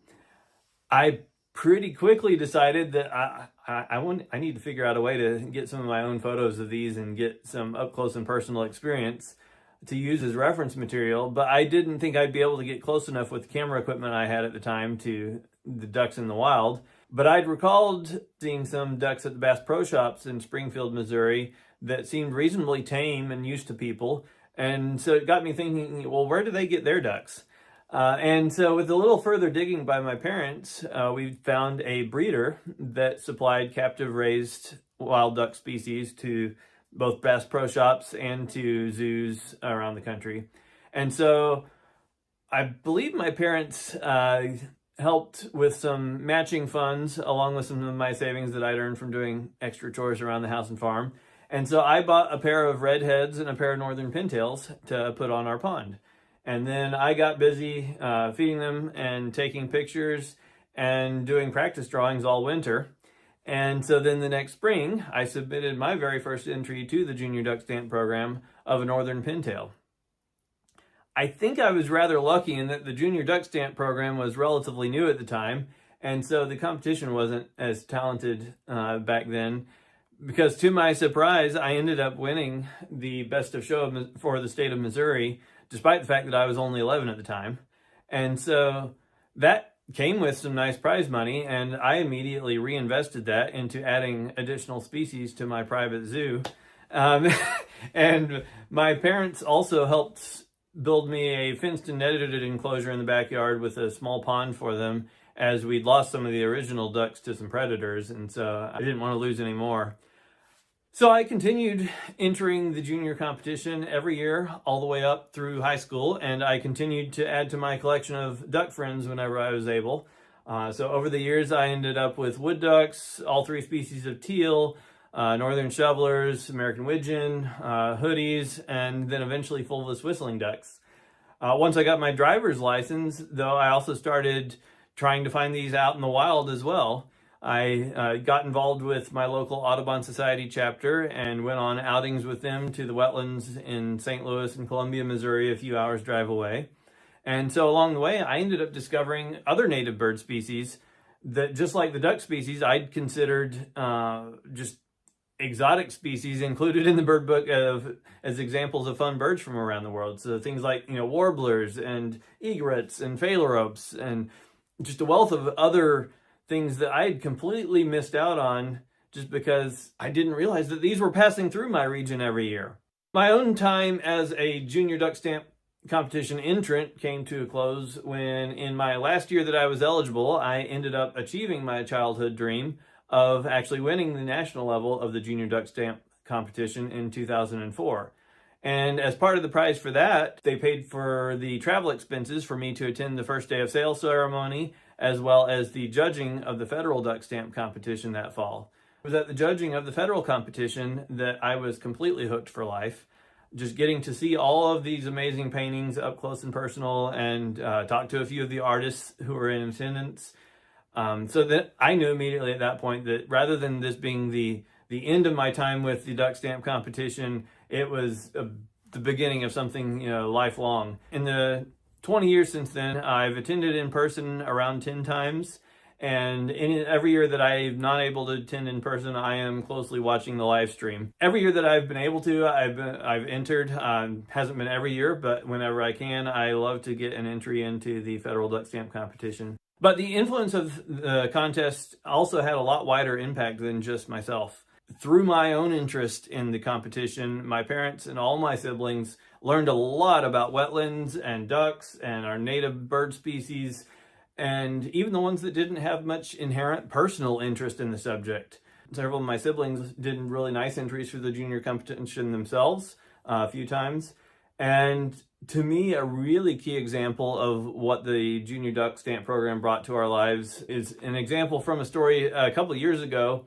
I pretty quickly decided that I need to figure out a way to get some of my own photos of these and get some up close and personal experience to use as reference material. But I didn't think I'd be able to get close enough with the camera equipment I had at the time to the ducks in the wild. But I'd recalled seeing some ducks at the Bass Pro Shops in Springfield, Missouri that seemed reasonably tame and used to people. And so it got me thinking, well, where do they get their ducks? And so with a little further digging by my parents, we found a breeder that supplied captive raised wild duck species to both Bass Pro Shops and to zoos around the country. And so I believe my parents helped with some matching funds along with some of my savings that I'd earned from doing extra chores around the house and farm. And so I bought a pair of redheads and a pair of northern pintails to put on our pond. And then I got busy feeding them and taking pictures and doing practice drawings all winter. And so then the next spring, I submitted my very first entry to the Junior Duck Stamp program of a northern pintail. I think I was rather lucky in that the Junior Duck Stamp program was relatively new at the time, and so the competition wasn't as talented back then, because to my surprise, I ended up winning the Best of Show for the state of Missouri, despite the fact that I was only 11 at the time. And so that came with some nice prize money, and I immediately reinvested that into adding additional species to my private zoo. And my parents also helped build me a fenced and netted enclosure in the backyard with a small pond for them, as we'd lost some of the original ducks to some predators, and so I didn't want to lose any more. So I continued entering the junior competition every year all the way up through high school, and I continued to add to my collection of duck friends whenever I was able. So over the years, I ended up with wood ducks, all 3 species of teal, northern shovelers, American widgeon, hoodies, and then eventually fulvous whistling ducks. Once I got my driver's license, though, I also started trying to find these out in the wild as well. I got involved with my local Audubon Society chapter and went on outings with them to the wetlands in St. Louis and Columbia, Missouri, a few hours drive away. And so along the way, I ended up discovering other native bird species that, just like the duck species, I'd considered just exotic species included in the bird book as examples of fun birds from around the world. So things like, warblers and egrets and phalaropes, and just a wealth of other things that I had completely missed out on just because I didn't realize that these were passing through my region every year. My own time as a junior duck stamp competition entrant came to a close when, in my last year that I was eligible, I ended up achieving my childhood dream of actually winning the national level of the Junior Duck Stamp competition in 2004. And as part of the prize for that, they paid for the travel expenses for me to attend the first day of sale ceremony, as well as the judging of the federal duck stamp competition that fall. It was at the judging of the federal competition that I was completely hooked for life. Just getting to see all of these amazing paintings up close and personal, and talk to a few of the artists who were in attendance. So that I knew immediately at that point that rather than this being the end of my time with the duck stamp competition, it was the beginning of something lifelong. In the 20 years since then, I've attended in person around 10 times. And in every year that I'm not able to attend in person, I am closely watching the live stream. Every year that I've been able to, I've entered. Hasn't been every year, but whenever I can, I love to get an entry into the federal duck stamp competition. But the influence of the contest also had a lot wider impact than just myself. Through my own interest in the competition, my parents and all my siblings learned a lot about wetlands and ducks and our native bird species, and even the ones that didn't have much inherent personal interest in the subject. Several of my siblings did really nice entries for the junior competition themselves a few times. And to me, a really key example of what the Junior Duck Stamp program brought to our lives is an example from a story a couple of years ago.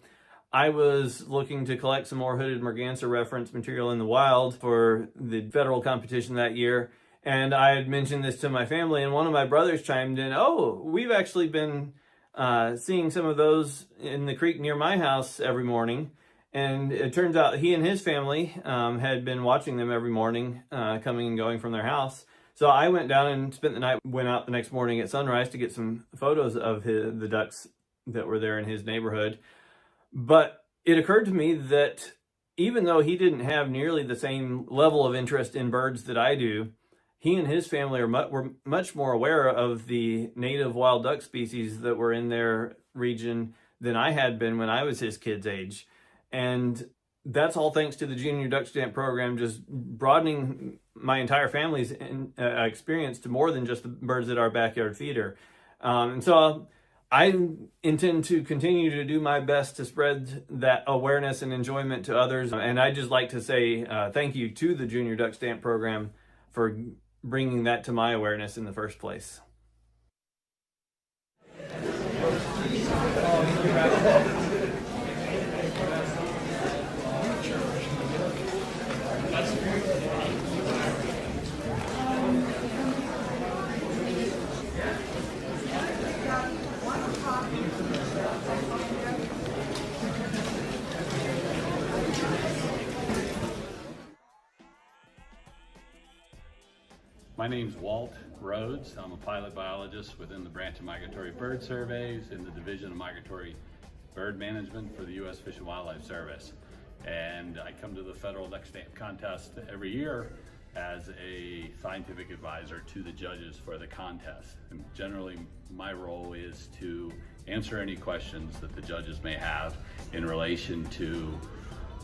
I was looking to collect some more hooded merganser reference material in the wild for the federal competition that year. And I had mentioned this to my family, and one of my brothers chimed in, "Oh, we've actually been seeing some of those in the creek near my house every morning." And it turns out he and his family had been watching them every morning, coming and going from their house. So I went down and spent the night, went out the next morning at sunrise to get some photos of the ducks that were there in his neighborhood. But it occurred to me that even though he didn't have nearly the same level of interest in birds that I do, he and his family were much more aware of the native wild duck species that were in their region than I had been when I was his kid's age. And that's all thanks to the Junior Duck Stamp program, just broadening my entire family's experience to more than just the birds at our backyard feeder. And so I intend to continue to do my best to spread that awareness and enjoyment to others. And I'd just like to say thank you to the Junior Duck Stamp program for bringing that to my awareness in the first place. My name's Walt Rhodes. I'm a pilot biologist within the branch of migratory bird surveys in the Division of Migratory Bird Management for the U.S. Fish and Wildlife Service. And I come to the Federal Duck Stamp Contest every year as a scientific advisor to the judges for the contest. And generally, my role is to answer any questions that the judges may have in relation to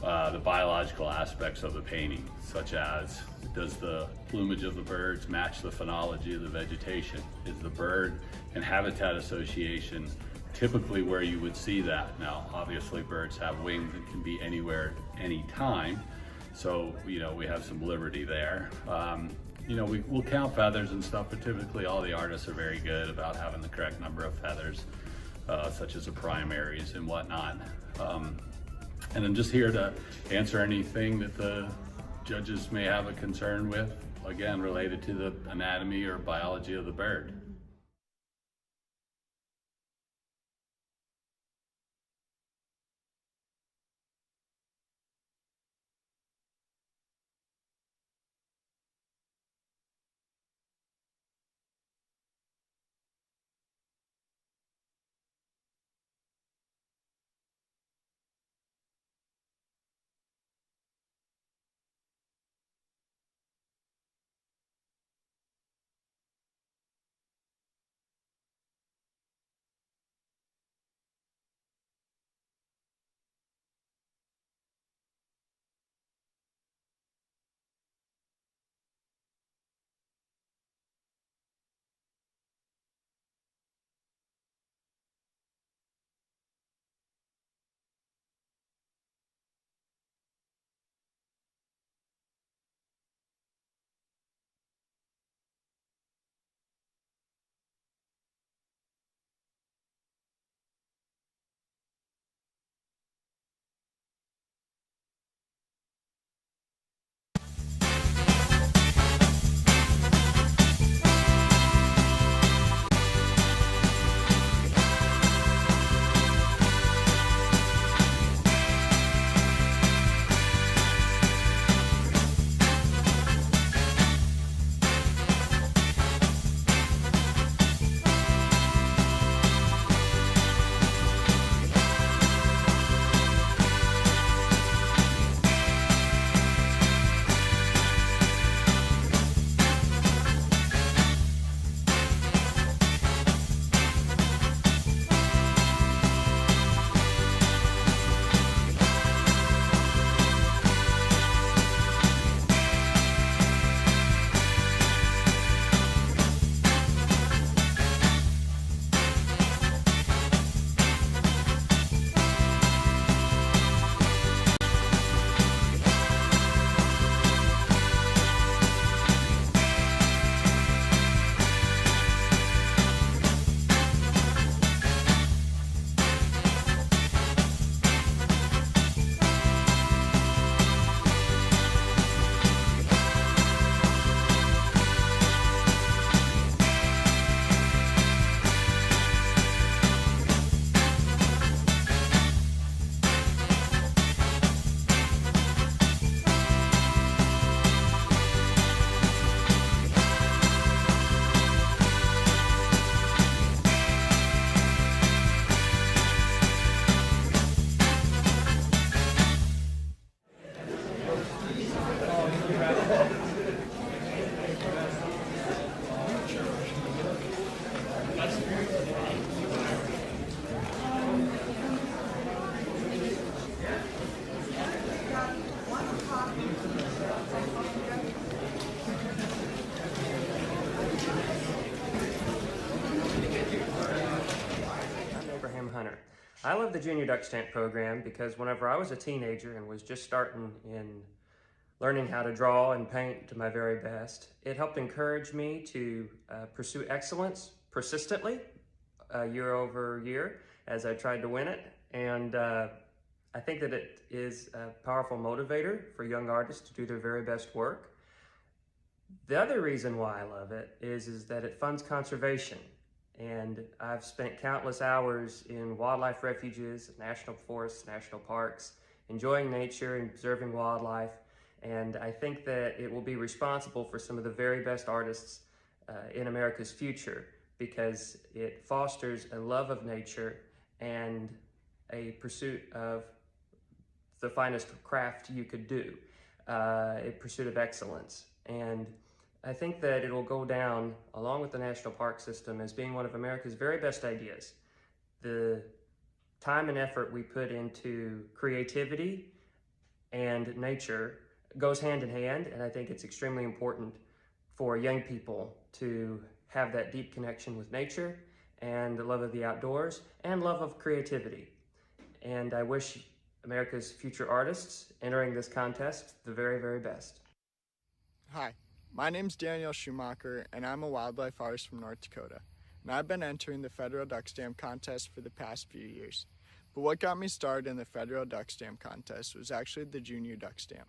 the biological aspects of the painting, such as does the plumage of the birds match the phenology of the vegetation? Is the bird and habitat association typically where you would see that? Now, obviously birds have wings and can be anywhere at any time, so we have some liberty there. We'll count feathers and stuff, but typically all the artists are very good about having the correct number of feathers, such as the primaries and whatnot. And I'm just here to answer anything that the judges may have a concern with, again, related to the anatomy or biology of the bird. I love the Junior Duck Stamp program because whenever I was a teenager and was just starting in learning how to draw and paint to my very best, it helped encourage me to pursue excellence persistently year over year as I tried to win it. And I think that it is a powerful motivator for young artists to do their very best work. The other reason why I love it is that it funds conservation. And I've spent countless hours in wildlife refuges, national forests, national parks, enjoying nature and observing wildlife. And I think that it will be responsible for some of the very best artists in America's future, because it fosters a love of nature and a pursuit of the finest craft you could do, a pursuit of excellence. And I think that it will go down, along with the National Park System, as being one of America's very best ideas. The time and effort we put into creativity and nature goes hand in hand, and I think it's extremely important for young people to have that deep connection with nature and the love of the outdoors and love of creativity. And I wish America's future artists entering this contest the very, very best. Hi, my name's Daniel Schumacher, and I'm a wildlife artist from North Dakota. And I've been entering the Federal Duck Stamp Contest for the past few years. But what got me started in the Federal Duck Stamp Contest was actually the Junior Duck Stamp.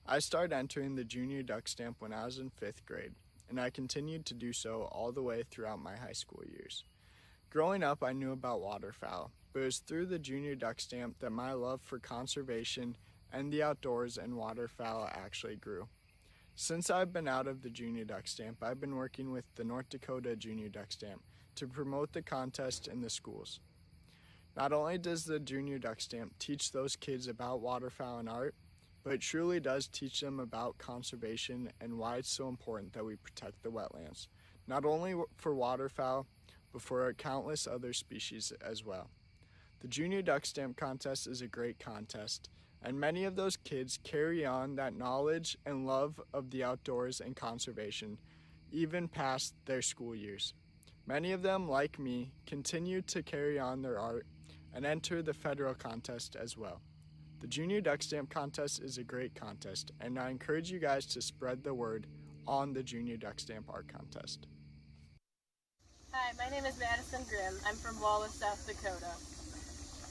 I started entering the Junior Duck Stamp when I was in 5th grade, and I continued to do so all the way throughout my high school years. Growing up, I knew about waterfowl, but it was through the Junior Duck Stamp that my love for conservation and the outdoors and waterfowl actually grew. Since I've been out of the Junior Duck Stamp, I've been working with the North Dakota Junior Duck Stamp to promote the contest in the schools. Not only does the Junior Duck Stamp teach those kids about waterfowl and art, but it truly does teach them about conservation and why it's so important that we protect the wetlands, not only for waterfowl, but for countless other species as well. The Junior Duck Stamp Contest is a great contest, and many of those kids carry on that knowledge and love of the outdoors and conservation, even past their school years. Many of them, like me, continue to carry on their art and enter the federal contest as well. The Junior Duck Stamp Contest is a great contest, and I encourage you guys to spread the word on the Junior Duck Stamp Art Contest. Hi, my name is Madison Grimm. I'm from Wallace, South Dakota.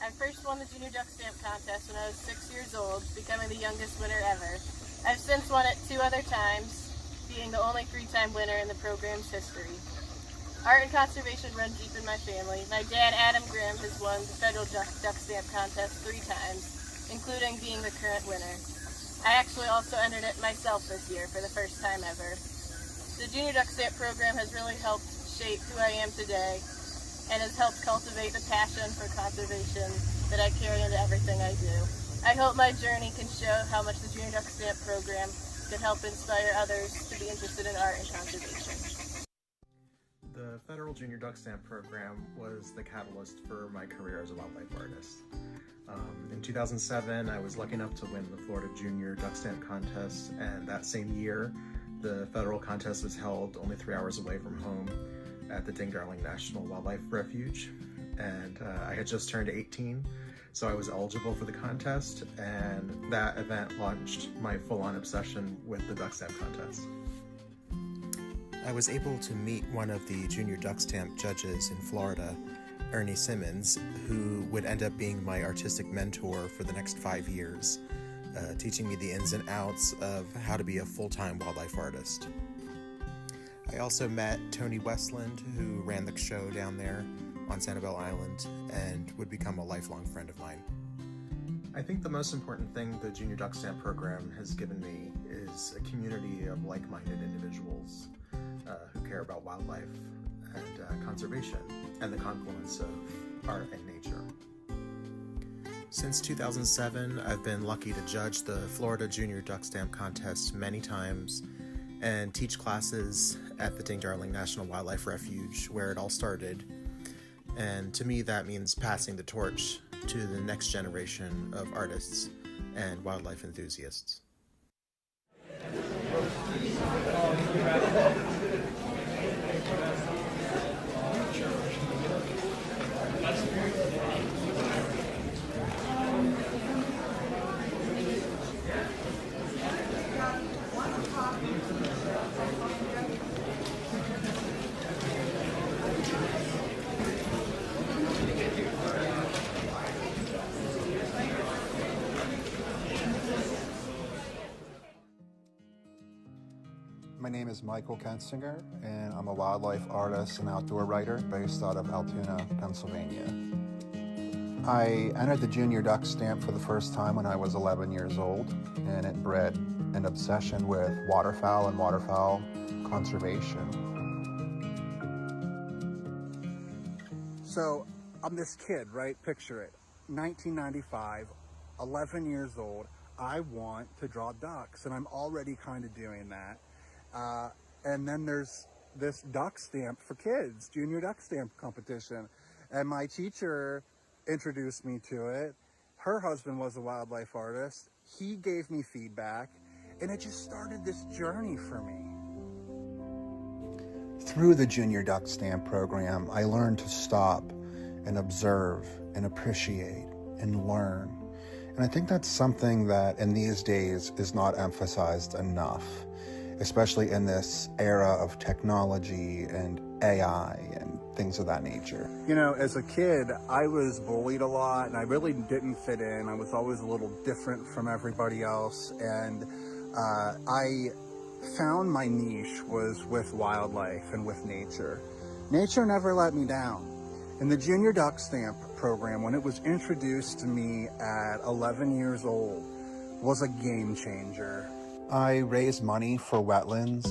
I first won the Junior Duck Stamp Contest when I was 6 years old, becoming the youngest winner ever. I've since won it 2 other times, being the only 3-time winner in the program's history. Art and conservation run deep in my family. My dad, Adam Grimm, has won the Federal Duck Stamp Contest 3 times, including being the current winner. I actually also entered it myself this year for the first time ever. The Junior Duck Stamp program has really helped shape who I am today and has helped cultivate the passion for conservation that I carry into everything I do. I hope my journey can show how much the Junior Duck Stamp program can help inspire others to be interested in art and conservation. The Federal Junior Duck Stamp program was the catalyst for my career as a wildlife artist. In 2007, I was lucky enough to win the Florida Junior Duck Stamp Contest, and that same year, the federal contest was held only 3 hours away from home at the Ding-Darling National Wildlife Refuge, and I had just turned 18, so I was eligible for the contest, and that event launched my full-on obsession with the Duck Stamp Contest. I was able to meet one of the Junior Duck Stamp judges in Florida, Ernie Simmons, who would end up being my artistic mentor for the next 5 years, teaching me the ins and outs of how to be a full-time wildlife artist. I also met Tony Westland, who ran the show down there on Sanibel Island and would become a lifelong friend of mine. I think the most important thing the Junior Duck Stamp program has given me is a community of like-minded individuals who care about wildlife and conservation and the confluence of art and nature. Since 2007, I've been lucky to judge the Florida Junior Duck Stamp Contest many times and teach classes at the Ding-Darling National Wildlife Refuge, where it all started. And to me, that means passing the torch to the next generation of artists and wildlife enthusiasts. My name is Michael Kensinger, and I'm a wildlife artist and outdoor writer based out of Altoona, Pennsylvania. I entered the junior duck stamp for the first time when I was 11 years old, and it bred an obsession with waterfowl and waterfowl conservation. So I'm this kid, right? Picture it. 1995, 11 years old. I want to draw ducks, and I'm already kind of doing that. And then there's this duck stamp for kids, junior duck stamp competition. And my teacher introduced me to it. Her husband was a wildlife artist. He gave me feedback, and it just started this journey for me. Through the Junior Duck Stamp program, I learned to stop and observe and appreciate and learn. And I think that's something that in these days is not emphasized enough, especially in this era of technology and AI and things of that nature. You know, as a kid, I was bullied a lot, and I really didn't fit in. I was always a little different from everybody else, and I found my niche was with wildlife and with nature. Nature never let me down. And the Junior Duck Stamp program, when it was introduced to me at 11 years old, was a game changer. I raise money for wetlands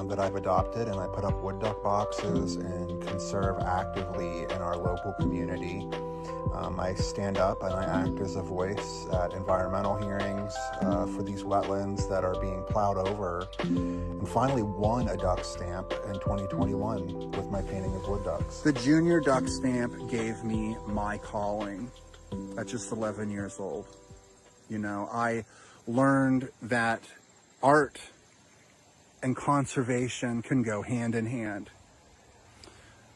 that I've adopted, and I put up wood duck boxes and conserve actively in our local community. I stand up and I act as a voice at environmental hearings for these wetlands that are being plowed over, and finally won a duck stamp in 2021 with my painting of wood ducks. The Junior Duck Stamp gave me my calling at just 11 years old. You know, I learned that art and conservation can go hand in hand.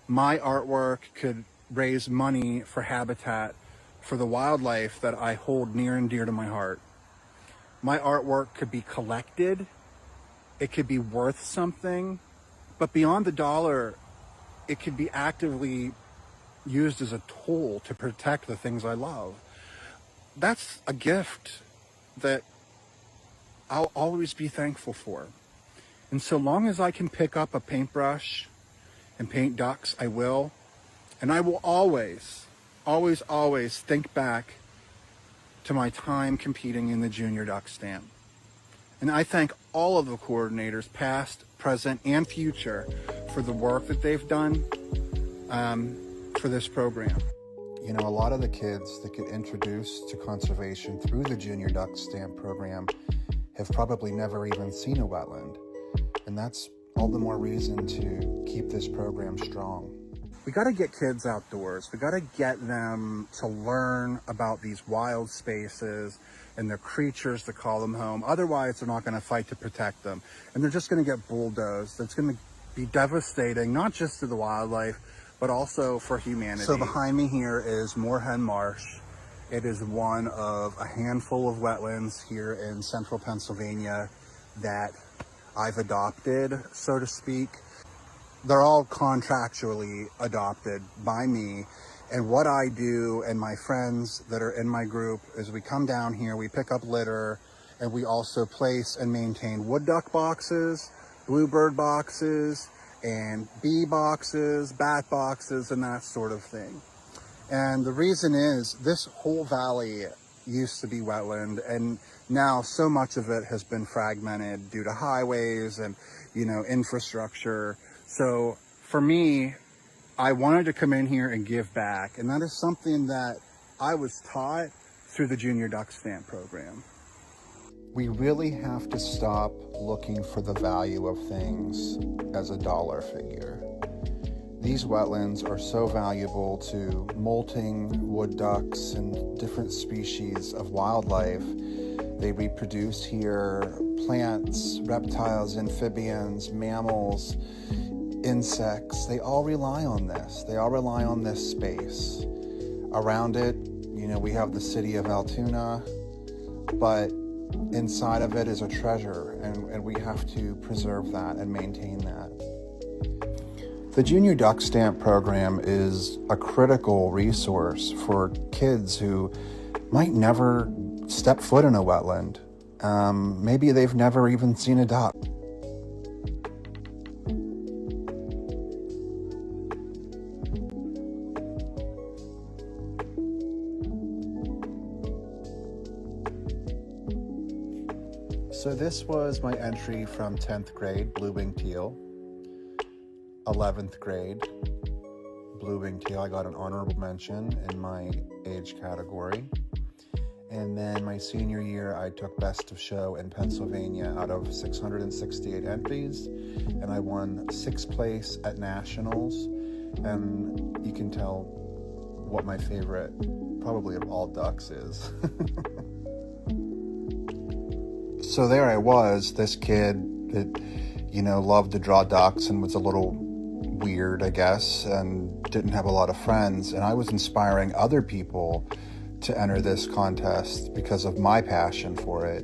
My artwork could raise money for habitat for the wildlife that I hold near and dear to my heart. My artwork could be collected, it could be worth something, but beyond the dollar, it could be actively used as a tool to protect the things I love. That's a gift that I'll always be thankful for. And so long as I can pick up a paintbrush and paint ducks, I will. And I will always, always, always think back to my time competing in the Junior Duck Stamp. And I thank all of the coordinators, past, present, and future, for the work that they've done for this program. You know, a lot of the kids that get introduced to conservation through the Junior Duck Stamp program have probably never even seen a wetland. And that's all the more reason to keep this program strong. We got to get kids outdoors. We got to get them to learn about these wild spaces and the creatures that call them home. Otherwise, they're not going to fight to protect them. And they're just going to get bulldozed. It's going to be devastating, not just to the wildlife, but also for humanity. So behind me here is Moorhen Marsh. It is one of a handful of wetlands here in central Pennsylvania that I've adopted, so to speak. They're all contractually adopted by me. And what I do and my friends that are in my group is we come down here, we pick up litter, and we also place and maintain wood duck boxes, bluebird boxes, and bee boxes, bat boxes, and that sort of thing. And the reason is this whole valley used to be wetland, and now so much of it has been fragmented due to highways and, you know, infrastructure. So for me, I wanted to come in here and give back, and that is something that I was taught through the Junior Duck Stamp program. We really have to stop looking for the value of things as a dollar figure. These wetlands are so valuable to molting wood ducks and different species of wildlife. They reproduce here, plants, reptiles, amphibians, mammals, insects. They all rely on this. They all rely on this space. Around it, you know, we have the city of Altoona, but inside of it is a treasure, and we have to preserve that and maintain that. The Junior Duck Stamp program is a critical resource for kids who might never step foot in a wetland. Maybe they've never even seen a duck. So this was my entry from 10th grade, blue-winged teal. 11th grade, blue-winged teal. I got an honorable mention in my age category. And then my senior year, I took Best of Show in Pennsylvania out of 668 entries, and I won 6th place at Nationals. And you can tell what my favorite, probably of all ducks, is. So there I was, this kid that, you know, loved to draw ducks and was a little weird, I guess, and didn't have a lot of friends. And I was inspiring other people to enter this contest because of my passion for it.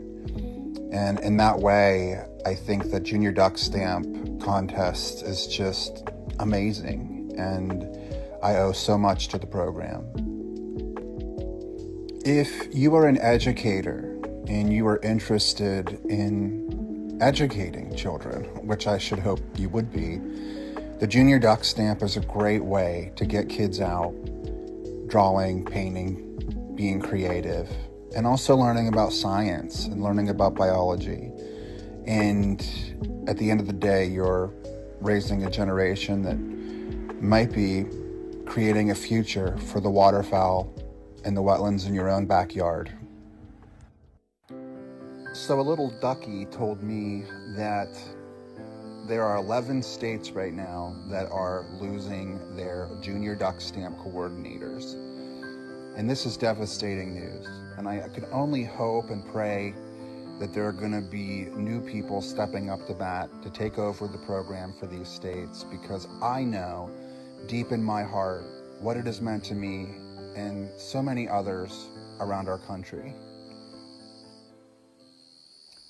And in that way, I think that Junior Duck Stamp contest is just amazing, and I owe so much to the program. If you are an educator and you are interested in educating children, which I should hope you would be, the Junior Duck Stamp is a great way to get kids out drawing, painting, being creative, and also learning about science and learning about biology. And at the end of the day, you're raising a generation that might be creating a future for the waterfowl and the wetlands in your own backyard. So a little ducky told me that there are 11 states right now that are losing their Junior Duck Stamp coordinators. And this is devastating news. And I could only hope and pray that there are going to be new people stepping up to bat to take over the program for these states, because I know deep in my heart what it has meant to me and so many others around our country.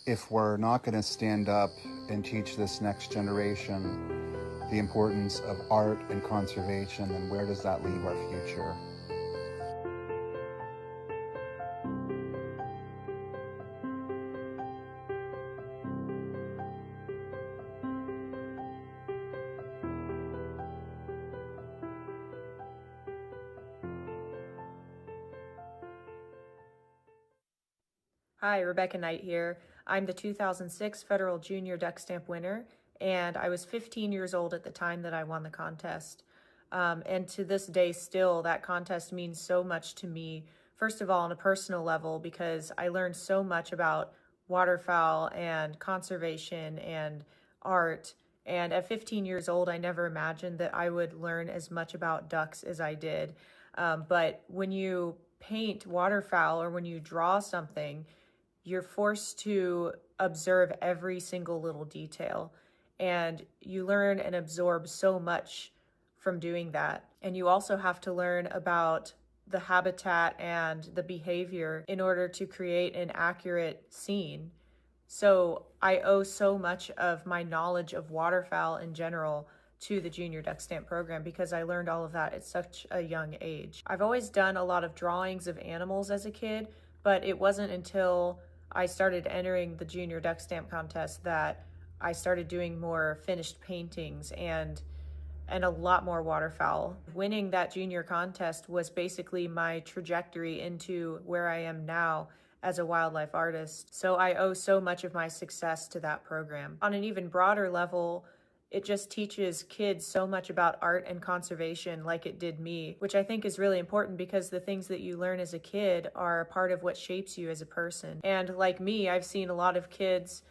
If we're not going to stand up and teach this next generation the importance of art and conservation, then where does that leave our future? Hi, Rebecca Knight here. I'm the 2006 Federal Junior Duck Stamp winner, and I was 15 years old at the time that I won the contest. And to this day still, that contest means so much to me, first of all on a personal level, because I learned so much about waterfowl and conservation and art. And at 15 years old, I never imagined that I would learn as much about ducks as I did. But when you paint waterfowl or when you draw something, you're forced to observe every single little detail, and you learn and absorb so much from doing that. And you also have to learn about the habitat and the behavior in order to create an accurate scene. So I owe so much of my knowledge of waterfowl in general to the Junior Duck Stamp program, because I learned all of that at such a young age. I've always done a lot of drawings of animals as a kid, but it wasn't until I started entering the Junior Duck Stamp contest that I started doing more finished paintings and a lot more waterfowl. Winning that junior contest was basically my trajectory into where I am now as a wildlife artist. So I owe so much of my success to that program. On an even broader level, it just teaches kids so much about art and conservation like it did me, which I think is really important because the things that you learn as a kid are a part of what shapes you as a person. And like me, I've seen a lot of kids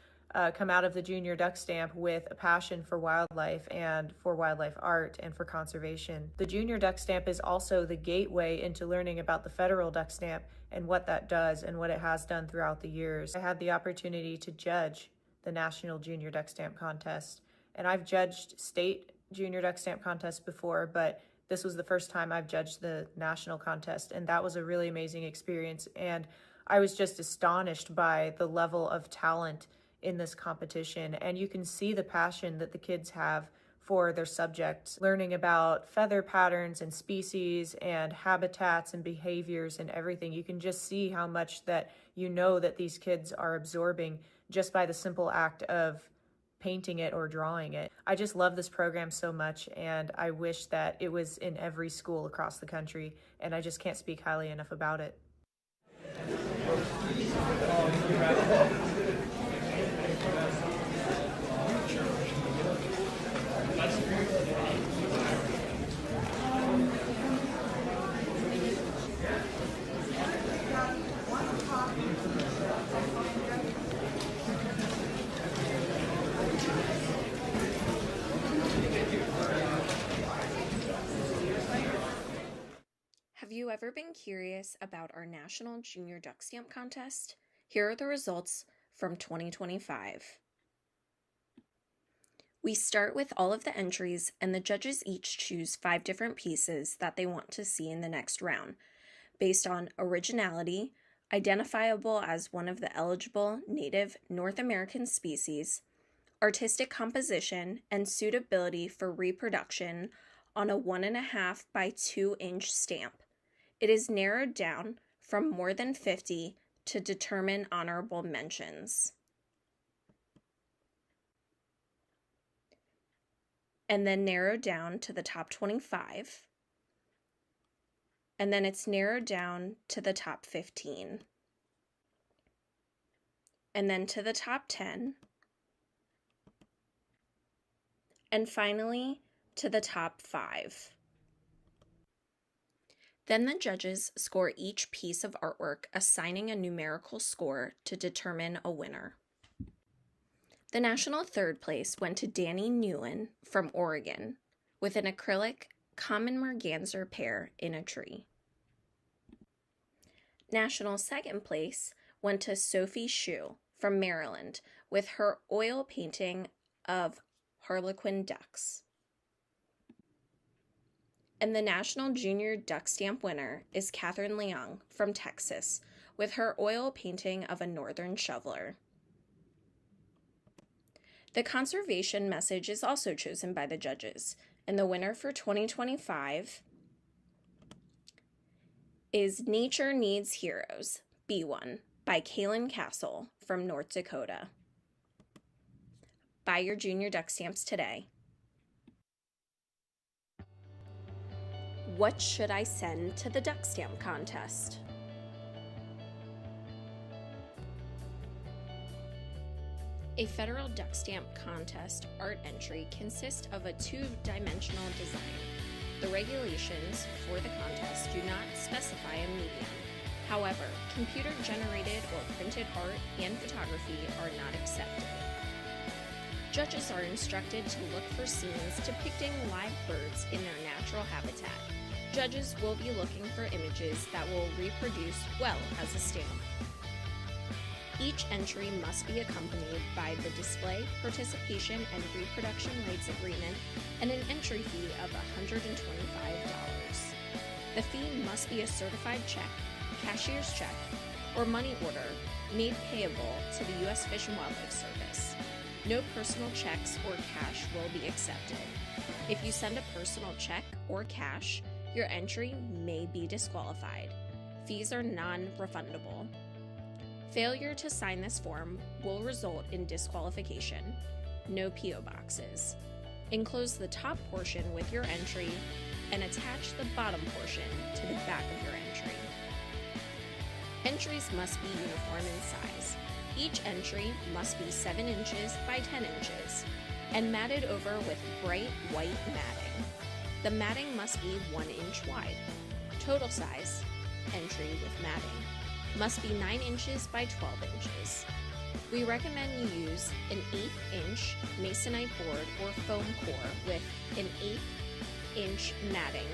come out of the Junior Duck Stamp with a passion for wildlife and for wildlife art and for conservation. The Junior Duck Stamp is also the gateway into learning about the Federal Duck Stamp and what that does and what it has done throughout the years. I had the opportunity to judge the National Junior Duck Stamp Contest, and I've judged state Junior Duck Stamp contests before, but this was the first time I've judged the national contest, and that was a really amazing experience. And I was just astonished by the level of talent in this competition, and you can see the passion that the kids have for their subject, learning about feather patterns and species and habitats and behaviors and everything. You can just see how much that you know that these kids are absorbing just by the simple act of painting it or drawing it. I just love this program so much, and I wish that it was in every school across the country, and I just can't speak highly enough about it. Ever been curious about our National Junior Duck Stamp Contest? Here are the results from 2025. We start with all of the entries, and the judges each choose 5 different pieces that they want to see in the next round, based on originality, identifiable as one of the eligible native North American species, artistic composition, and suitability for reproduction on a 1.5 by 2 inch stamp. It is narrowed down from more than 50 to determine honorable mentions. And then narrowed down to the top 25. And then it's narrowed down to the top 15. And then to the top 10. And finally, to the top 5. Then the judges score each piece of artwork, assigning a numerical score to determine a winner. The national third place went to Danny Newland from Oregon with an acrylic common merganser pear in a tree. National second place went to Sophie Shue from Maryland with her oil painting of harlequin ducks. And the National Junior Duck Stamp winner is Catherine Leong from Texas with her oil painting of a northern shoveler. The conservation message is also chosen by the judges, and the winner for 2025 is Nature Needs Heroes, B1, by Kaylin Castle from North Dakota. Buy your Junior Duck Stamps today. What should I send to the Duck Stamp Contest? A federal duck stamp contest art entry consists of a 2-dimensional design. The regulations for the contest do not specify a medium. However, computer-generated or printed art and photography are not accepted. Judges are instructed to look for scenes depicting live birds in their natural habitat. Judges will be looking for images that will reproduce well as a stamp. Each entry must be accompanied by the display, participation, and reproduction rights agreement and an entry fee of $125. The fee must be a certified check, cashier's check, or money order made payable to the U.S. Fish and Wildlife Service. No personal checks or cash will be accepted. If you send a personal check or cash, your entry may be disqualified. Fees are non-refundable. Failure to sign this form will result in disqualification. No P.O. boxes. Enclose the top portion with your entry and attach the bottom portion to the back of your entry. Entries must be uniform in size. Each entry must be 7 inches by 10 inches and matted over with bright white matting. The matting must be 1 inch wide. Total size, entry with matting, must be 9 inches by 12 inches. We recommend you use an 1/8 inch masonite board or foam core with an 1/8 inch matting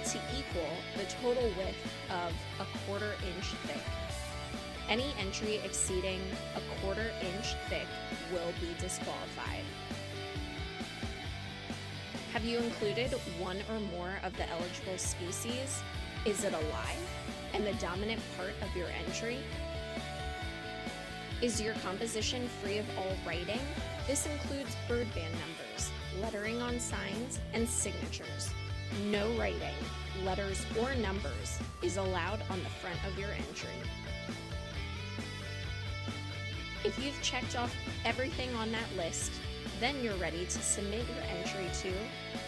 to equal the total width of 1/4 inch thick. Any entry exceeding 1/4 inch thick will be disqualified. Have you included one or more of the eligible species? Is it alive and the dominant part of your entry? Is your composition free of all writing? This includes bird band numbers, lettering on signs, and signatures. No writing, letters, or numbers is allowed on the front of your entry. If you've checked off everything on that list, then you're ready to submit your entry to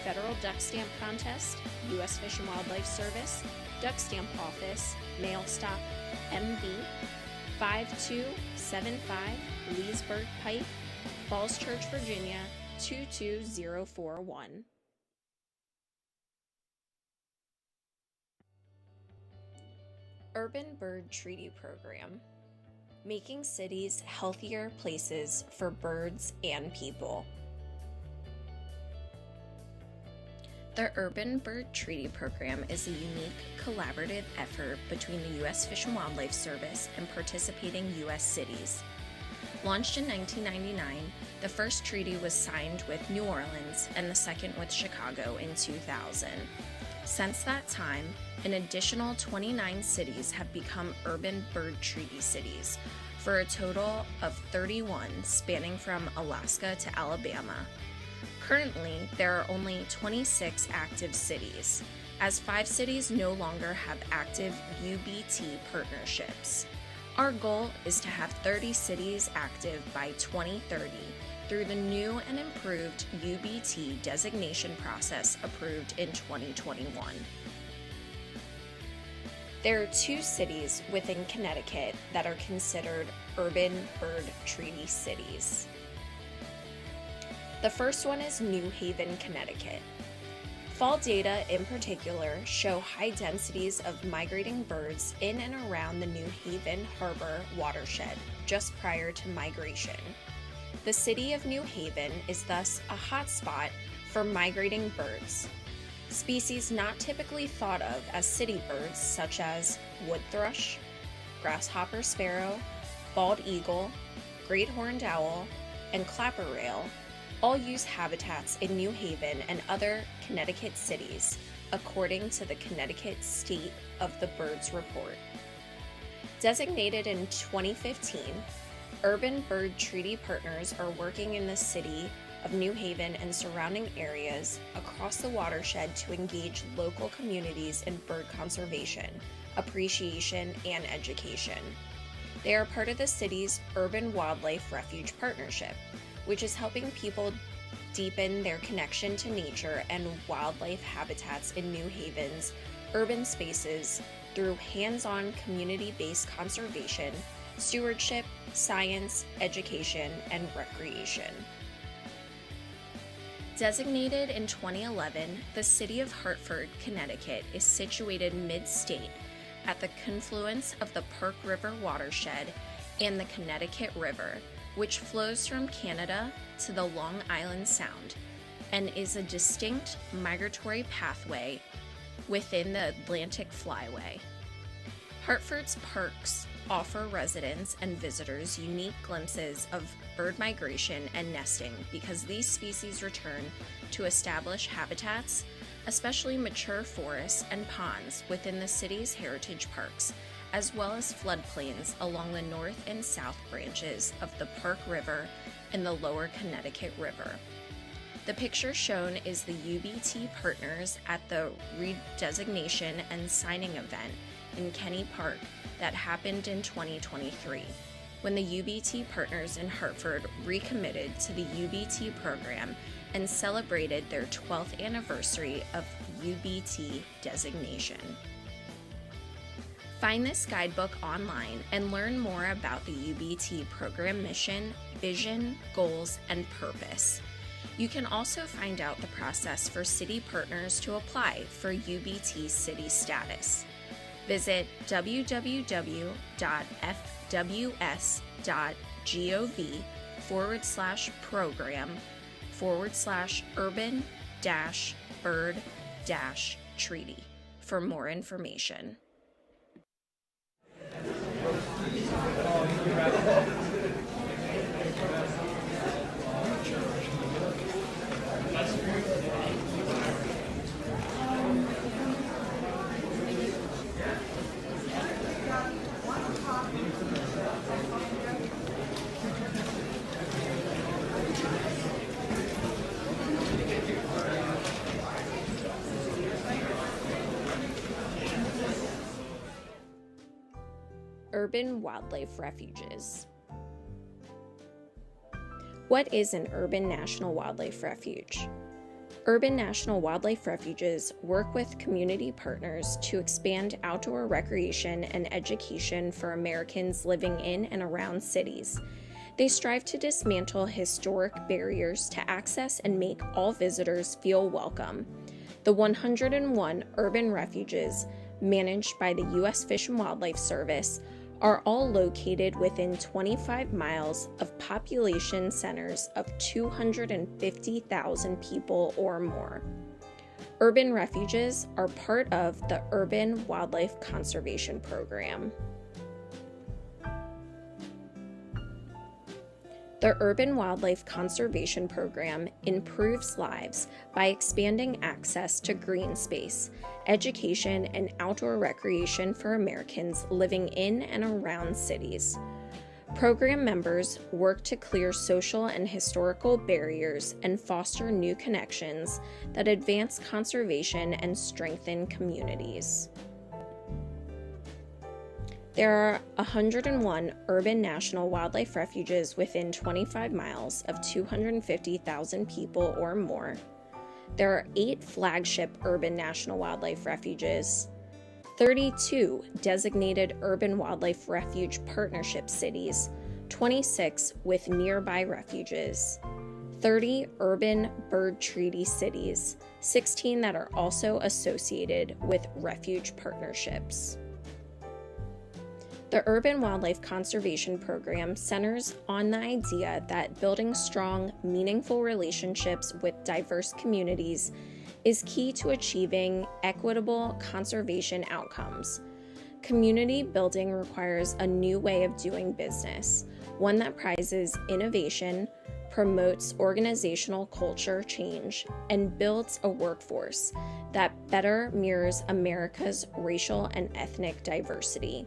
Federal Duck Stamp Contest, U.S. Fish and Wildlife Service, Duck Stamp Office, Mail Stop, MB, 5275 Leesburg Pike, Falls Church, Virginia, 22041. Urban Bird Treaty Program, making cities healthier places for birds and people. The Urban Bird Treaty Program is a unique collaborative effort between the U.S. Fish and Wildlife Service and participating U.S. cities. Launched in 1999, the first treaty was signed with New Orleans and the second with Chicago in 2000. Since that time, an additional 29 cities have become Urban Bird Treaty cities, for a total of 31 spanning from Alaska to Alabama. Currently, there are only 26 active cities, as 5 cities no longer have active UBT partnerships. Our goal is to have 30 cities active by 2030 through the new and improved UBT designation process approved in 2021. There are 2 cities within Connecticut that are considered Urban Bird Treaty cities. The first one is New Haven, Connecticut. Fall data in particular show high densities of migrating birds in and around the New Haven Harbor watershed just prior to migration. The city of New Haven is thus a hotspot for migrating birds. Species not typically thought of as city birds such as wood thrush, grasshopper sparrow, bald eagle, great horned owl, and clapper rail all use habitats in New Haven and other Connecticut cities, according to the Connecticut State of the Birds Report. Designated in 2015, Urban Bird Treaty partners are working in the city of New Haven and surrounding areas across the watershed to engage local communities in bird conservation, appreciation, and education. They are part of the city's Urban Wildlife Refuge Partnership, which is helping people deepen their connection to nature and wildlife habitats in New Haven's urban spaces through hands-on community-based conservation, stewardship, science, education, and recreation. Designated in 2011, the city of Hartford, Connecticut is situated mid-state at the confluence of the Park River watershed and the Connecticut River, which flows from Canada to the Long Island Sound and is a distinct migratory pathway within the Atlantic Flyway. Hartford's parks offer residents and visitors unique glimpses of bird migration and nesting because these species return to establish habitats, especially mature forests and ponds within the city's heritage parks, as well as floodplains along the north and south branches of the Park River and the lower Connecticut River. The picture shown is the UBT partners at the redesignation and signing event in Kenny Park that happened in 2023, when the UBT partners in Hartford recommitted to the UBT program and celebrated their 12th anniversary of UBT designation. Find this guidebook online and learn more about the UBT program mission, vision, goals, and purpose. You can also find out the process for city partners to apply for UBT city status. Visit www.fws.gov/program/urban-bird-treaty for more information. Urban Wildlife Refuges. What is an urban national wildlife refuge? Urban National Wildlife Refuges work with community partners to expand outdoor recreation and education for Americans living in and around cities. They strive to dismantle historic barriers to access and make all visitors feel welcome. The 101 urban refuges managed by the U.S. Fish and Wildlife Service are all located within 25 miles of population centers of 250,000 people or more. Urban refuges are part of the Urban Wildlife Conservation Program. The Urban Wildlife Conservation Program improves lives by expanding access to green space, education, and outdoor recreation for Americans living in and around cities. Program members work to clear social and historical barriers and foster new connections that advance conservation and strengthen communities. There are 101 urban national wildlife refuges within 25 miles of 250,000 people or more. There are 8 flagship urban national wildlife refuges, 32 designated urban wildlife refuge partnership cities, 26 with nearby refuges, 30 urban bird treaty cities, 16 that are also associated with refuge partnerships. The Urban Wildlife Conservation Program centers on the idea that building strong, meaningful relationships with diverse communities is key to achieving equitable conservation outcomes. Community building requires a new way of doing business, one that prizes innovation, promotes organizational culture change, and builds a workforce that better mirrors America's racial and ethnic diversity.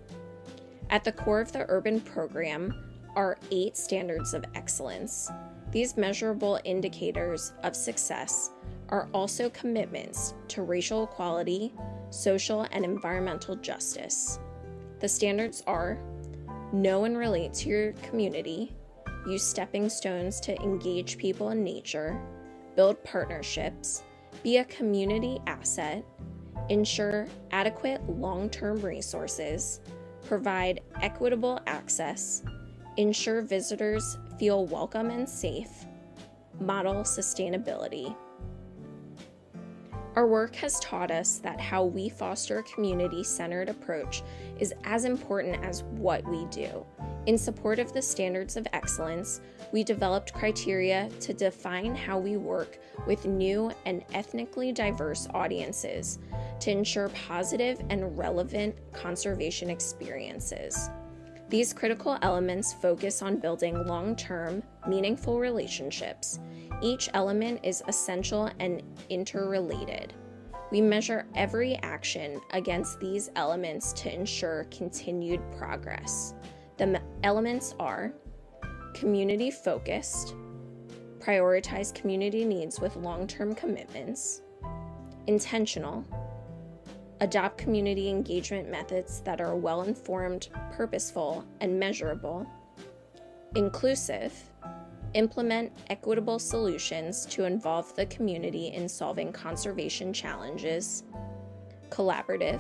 At the core of the urban program are 8 standards of excellence. These measurable indicators of success are also commitments to racial equality, social and environmental justice. The standards are: know and relate to your community, use stepping stones to engage people in nature, build partnerships, be a community asset, ensure adequate long-term resources, provide equitable access, ensure visitors feel welcome and safe, model sustainability. Our work has taught us that how we foster a community-centered approach is as important as what we do. In support of the standards of excellence, we developed criteria to define how we work with new and ethnically diverse audiences to ensure positive and relevant conservation experiences. These critical elements focus on building long-term, meaningful relationships. Each element is essential and interrelated. We measure every action against these elements to ensure continued progress. The elements are: community-focused, prioritize community needs with long-term commitments, intentional, adopt community engagement methods that are well-informed, purposeful, and measurable, inclusive, implement equitable solutions to involve the community in solving conservation challenges, collaborative,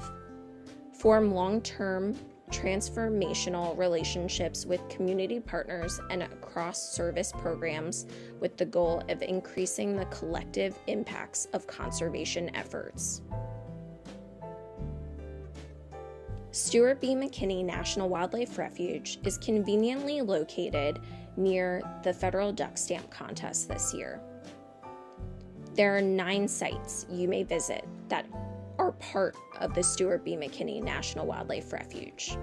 form long-term transformational relationships with community partners and across service programs with the goal of increasing the collective impacts of conservation efforts. Stuart B. McKinney National Wildlife Refuge is conveniently located near the federal duck stamp contest this year. There are 9 sites you may visit that are part of the Stuart B. McKinney National Wildlife Refuge.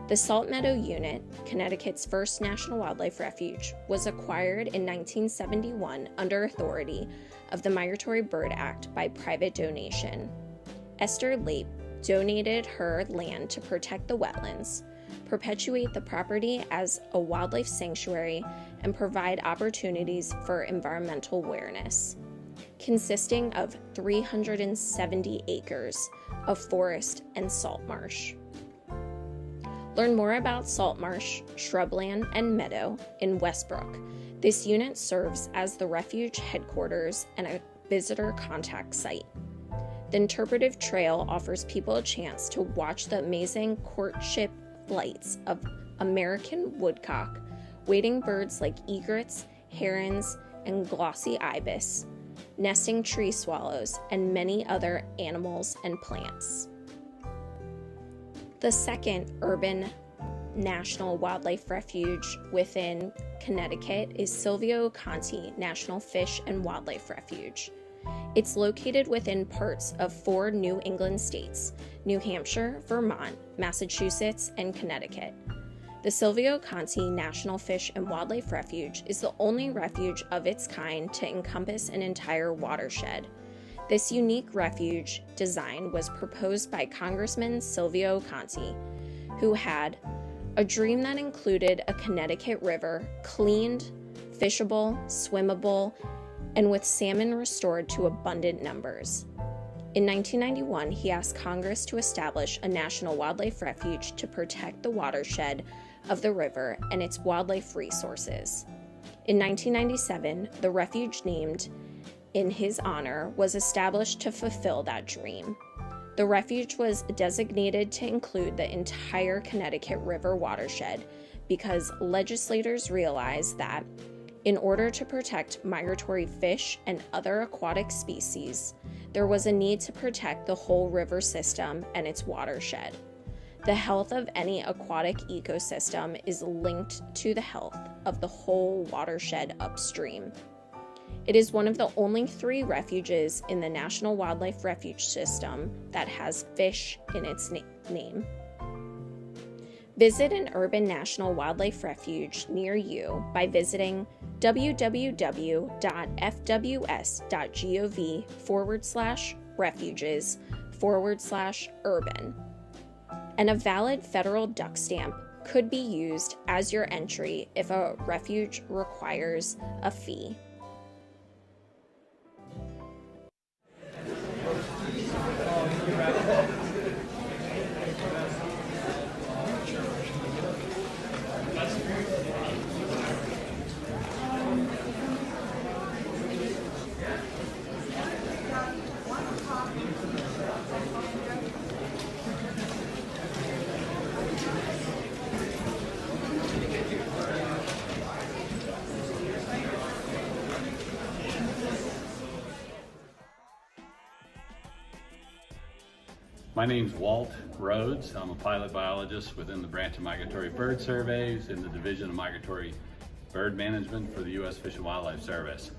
The Salt Meadow Unit, Connecticut's first National Wildlife Refuge, was acquired in 1971 under authority of the Migratory Bird Act by private donation. Esther Lape donated her land to protect the wetlands, perpetuate the property as a wildlife sanctuary, and provide opportunities for environmental awareness. Consisting of 370 acres of forest and salt marsh. Learn more about salt marsh, shrubland, and meadow in Westbrook. This unit serves as the refuge headquarters and a visitor contact site. The Interpretive Trail offers people a chance to watch the amazing courtship flights of American woodcock, wading birds like egrets, herons, and glossy ibis, nesting tree swallows, and many other animals and plants. The second urban National Wildlife Refuge within Connecticut is Silvio Conti National Fish and Wildlife Refuge. It's located within parts of 4 New England states: New Hampshire, Vermont, Massachusetts, and Connecticut. The Silvio Conti National Fish and Wildlife Refuge is the only refuge of its kind to encompass an entire watershed. This unique refuge design was proposed by Congressman Silvio Conti, who had a dream that included a Connecticut river cleaned, fishable, swimmable, and with salmon restored to abundant numbers. In 1991, he asked Congress to establish a National Wildlife Refuge to protect the watershed of the river and its wildlife resources. In 1997, the refuge named in his honor was established to fulfill that dream. The refuge was designated to include the entire Connecticut River watershed because legislators realized that in order to protect migratory fish and other aquatic species, there was a need to protect the whole river system and its watershed. The health of any aquatic ecosystem is linked to the health of the whole watershed upstream. It is one of the only 3 refuges in the National Wildlife Refuge System that has fish in its name. Visit an urban National Wildlife Refuge near you by visiting www.fws.gov/refuges/urban. And a valid federal duck stamp could be used as your entry if a refuge requires a fee. My name's Walt Rhodes. I'm a pilot biologist within the branch of Migratory Bird Surveys in the Division of Migratory Bird Management for the U.S. Fish and Wildlife Service.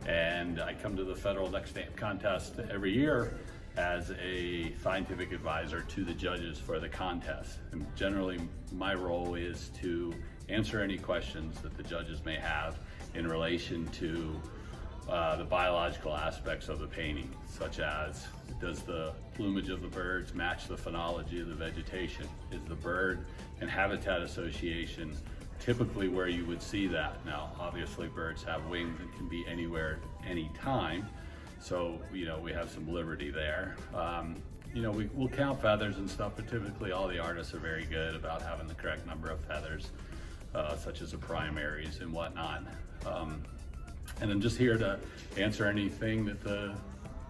And I come to the Federal Duck Stamp Contest every year as a scientific advisor to the judges for the contest. And generally, my role is to answer any questions that the judges may have in relation to the biological aspects of the painting, such as does the plumage of the birds match the phenology of the vegetation? Is the bird and habitat association typically where you would see that? Now, obviously birds have wings and can be anywhere at any time, so we have some liberty there. We'll count feathers and stuff, but typically all the artists are very good about having the correct number of feathers, such as the primaries and whatnot. And I'm just here to answer anything that the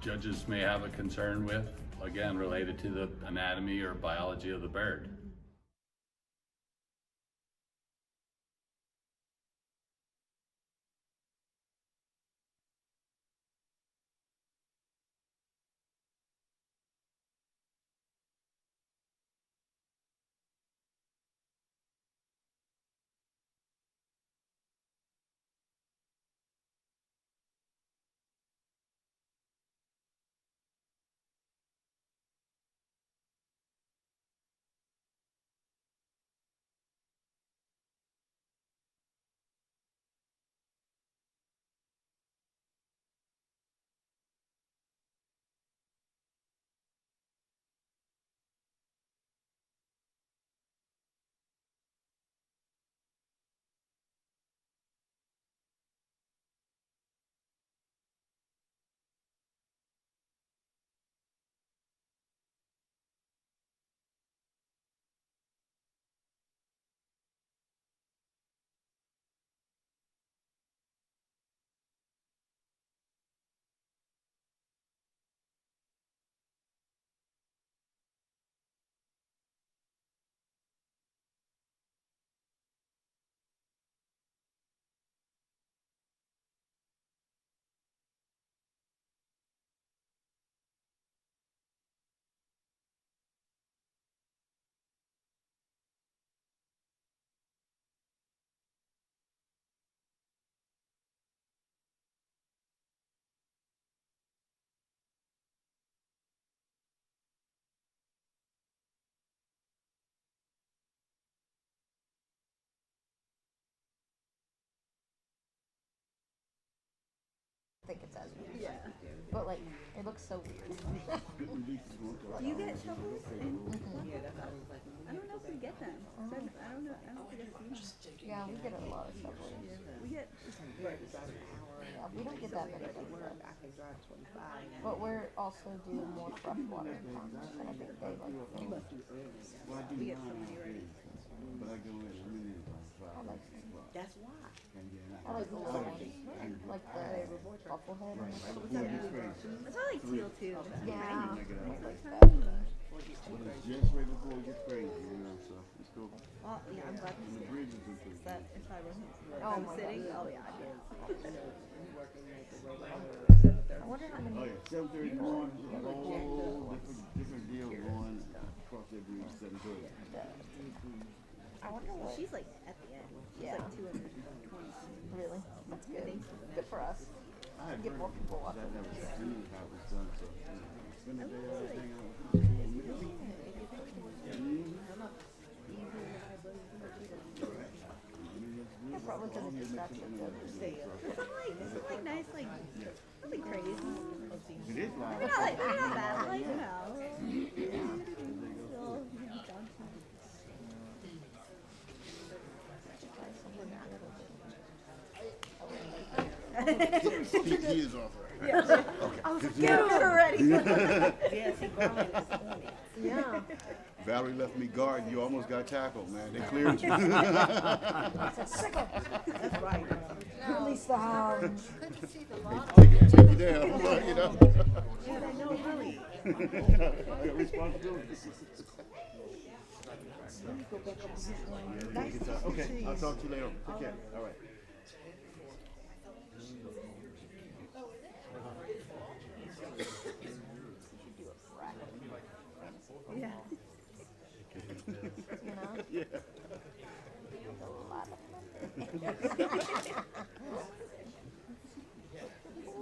judges may have a concern with, again, related to the anatomy or biology of the bird. think it's as weird. Yeah. But like, it looks so weird. Do you get shovels? I don't know if we get them. I don't know. I don't think I've seen them. Yeah, we get a lot of shovels. We get. Yeah, we don't get that many of them. But we're also doing more freshwater ponds, and I think they like them. We get so many already. I like them. That's why. I like the little ones, like the bubblehead. That's why I like teal too. Yeah. Just right before it gets crazy, you know, so it's cool. Well, yeah, I'm glad And the bridges and it's that if I wasn't Oh my sitting, God. oh yeah, I'd be. I wonder how many. Oh yeah, 731, a whole different deal going across that bridge, 730. I wonder what. She's like at the end. She's Yeah. like 220. Really? That's good. Thanks. Good for us. I had Get more people watching. I've never seen how it was done, so spend the day out hanging out. Yeah, probably because it's distracting the others. It's like nice, like nothing crazy. It is loud. Not like not bad, like you know. He is off right. Yeah. Okay. I was like, get him already. Yeah. Valerie left me guarding. You almost got tackled, man. They cleared you. That's right. Release the hound. Take it down, you know. Yeah, they know really. I got responsibilities. Okay, I'll talk to you later. Take care. All right. Yeah. You know? Yeah.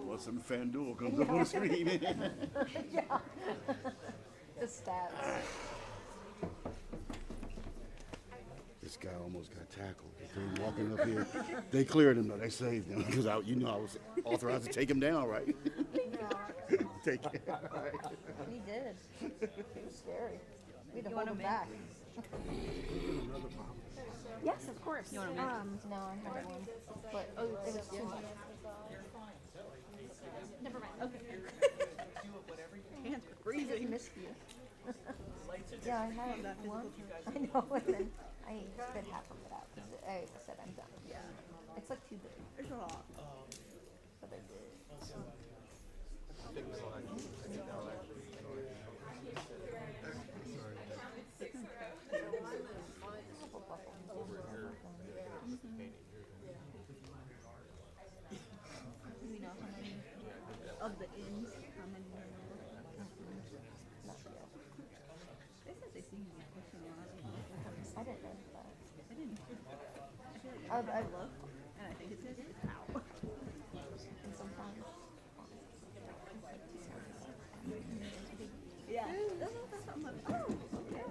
Once some FanDuel comes up on the screen. Yeah. The stats. This guy almost got tackled. They came walking up here. They cleared him though. They saved him because I was authorized to take him down, right? Take care. All right. He did. It was scary. We had to hold him back. Yes, of course. You want a mint? No, I had one, but it was too much. Never mind. Okay. Hands are I freezing. missed you. Yeah, I had one. I know, and then I spit half of it out because I said I'm done. Yeah. It's like too big. There's a lot. But I did. Do we know how many of the inns? How many there were? Not yet. They said they seemed to be pushing a lot. I didn't know that. I didn't. I feel like I I look, and I think it says it's out. And sometimes. Yeah. That's what I'm like, oh, okay.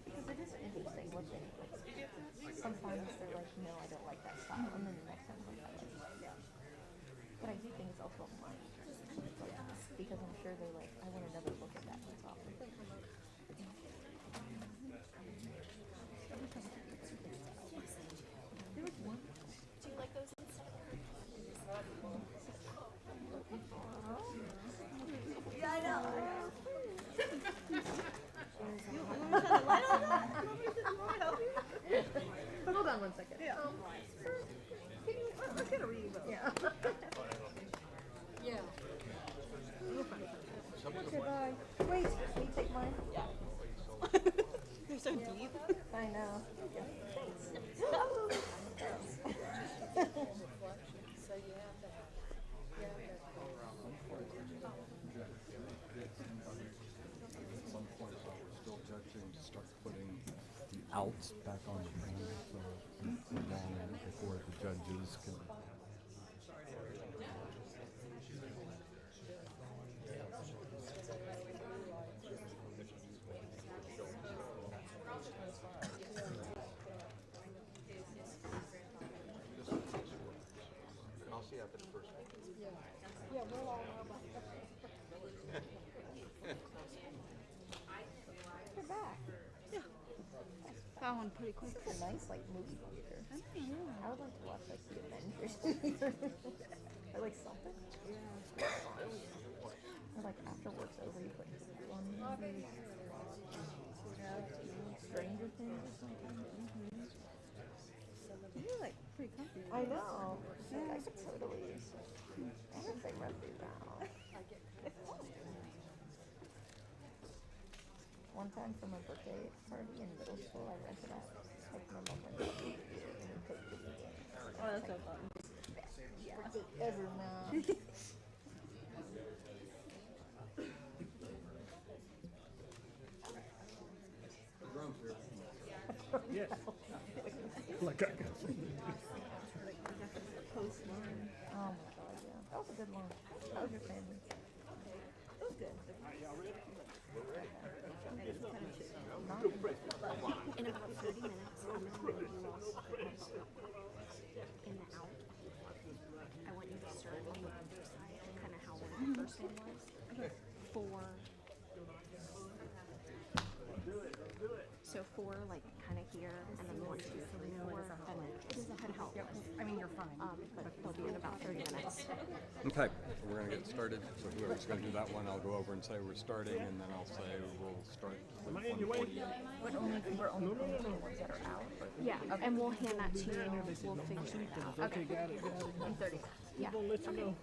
Because it is interesting what they like. Sometimes they're like, no, I don't like that style, and then the next time they're like, I like it. But I do think it's also mine. Because I'm sure they're like, I want another look at that that's often. There was one. Do you like those inside? Yeah, I know. Hold on 1 second. Yeah. Let's get a read. Yeah. Yeah. Okay, bye. Wait, can you take mine? Yeah. They're so deep. I know. At some point, we're still judging to start putting the outs back on the panel, so long before the judges can. I'll see after the first one. Yeah, You're back. Yeah. Found one pretty quick. This is a nice, like, movie theater. I don't know. I would like to watch, like, The Avengers. Or, like, something. Yeah. Or, like, after work's over, you put on movies. Stranger Things or something. You're like pretty comfy. I know. Yeah. I could totally. I would say rent these out. One time for my birthday party in middle school, I rented out. Like my mom rented out and we played video games. Oh, that's so fun. Yeah. Ever now. Yes. Like I can see. Post lunch. Oh my god, yeah. That was a good lunch. How was your family? It was good. Y'all ready? We're ready. And it's kind of chill. In about 30 minutes, I'm going to move you all in the out. I want you to start on the other side, kind of how the first one was. Okay. 4. So 4, like, kind of here, and then 1, 2, 3, 4, and it doesn't help. I mean, you're fine. But they'll be in about 30 minutes. Okay, we're going to get started. So whoever's going to do that one, I'll go over and say we're starting, and then I'll say we'll start with 148. But only we're only paying for the ones that are out. Yeah, and we'll hand that to you. We'll figure it out. Okay, got it. In 30. Yeah. We'll let you know.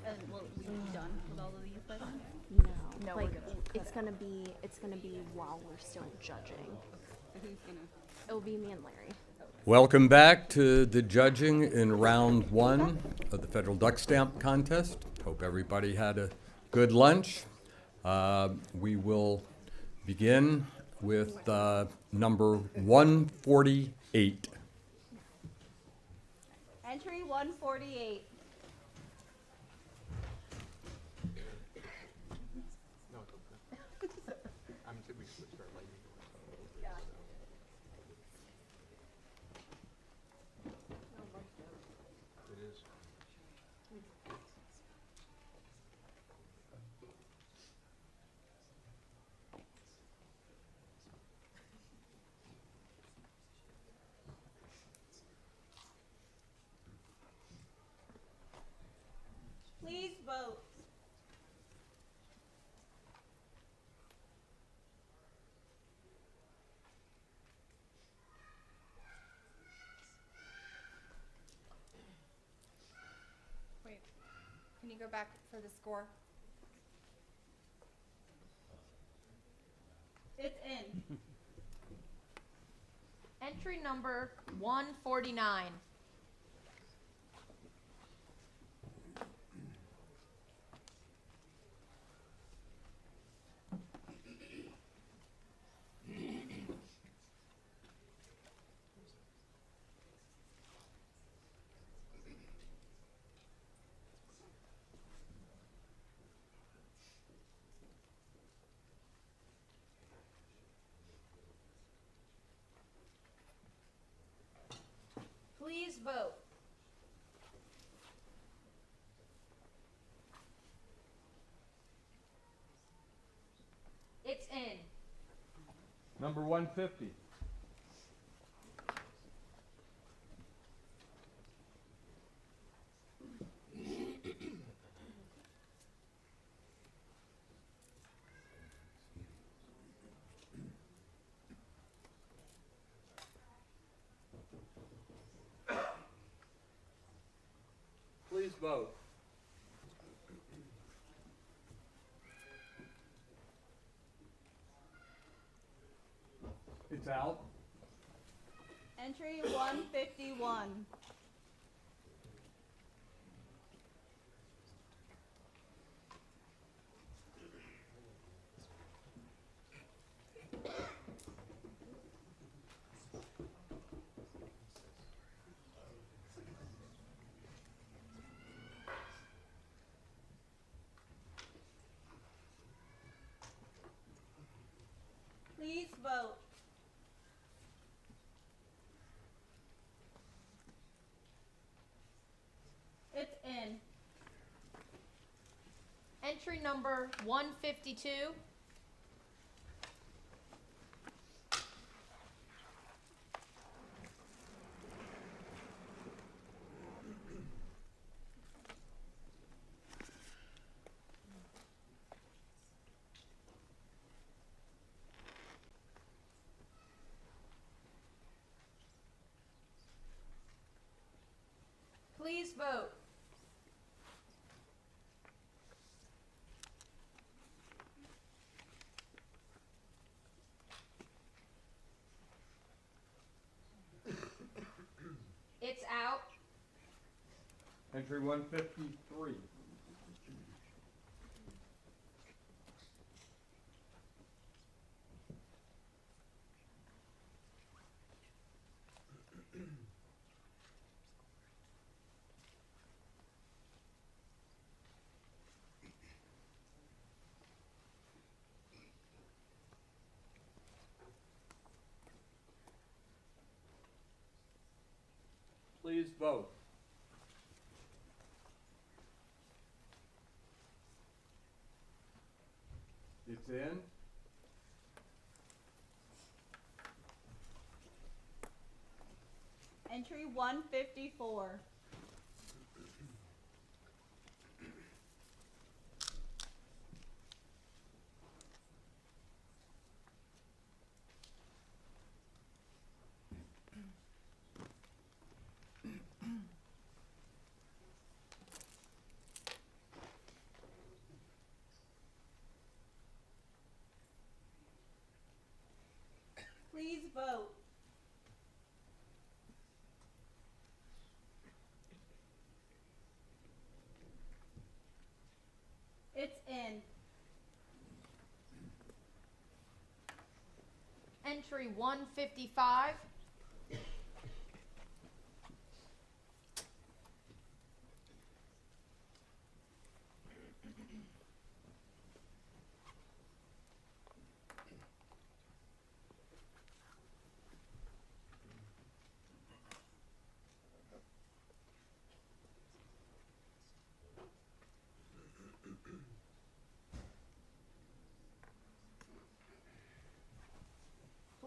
And will we be done with all of these by then? No, we're like gonna it's gonna be while we're still judging. Who's gonna? It'll be me and Larry. Welcome back to the judging in round 1 of the Federal Duck Stamp Contest. Hope everybody had a good lunch. We will begin with number 148. Entry 148. Please vote. Wait, can you go back for the score? It's in. Entry number 149. Please vote. It's in. Number 150. Please vote. It's out. Entry 151. Please vote. Entry number 152. Please vote. It's out. Entry 153. Please vote. It's in. Entry 154. Please vote. It's in. Entry 155.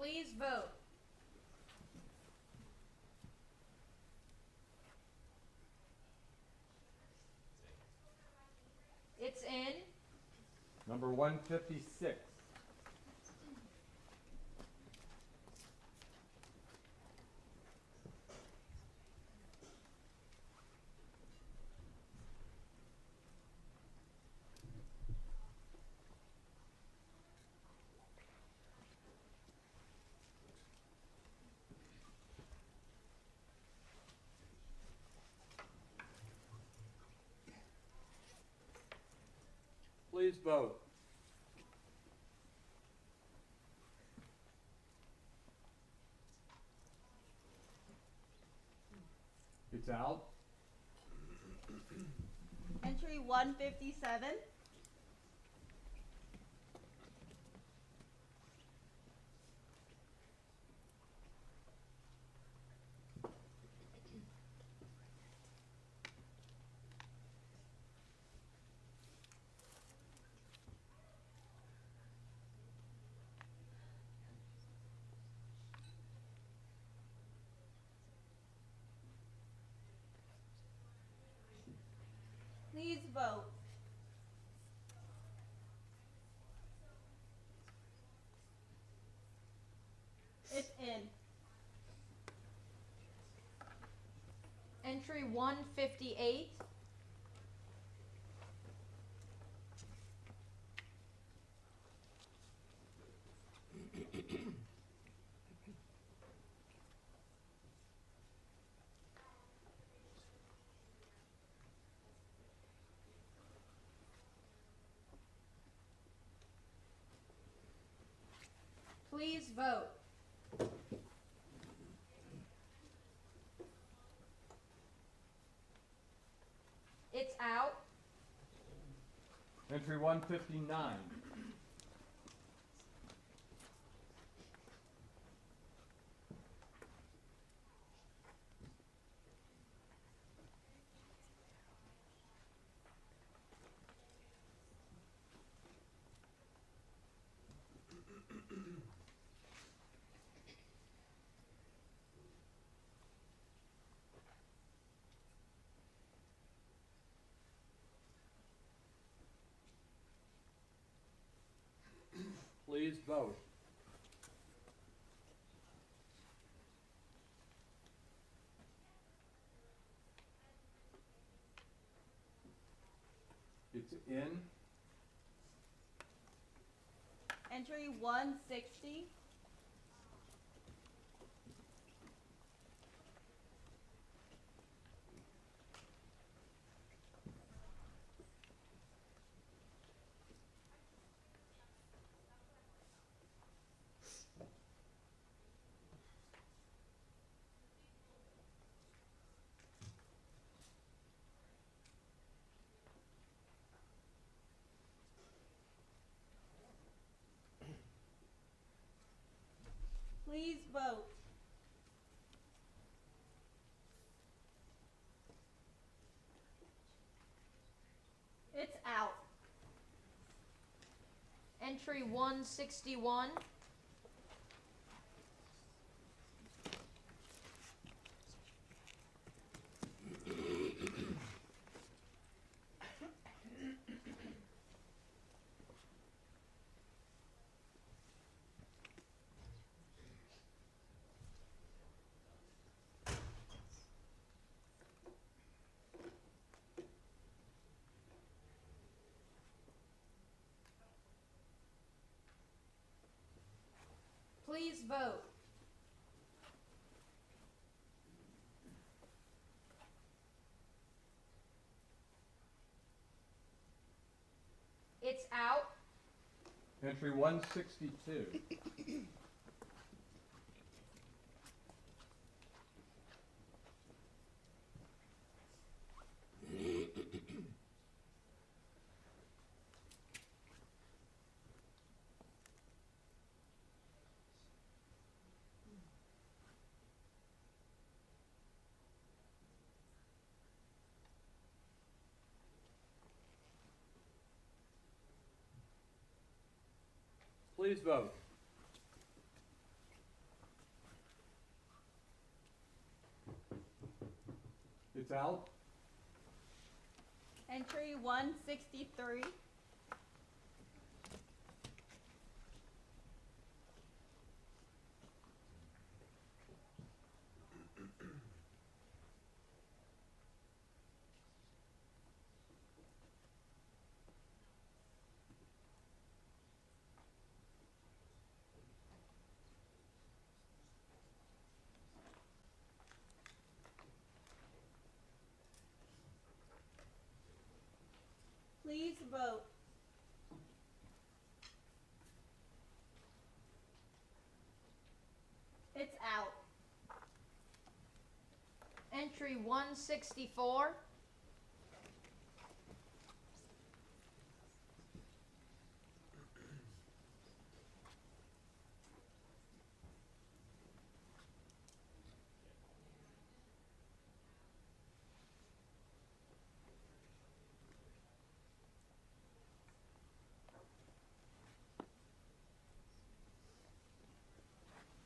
Please vote. It's in. Number 156. Please vote. It's out. Entry 157. Please vote. It's in. Entry 158. Please vote. It's out. Entry 159. vote. It's in. Entry 160. Please vote. It's out. Entry 161. Please vote. It's out. Entry 162. Please vote. It's out. Entry 163. Please vote. It's out. Entry 164.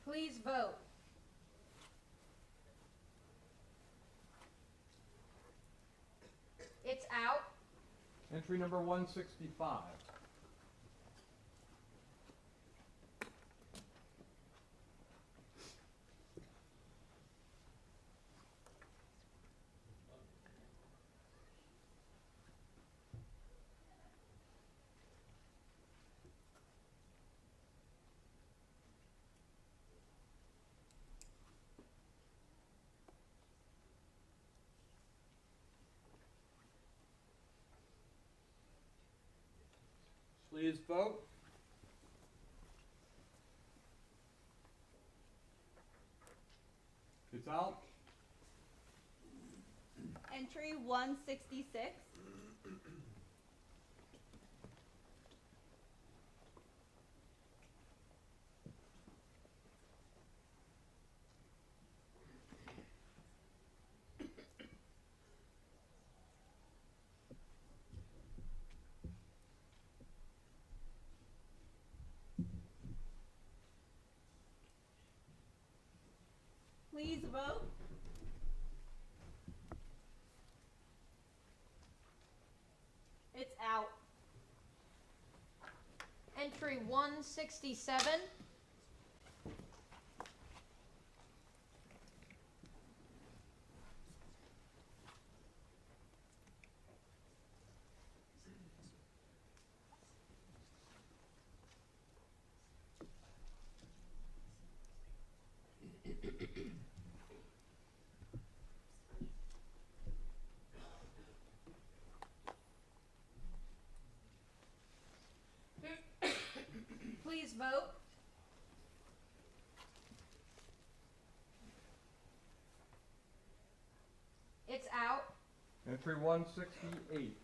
Please vote. It's out. Entry number 165. Please vote. It's out. Entry 166. Please vote. It's out. Entry 167. Please vote. It's out. Entry 168.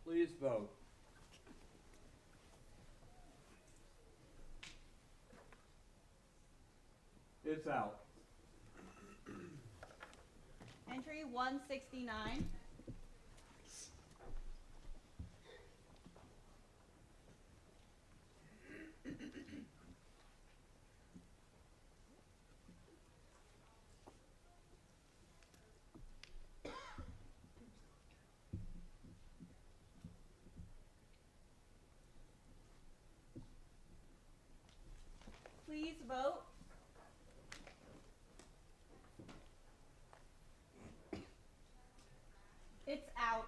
Please vote. It's out. Entry 169. Please vote. It's out.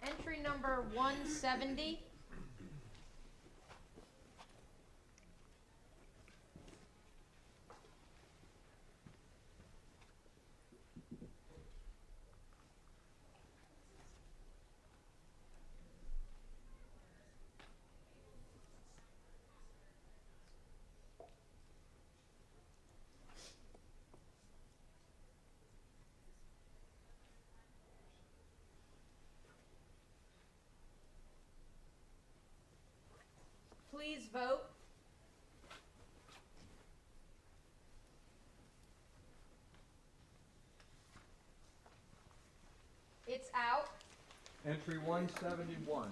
Entry number 170. Please vote. It's out. Entry 171.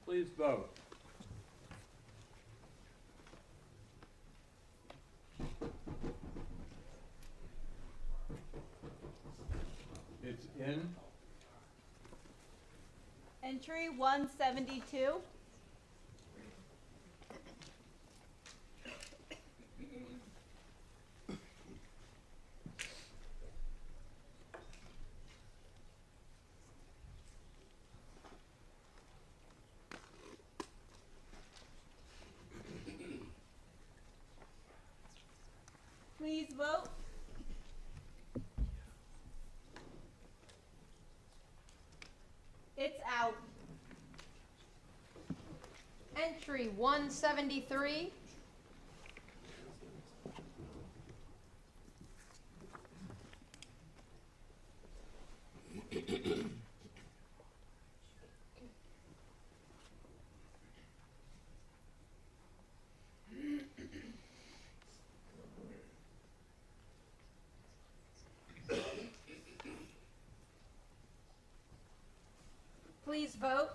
Please vote. It's in. Entry 172. Please vote. It's out. Entry 173. Please vote.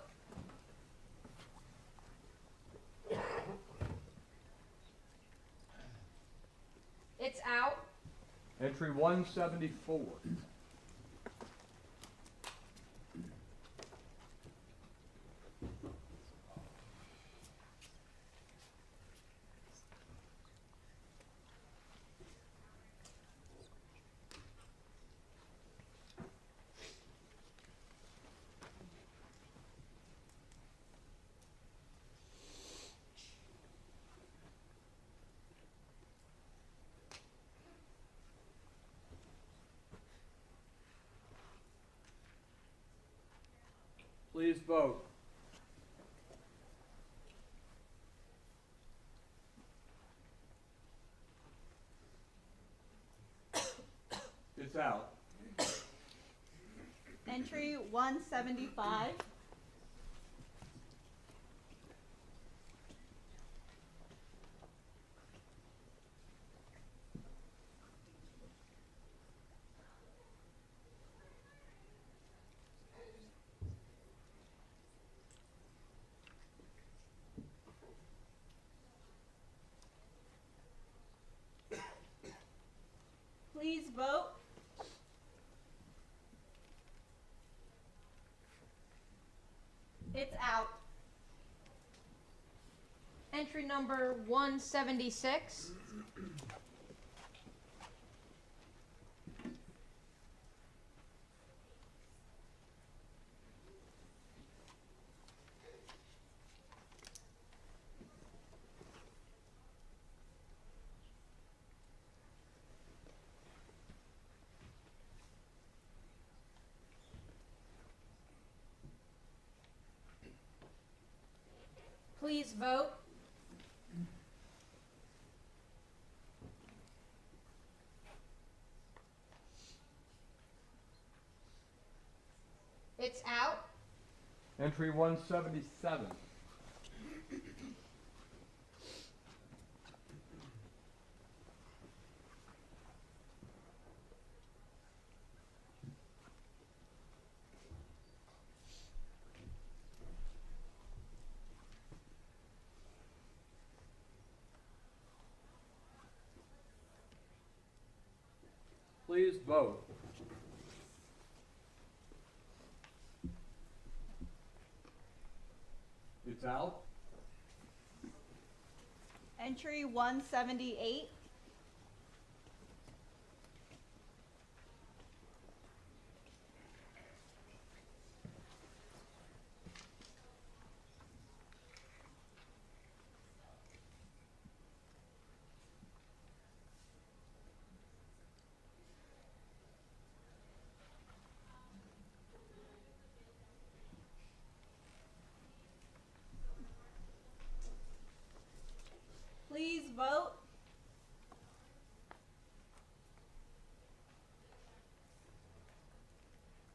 It's out. Entry 174. Please vote. It's out. Entry 175. Please vote. It's out. Entry number 176. Please vote. It's out. Entry 177. Please vote. It's out. Entry 178. Please vote.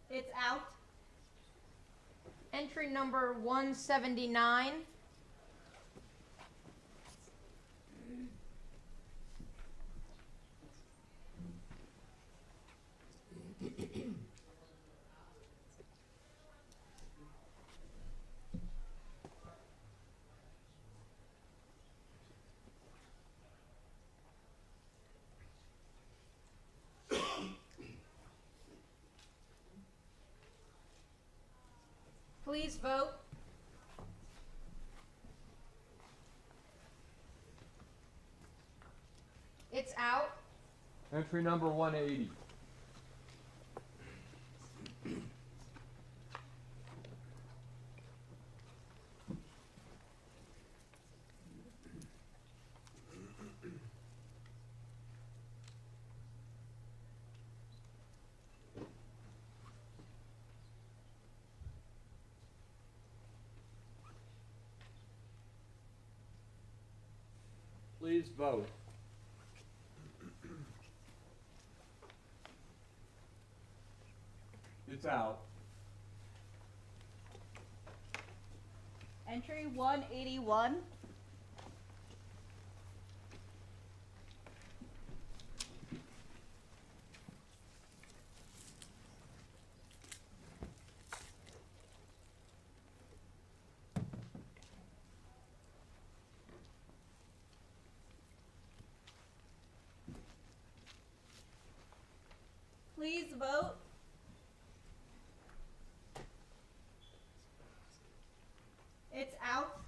It's out. Entry number 179. Please vote. It's out. Entry number 180. Please vote. It's out. Entry 181. Please vote. It's out.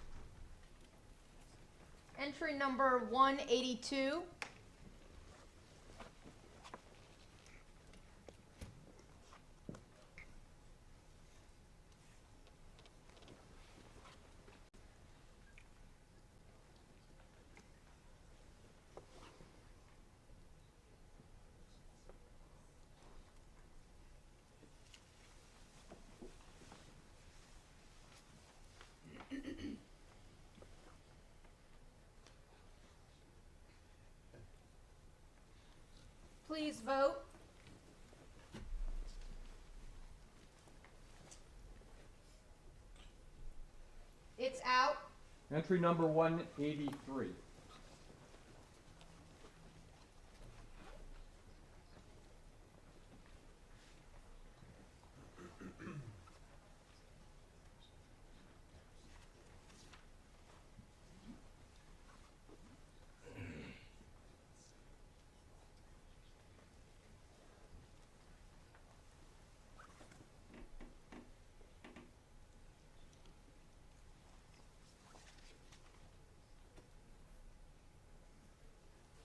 Entry number 182. Please vote. It's out. Entry number 183.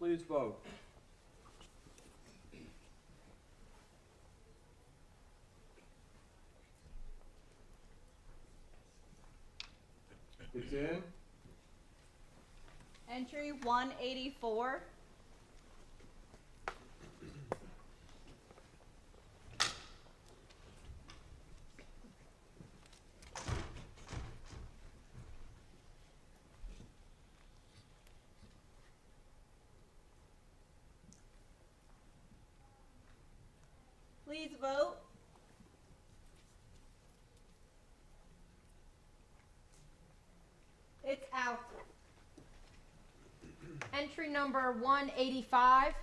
Please vote. It's in. Entry 184. Please vote. It's out. Entry number 185.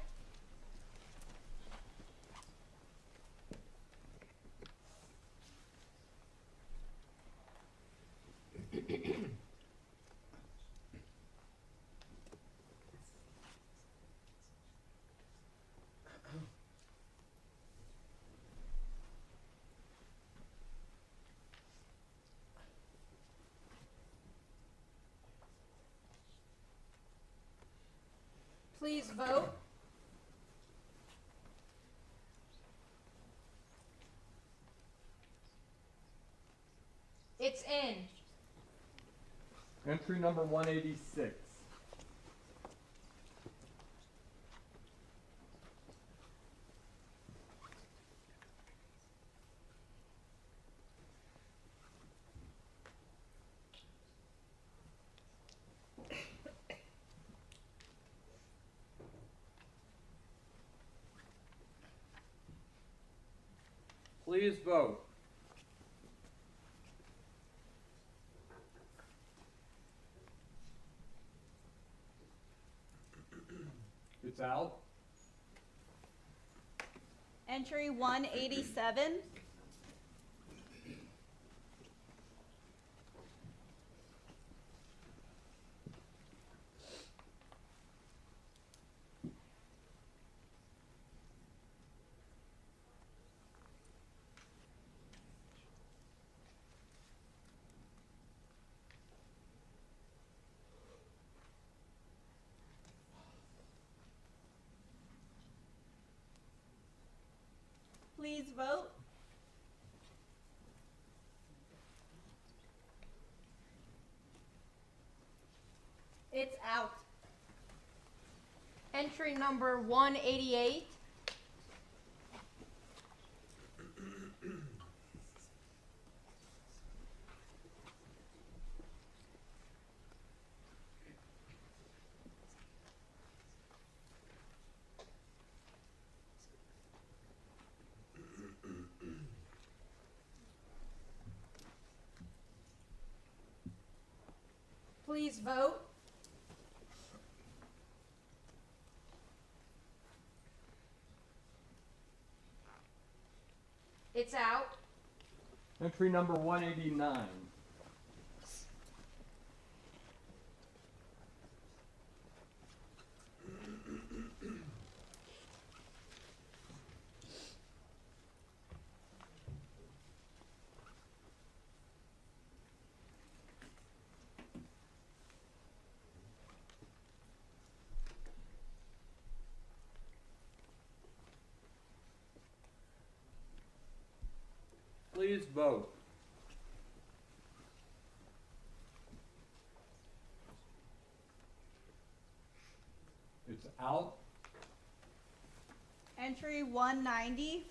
Please vote. It's in. Entry number 186. Please vote. It's out. Entry 187. Please vote. It's out. Entry number 188. Please vote. It's out. Entry number 189. Please vote. It's out. Entry 190.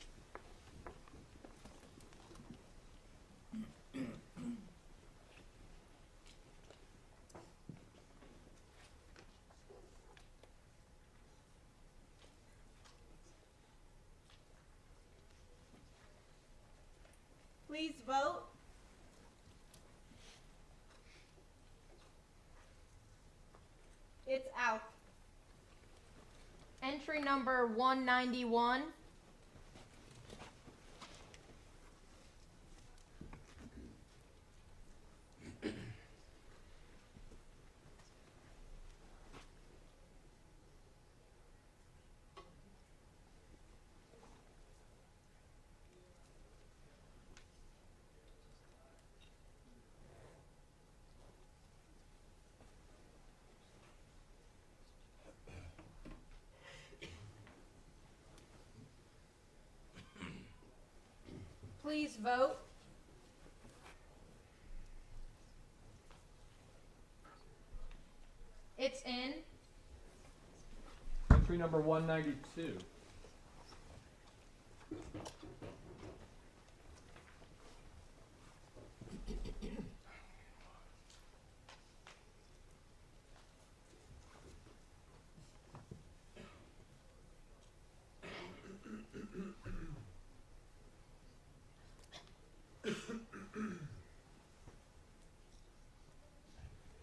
Please vote. It's out. Entry number 191. Please vote. It's in. Entry number 192.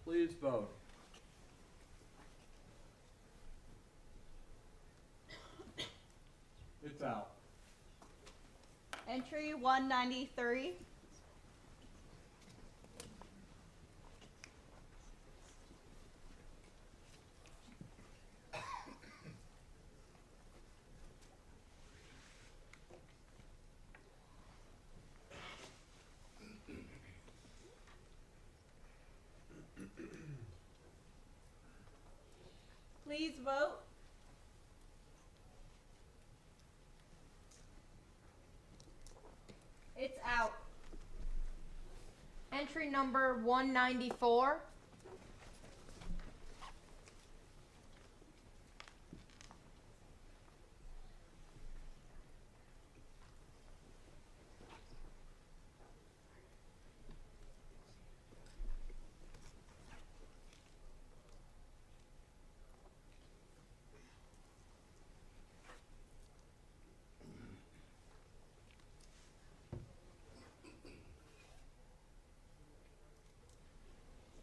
Please vote. It's out. Entry 193. Please vote. It's out. Entry number 194.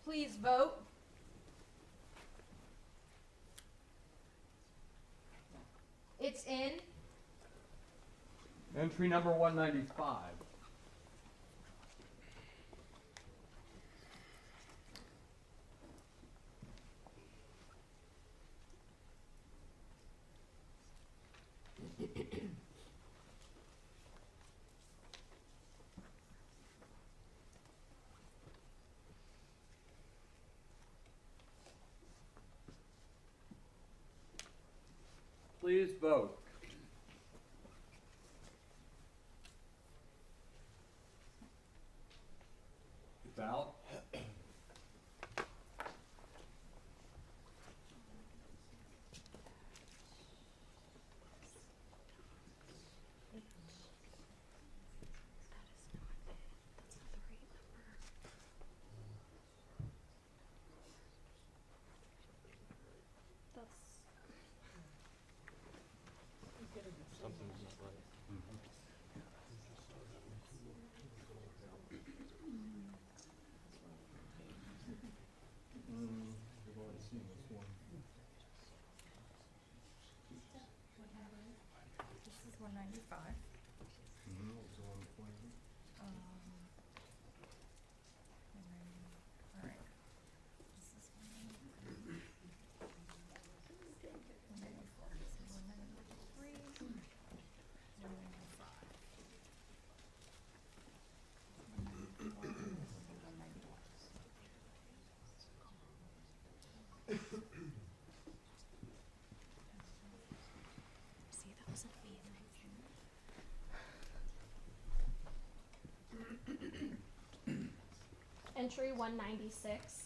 Please vote. It's in. Entry number 195. Please vote. It's out. Something's not right. We've already seen this one. This is 195. It's on 20. All right. This is 194. This is 193. 195. 191. See, that wasn't me. Entry 196.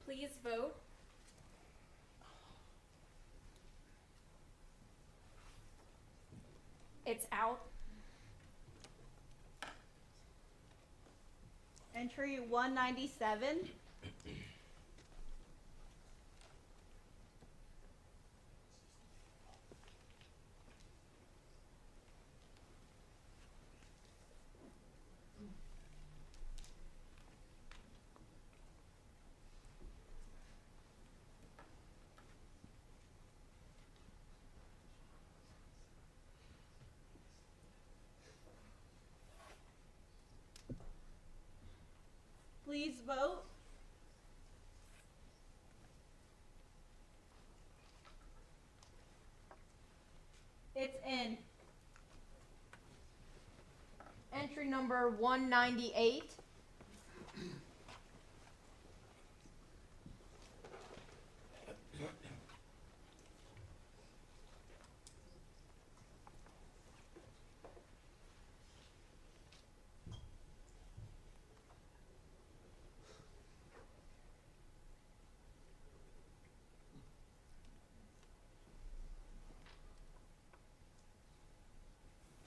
Please vote. It's out. Entry 197. Please vote. It's in. Entry number 198.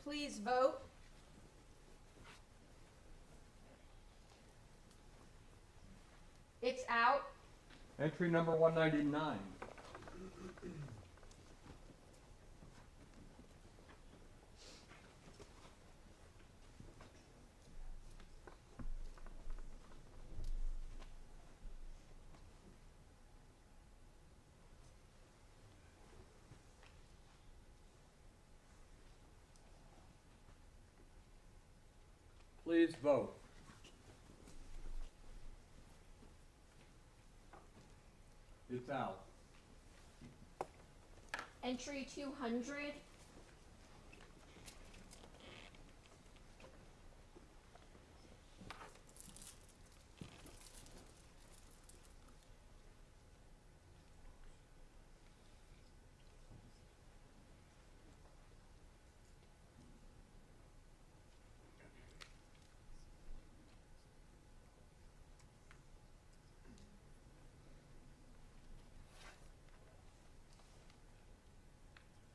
Please vote. It's out. Entry number 199. Please vote. It's out. Entry 200.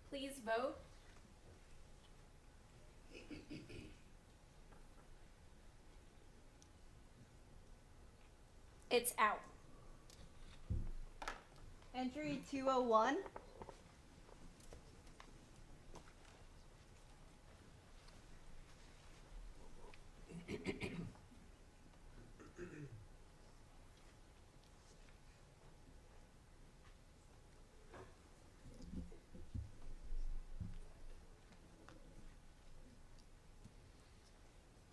Please vote. It's out. Entry 201.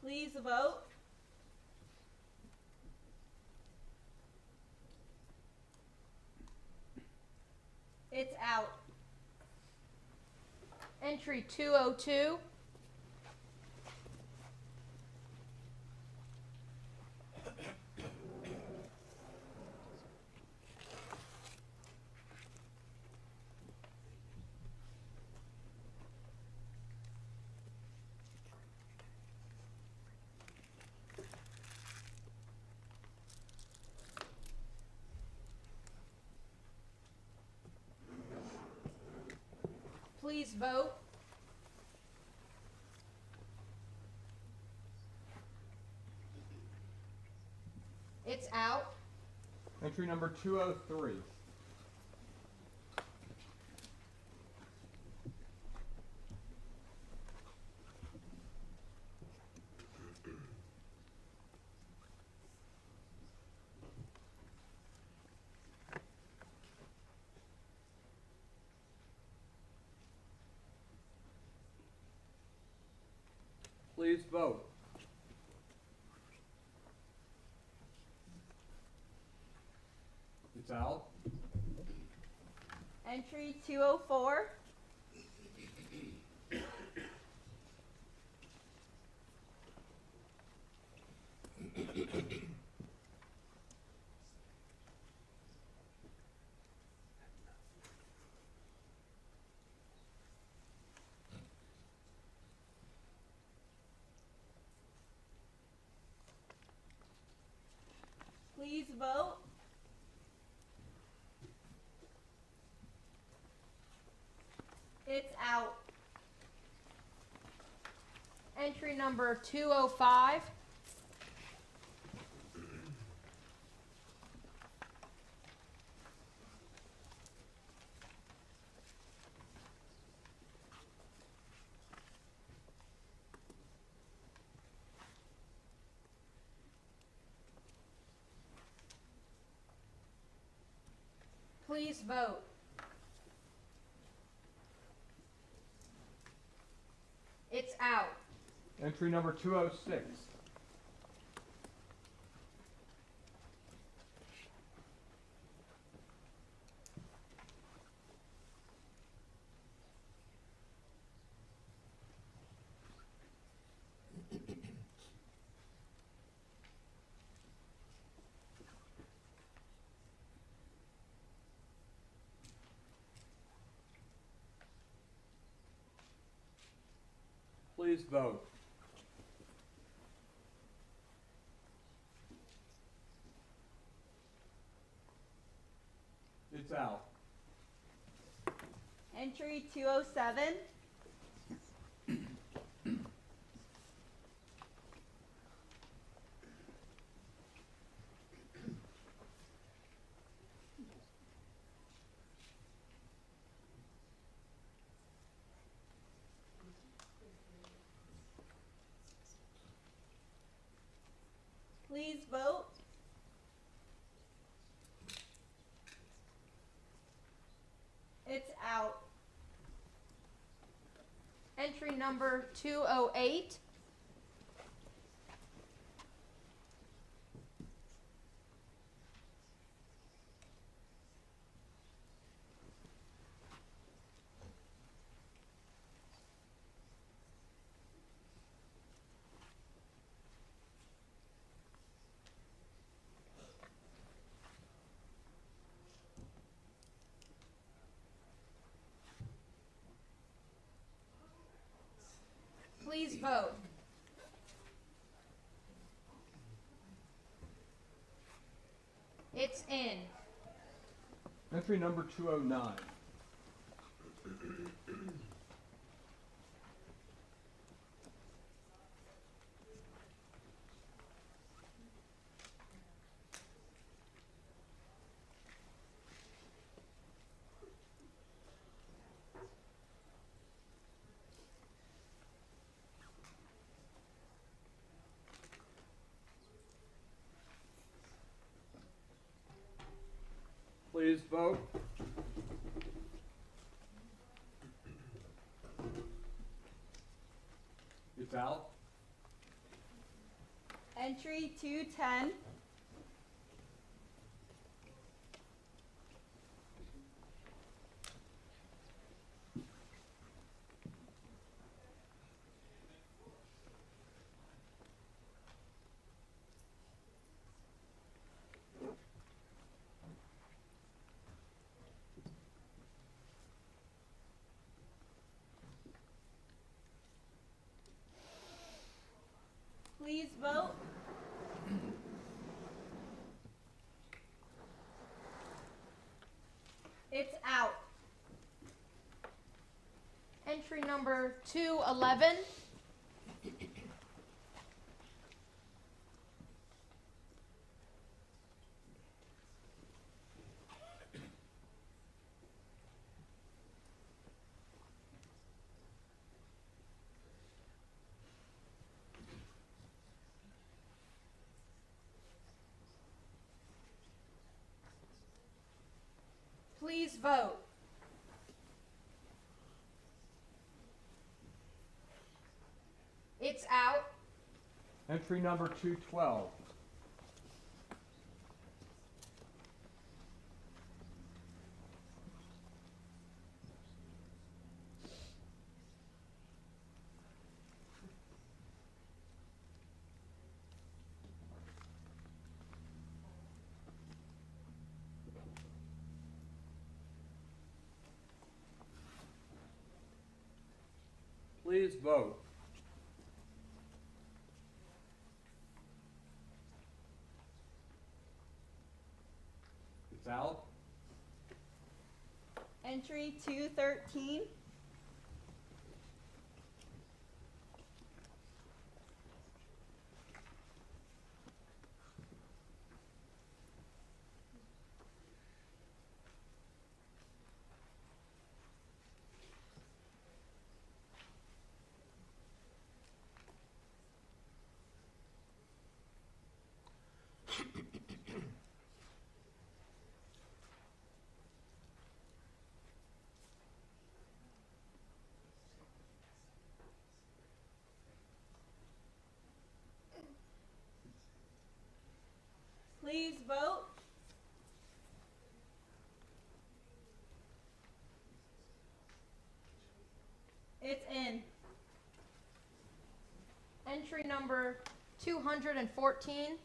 Please vote. It's out. Entry 202. Please vote. It's out. Entry number 203. Please vote. It's out. Entry 204. Please vote. It's out. Entry number 205. Please vote. It's out. Entry number 206. Please vote. It's out. Entry 207. Please vote. It's out. Entry number 208. Please vote. It's in. Entry number 209. Please vote. It's out. Entry 210. Please vote. It's out. Entry number 211. Please vote. It's out. Entry number 212. Please vote. It's out. Entry 213. Entry number 214.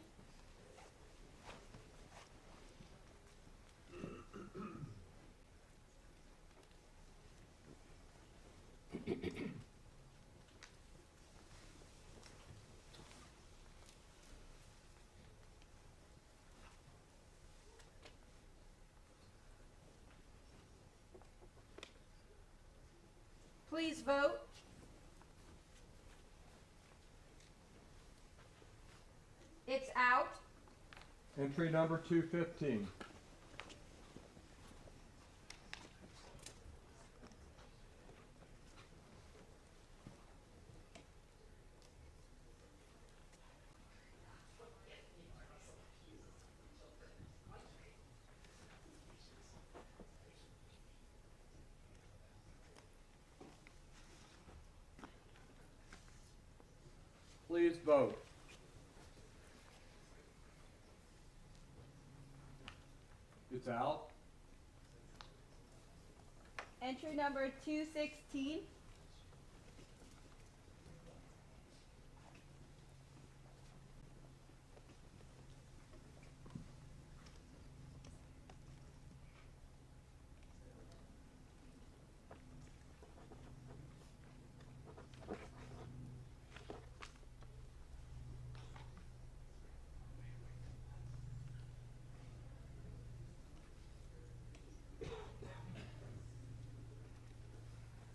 Please vote. It's out. Entry number 215. Please vote. It's out. Entry number 216.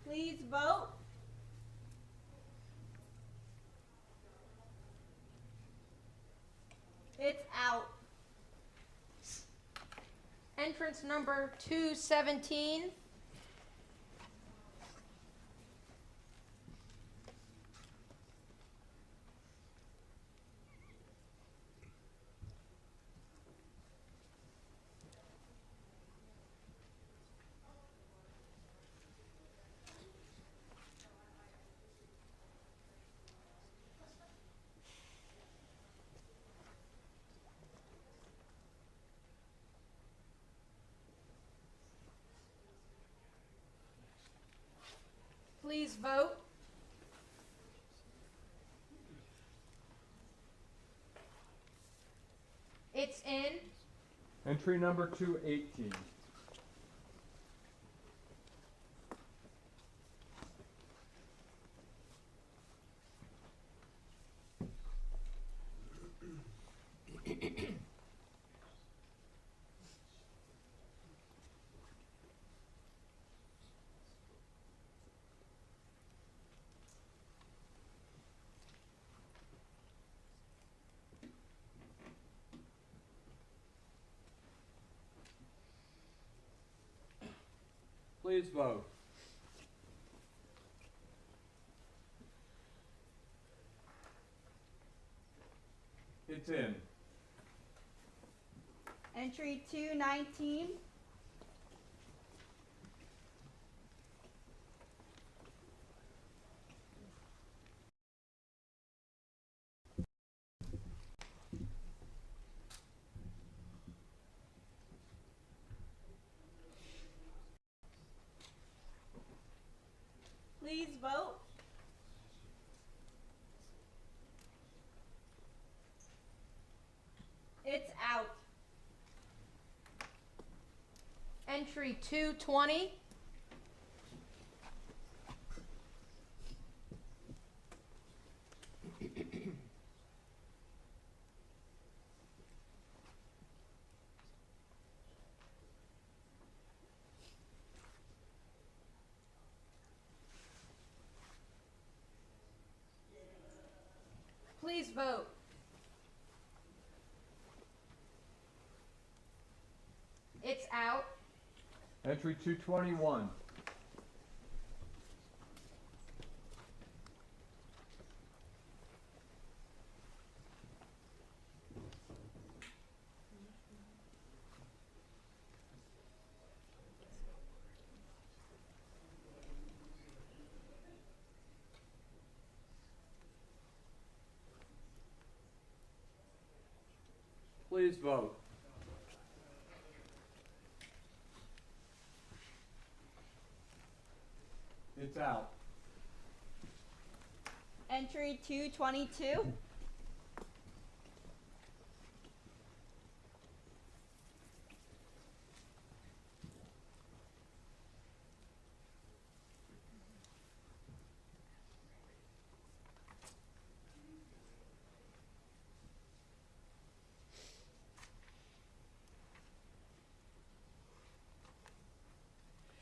Please vote. It's out. Entrance number 217. Please vote. It's in. Entry number 218. Please vote. It's in. Entry 219. Please vote. It's out. Entry 220. Please vote. It's out. Entry 221. Please vote. It's out. Entry 222.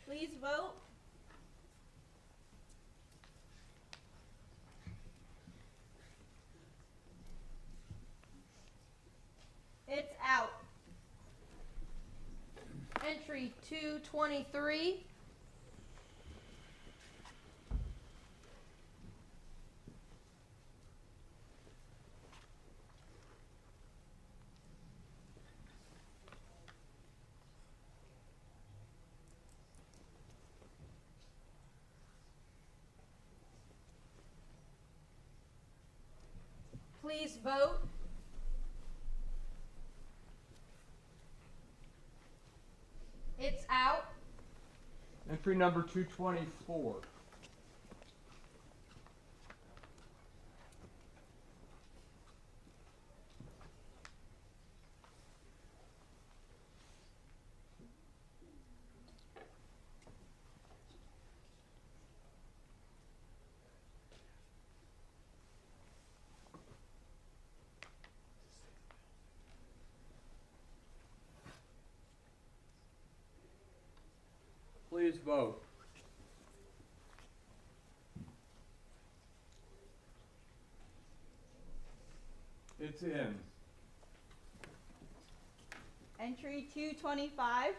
Please vote. It's out. Entry 223. Please vote. It's out. Entry number 224. Please vote. It's in. Entry 225.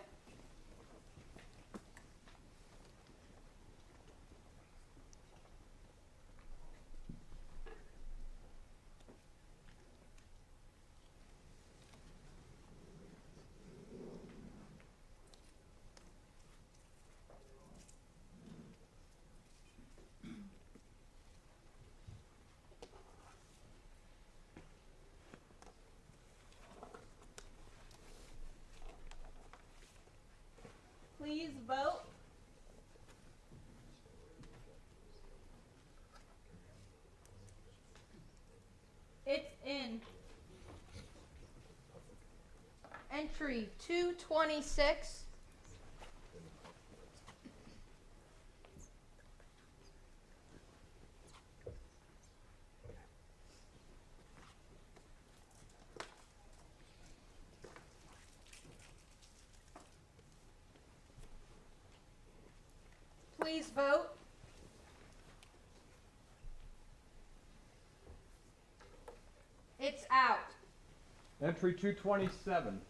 Please vote. It's in. Entry 226. Please vote. It's out. Entry 227.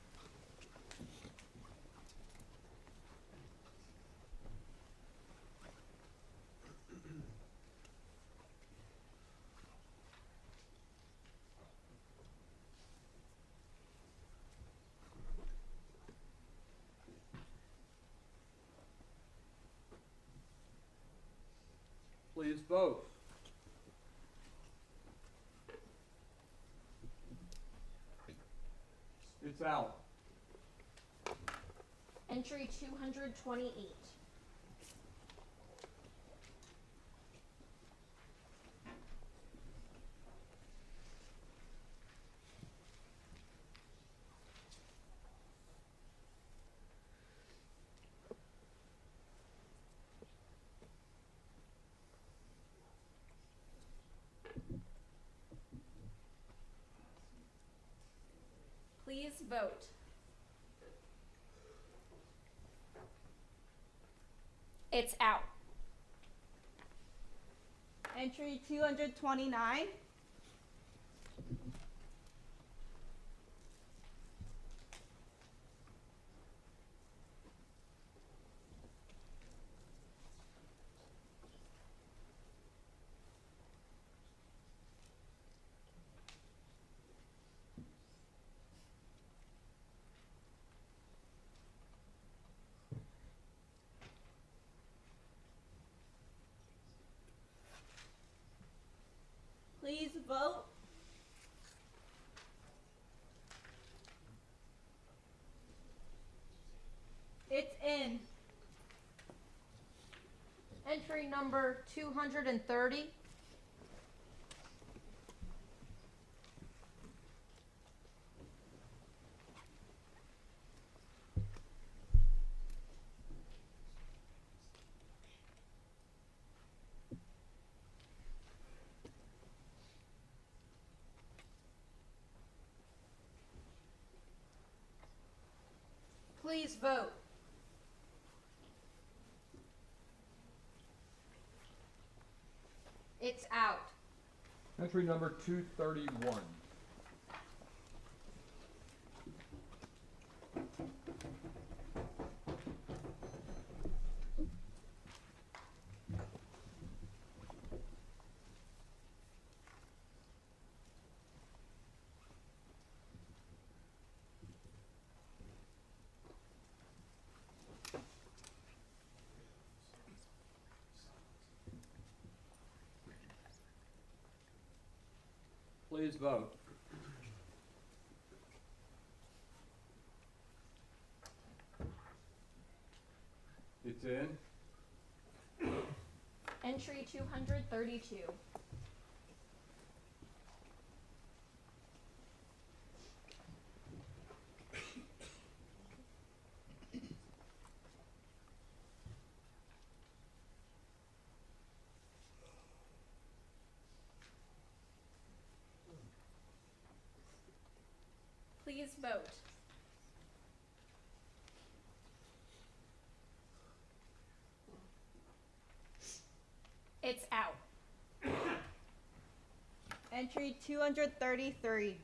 Please vote. It's out. Entry 228. Please vote. It's out. Entry 229. Please vote. It's in. Entry number 230. Please vote. It's out. Entry number 231. Please vote. It's in. Entry 232. Please vote. It's out. Entry 233.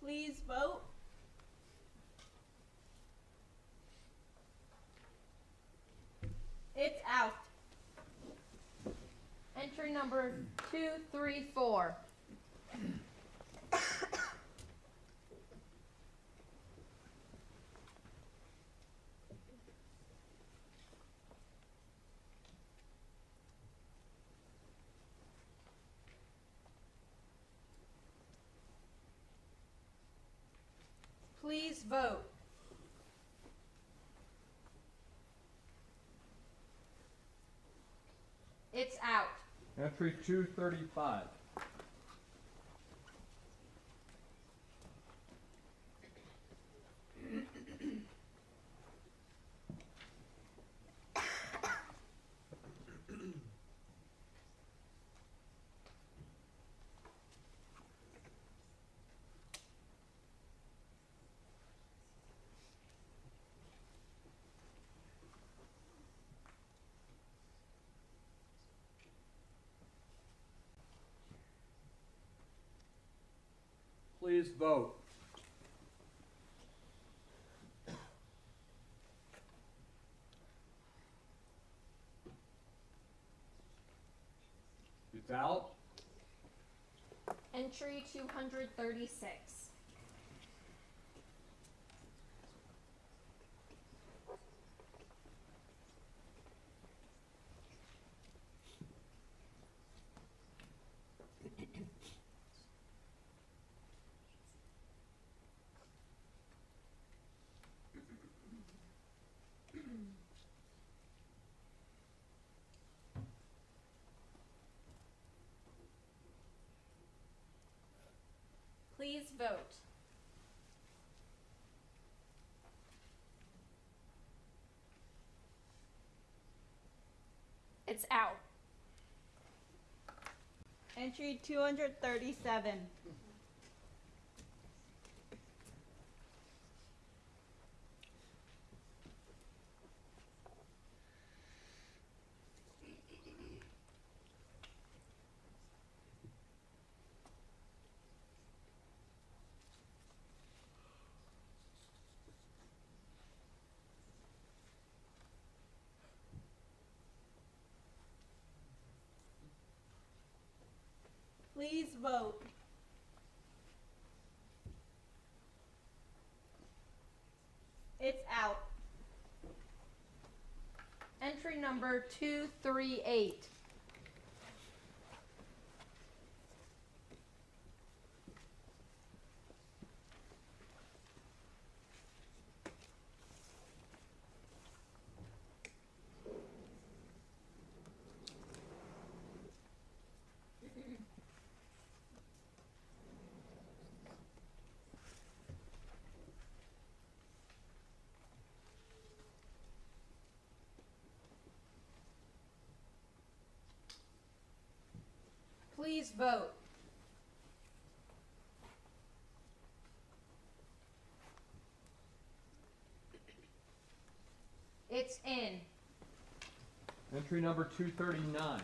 Please vote. It's out. Entry number 234. Please vote. It's out. Entry 235. Please vote. It's out. Entry 236. Please vote. It's out. Entry 237. Please vote. It's out. Entry number 238. Please vote. It's in. Entry number 239.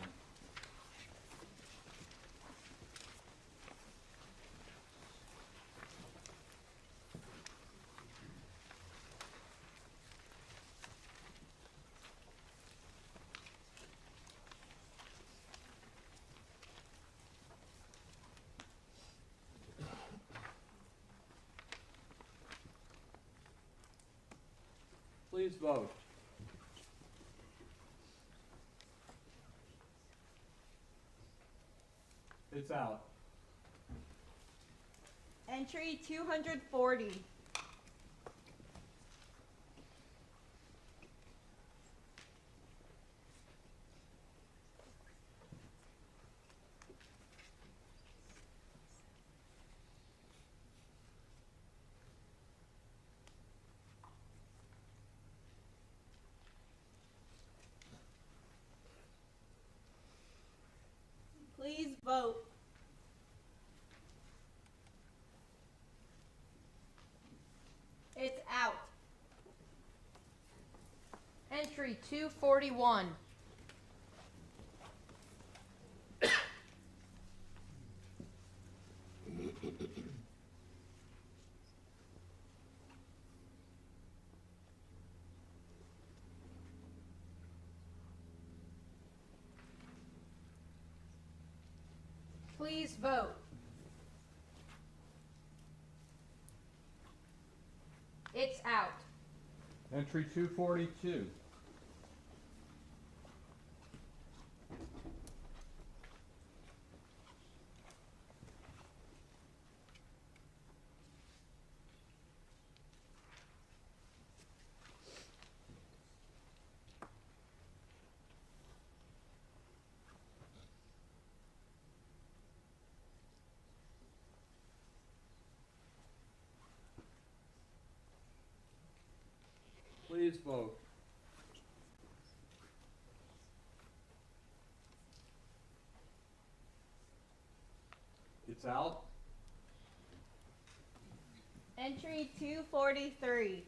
Please vote. It's out. Entry 240. Please vote. It's out. Entry 241. Please vote. It's out. Entry 242. Please vote. It's out. Entry 243.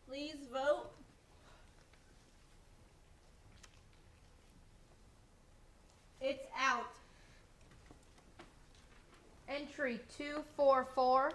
Please vote. It's out. Entry 244.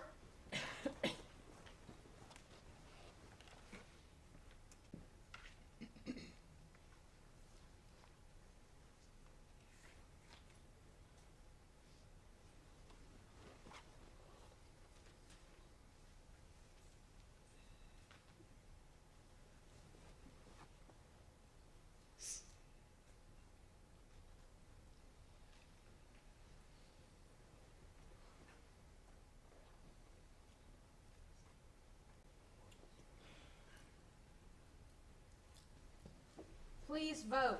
Please vote.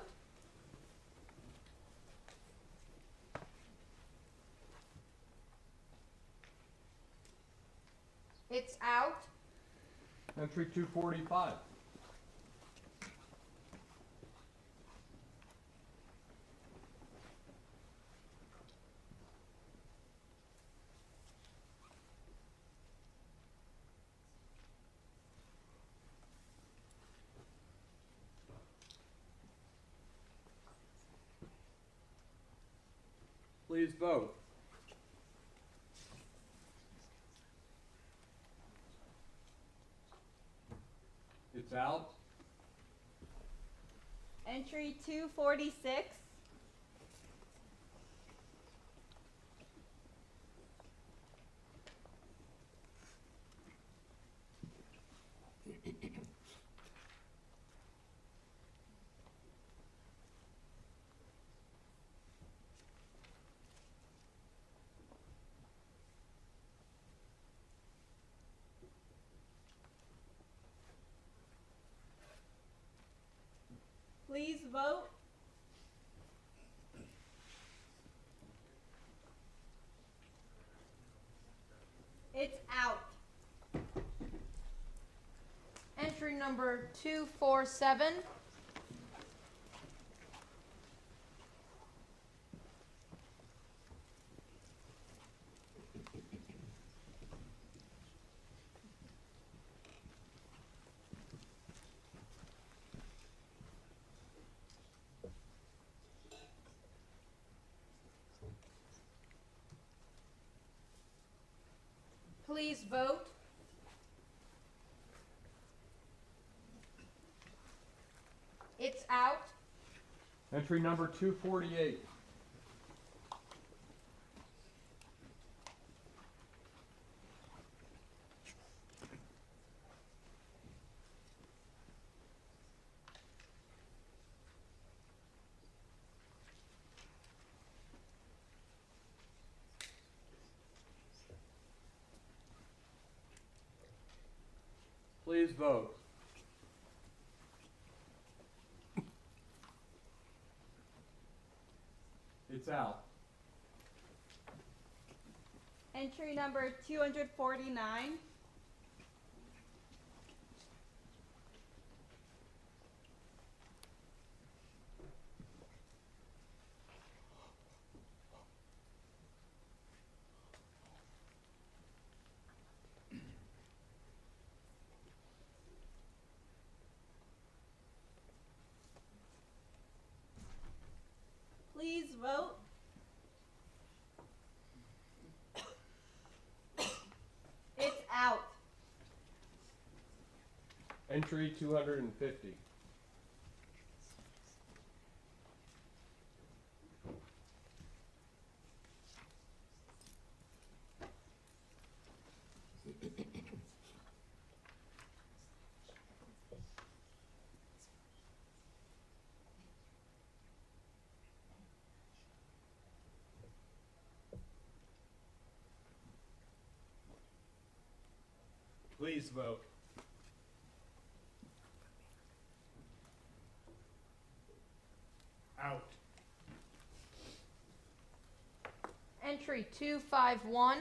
It's out. Entry 245. Please vote. It's out. Entry 246. vote. It's out. Entry number 247. Please vote. It's out. Entry number 248. Please vote. It's out. Entry number 249. Please vote. It's out. Entry 250. Please vote. Out. Entry 251.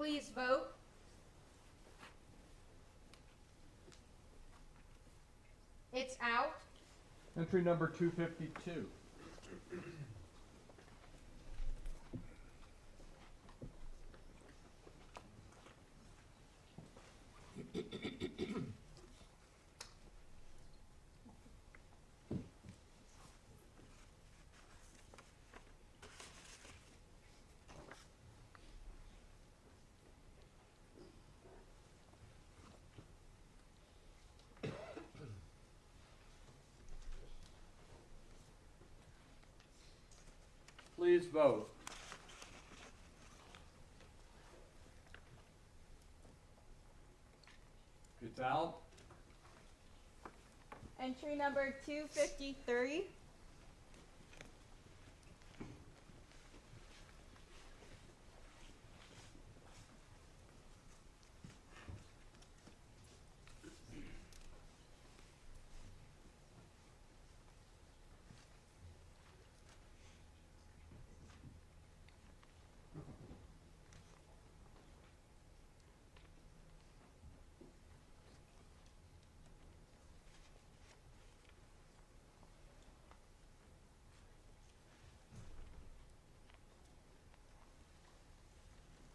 Please vote. It's out. Entry number 252. Please vote. It's out. Entry number 253.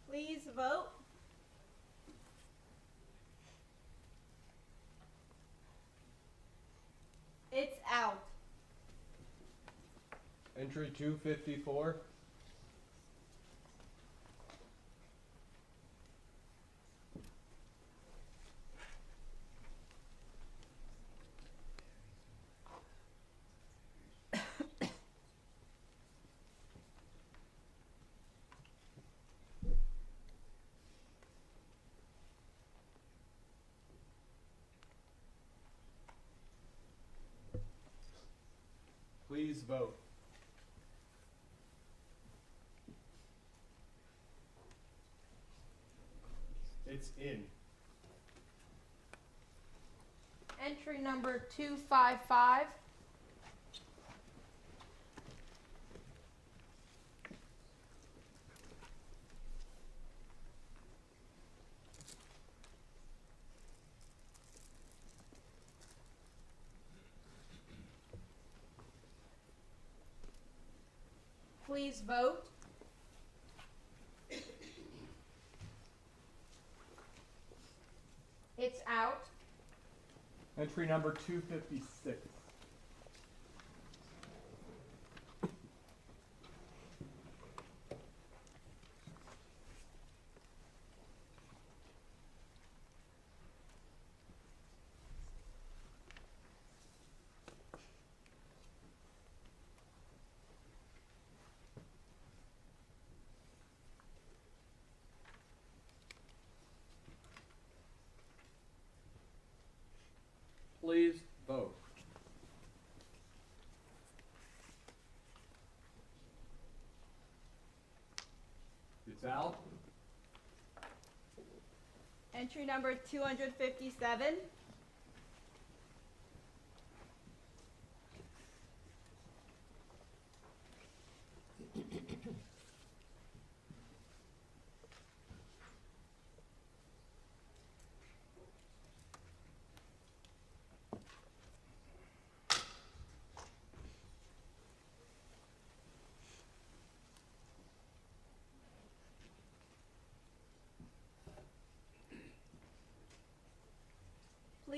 Please vote. It's out. Entry 254. vote. It's in. Entry number 255. Please vote. It's out. Entry number 256. Please vote. It's out. Entry number 257.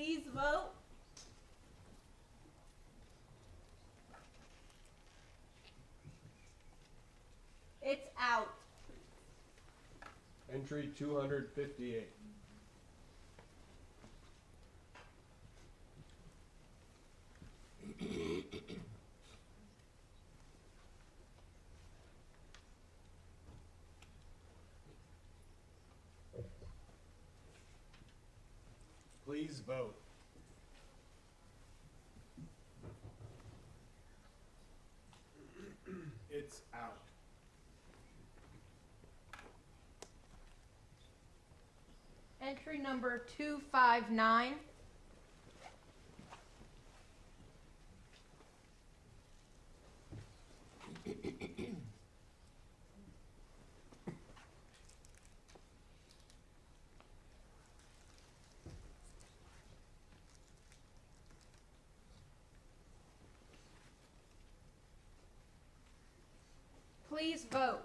Please vote. It's out. Entry 258. Please vote. It's out. Entry number 259. Please vote.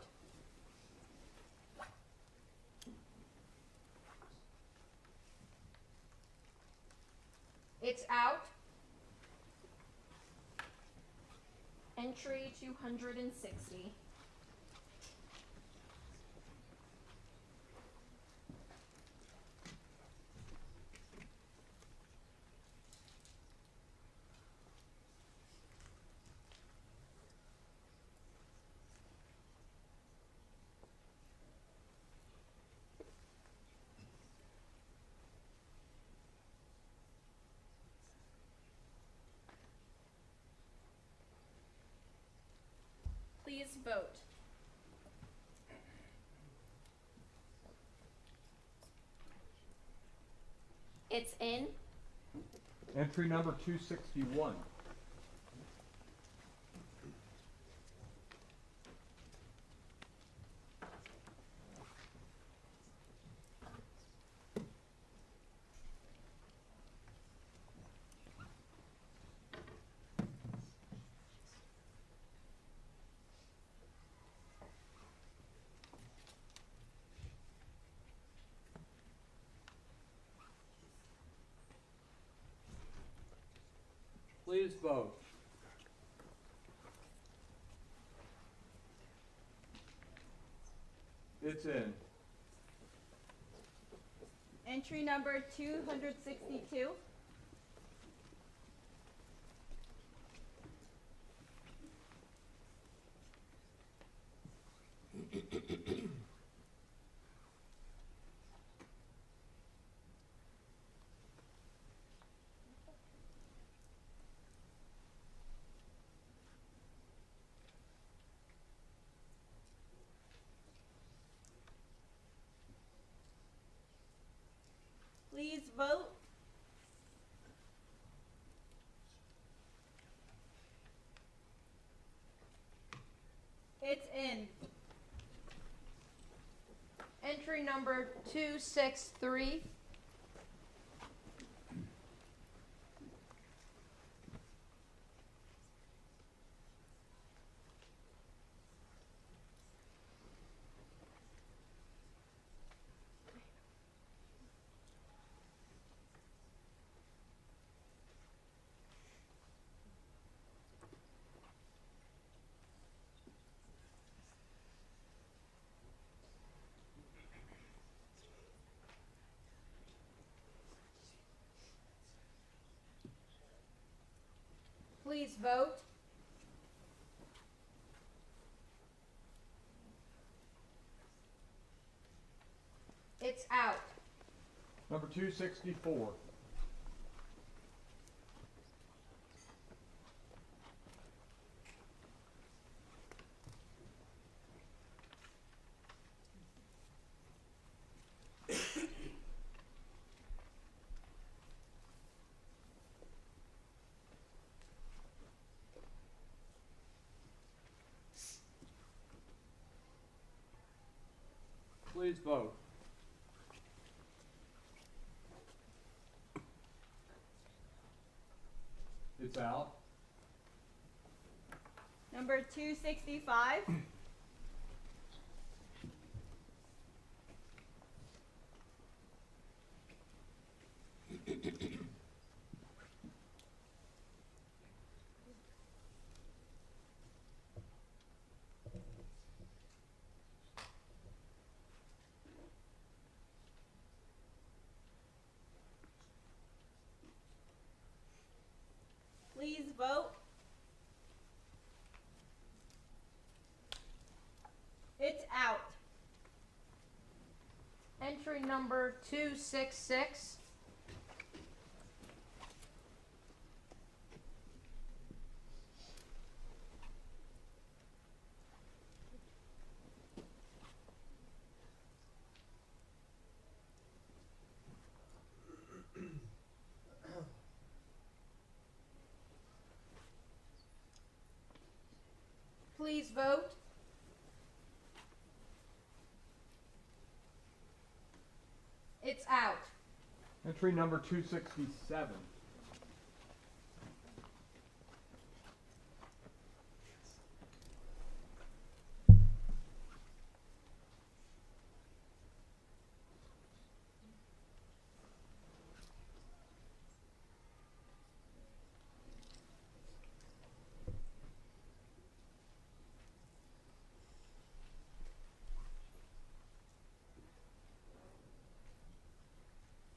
It's out. Entry 260. Please vote. It's in. Entry number 261. Please vote. It's in. Entry number 262. number 263. Please vote. It's out. Number 264. Please vote. It's out. Number 265. Please vote. It's out. Entry number 266. Please vote. It's out. Entry number 267.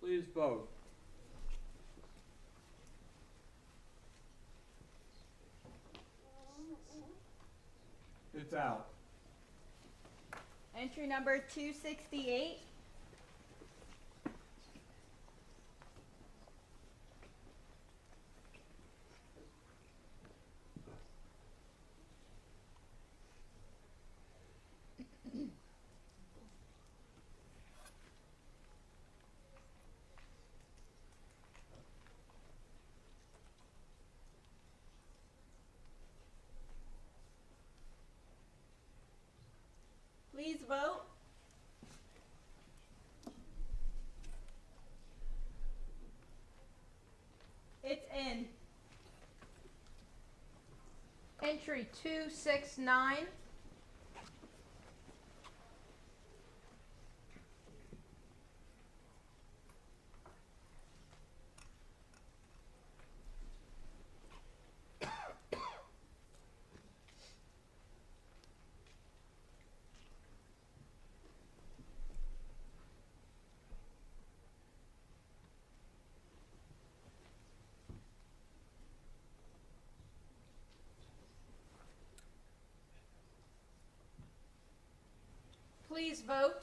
Please vote. It's out. Entry number 268. Please vote. It's in. Entry 269. Please vote.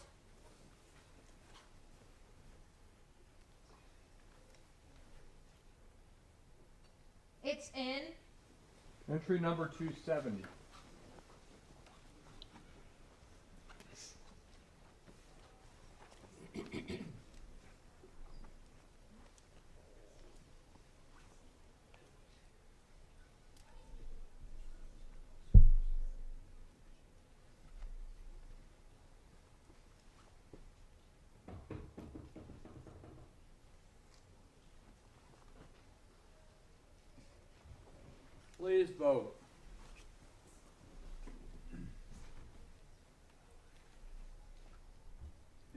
It's in. Entry number 270. Please vote.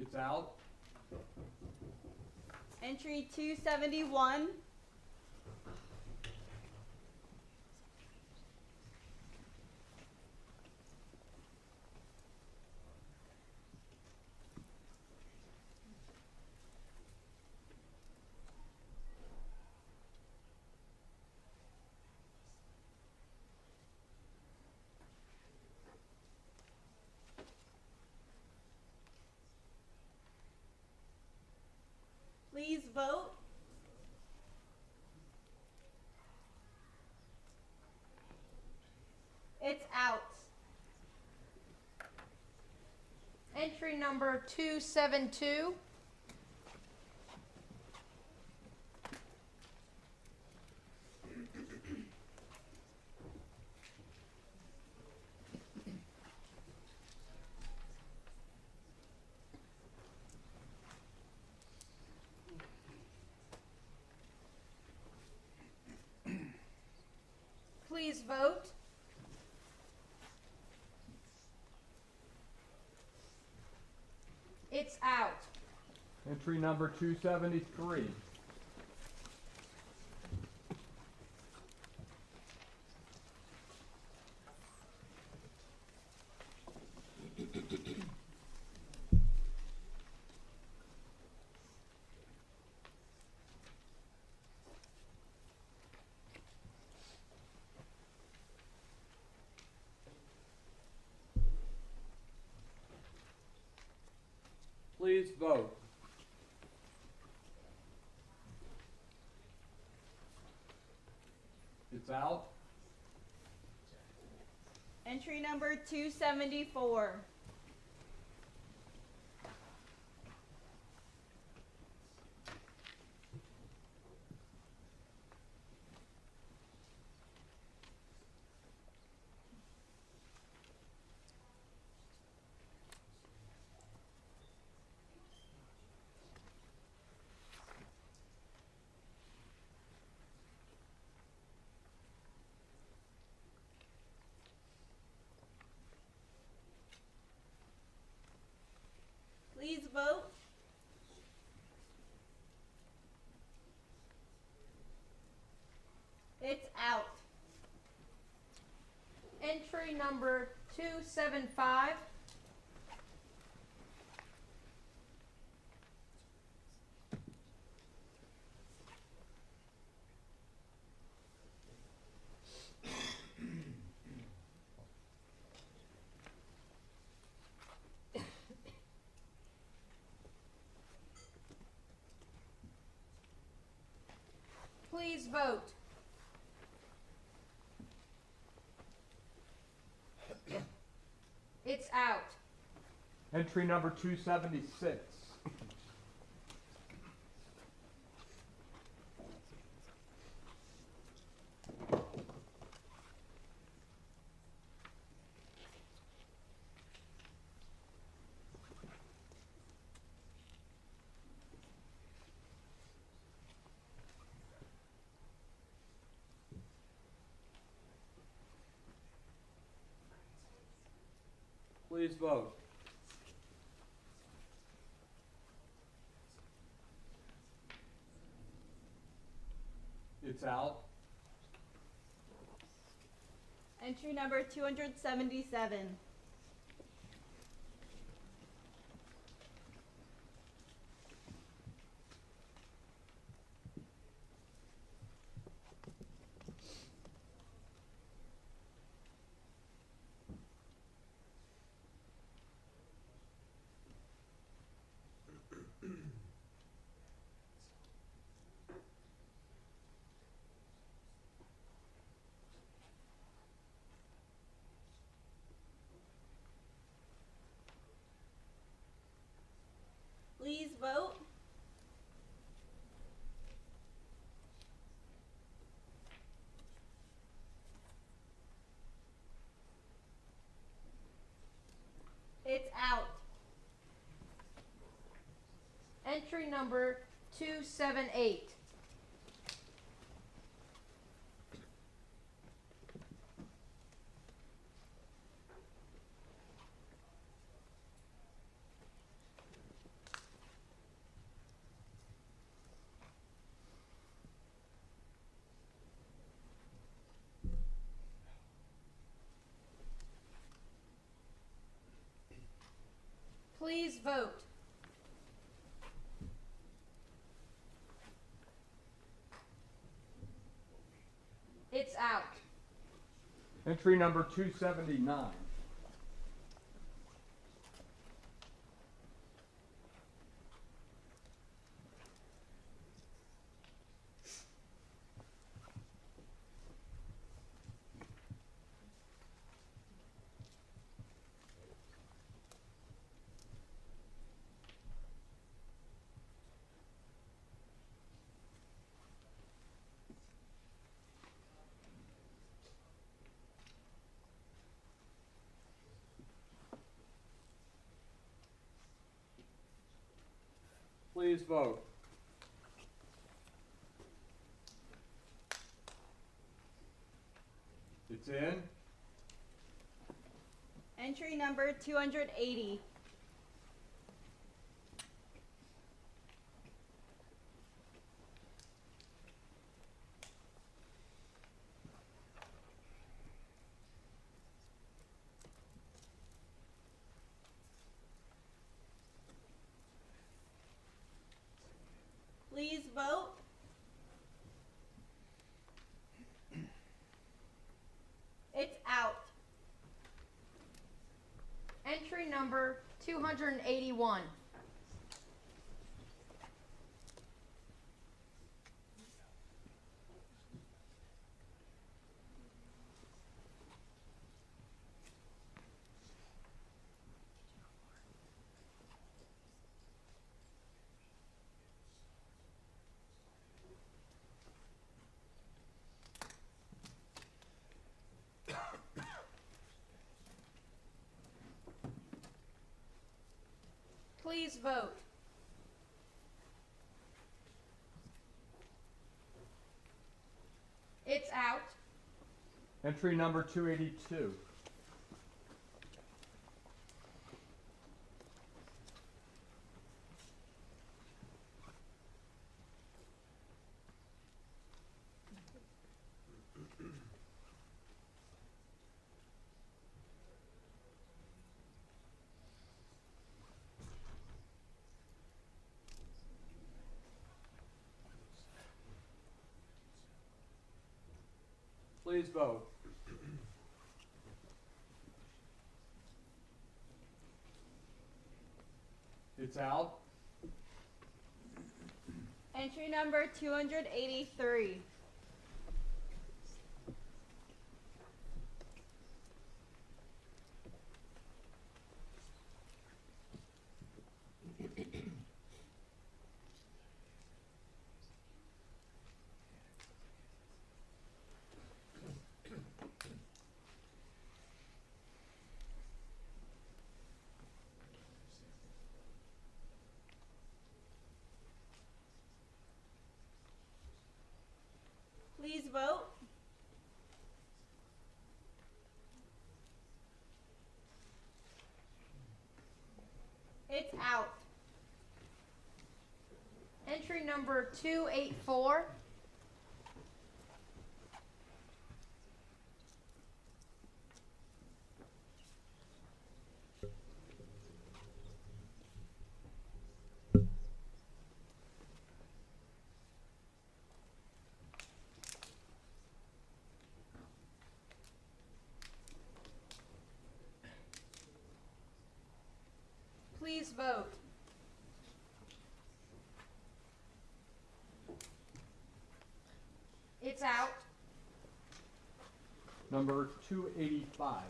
It's out. Entry 271. Please vote. It's out. Entry number 272. Please vote. It's out. Entry number 273. Please vote. It's out. Entry number 274. Please vote. It's out. Entry number 275. Please vote. It's out. Entry number 276. Please vote. It's out. Entry number 277. Please vote. It's out. Entry number 278. Please vote. It's out. Entry number 279. Please vote. It's in. Entry number 280. Please vote. It's out. Entry number 281. Please vote. It's out. Entry number 282. Please vote. It's out. Entry number 283. Please vote. It's out. Entry number 284. Please vote. It's out. Number 285.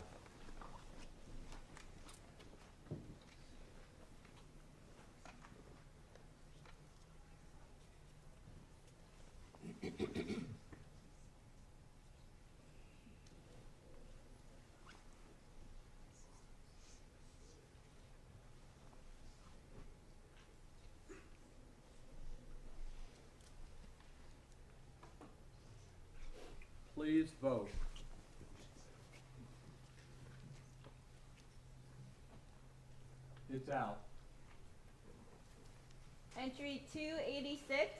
Please vote. It's out. Entry 286.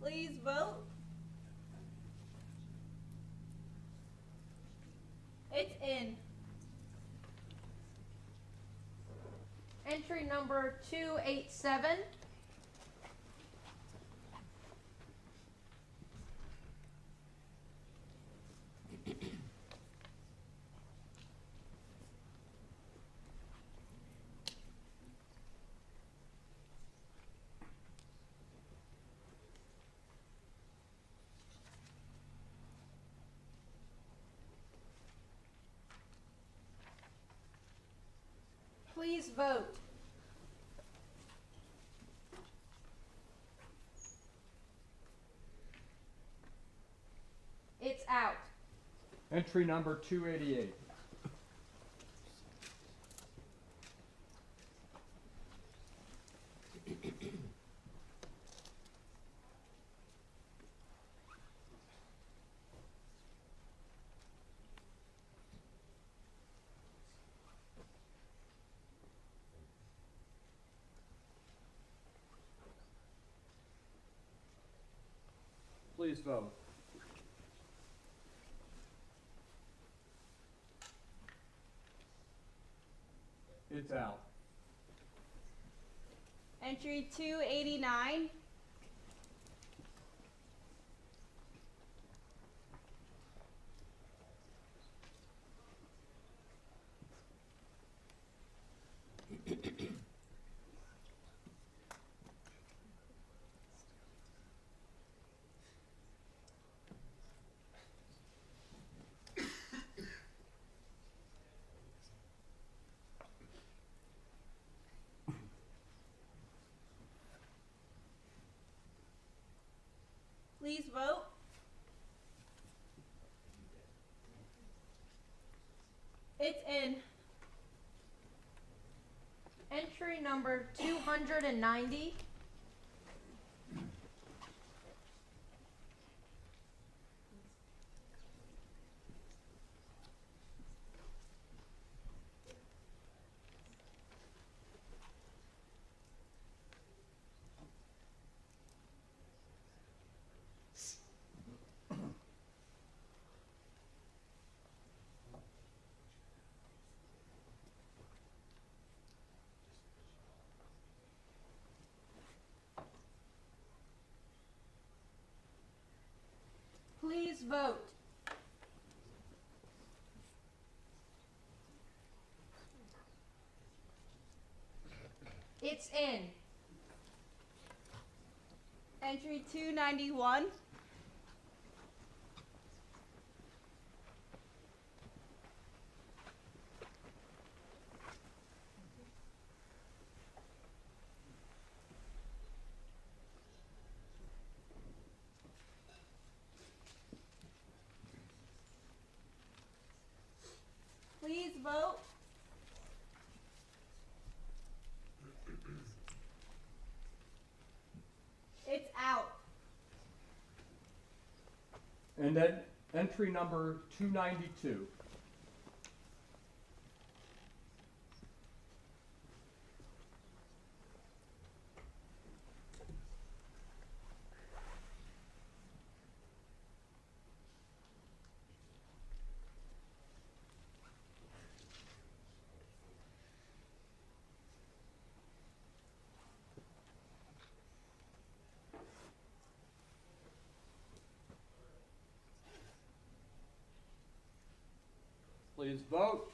please vote. It's in. Entry number 287. Please vote. It's out. Entry number 288. Please vote. It's out. Entry 289. Please vote. It's in. Entry number 290. Please vote. It's in. Entry 291. Please vote. It's out. And then entry number 292. Please vote.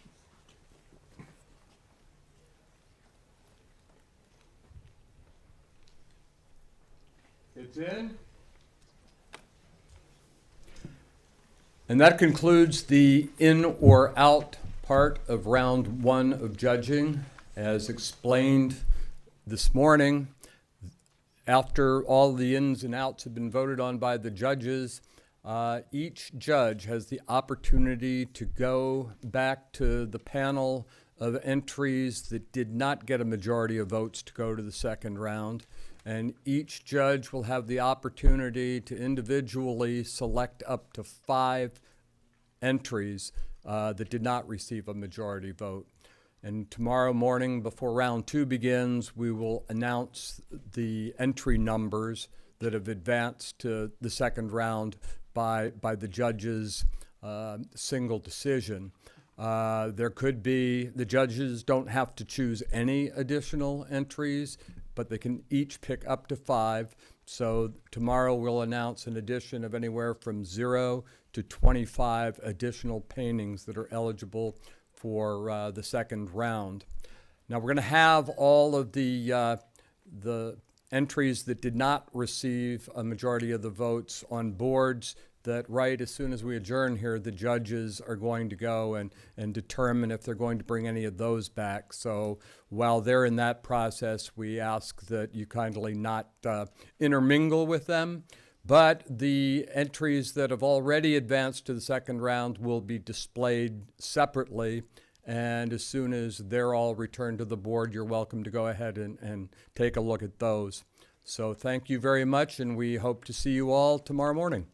It's in. And that concludes the in or out part of round one of judging. As explained this morning, after all the ins and outs have been voted on by the judges, each judge has the opportunity to go back to the panel of entries that did not get a majority of votes to go to the second round. And each judge will have the opportunity to individually select up to 5 entries that did not receive a majority vote. And tomorrow morning, before round 2 begins, we will announce the entry numbers that have advanced to the second round by the judges' single decision. There could be, the judges don't have to choose any additional entries, but they can each pick up to 5. So tomorrow we'll announce an addition of anywhere from 0 to 25 additional paintings that are eligible for the second round. Now we're going to have all of the entries that did not receive a majority of the votes on boards that right as soon as we adjourn here, the judges are going to go and determine if they're going to bring any of those back. So while they're in that process, we ask that you kindly not intermingle with them. But the entries that have already advanced to the second round will be displayed separately. And as soon as they're all returned to the board, you're welcome to go ahead and take a look at those. So thank you very much, and we hope to see you all tomorrow morning.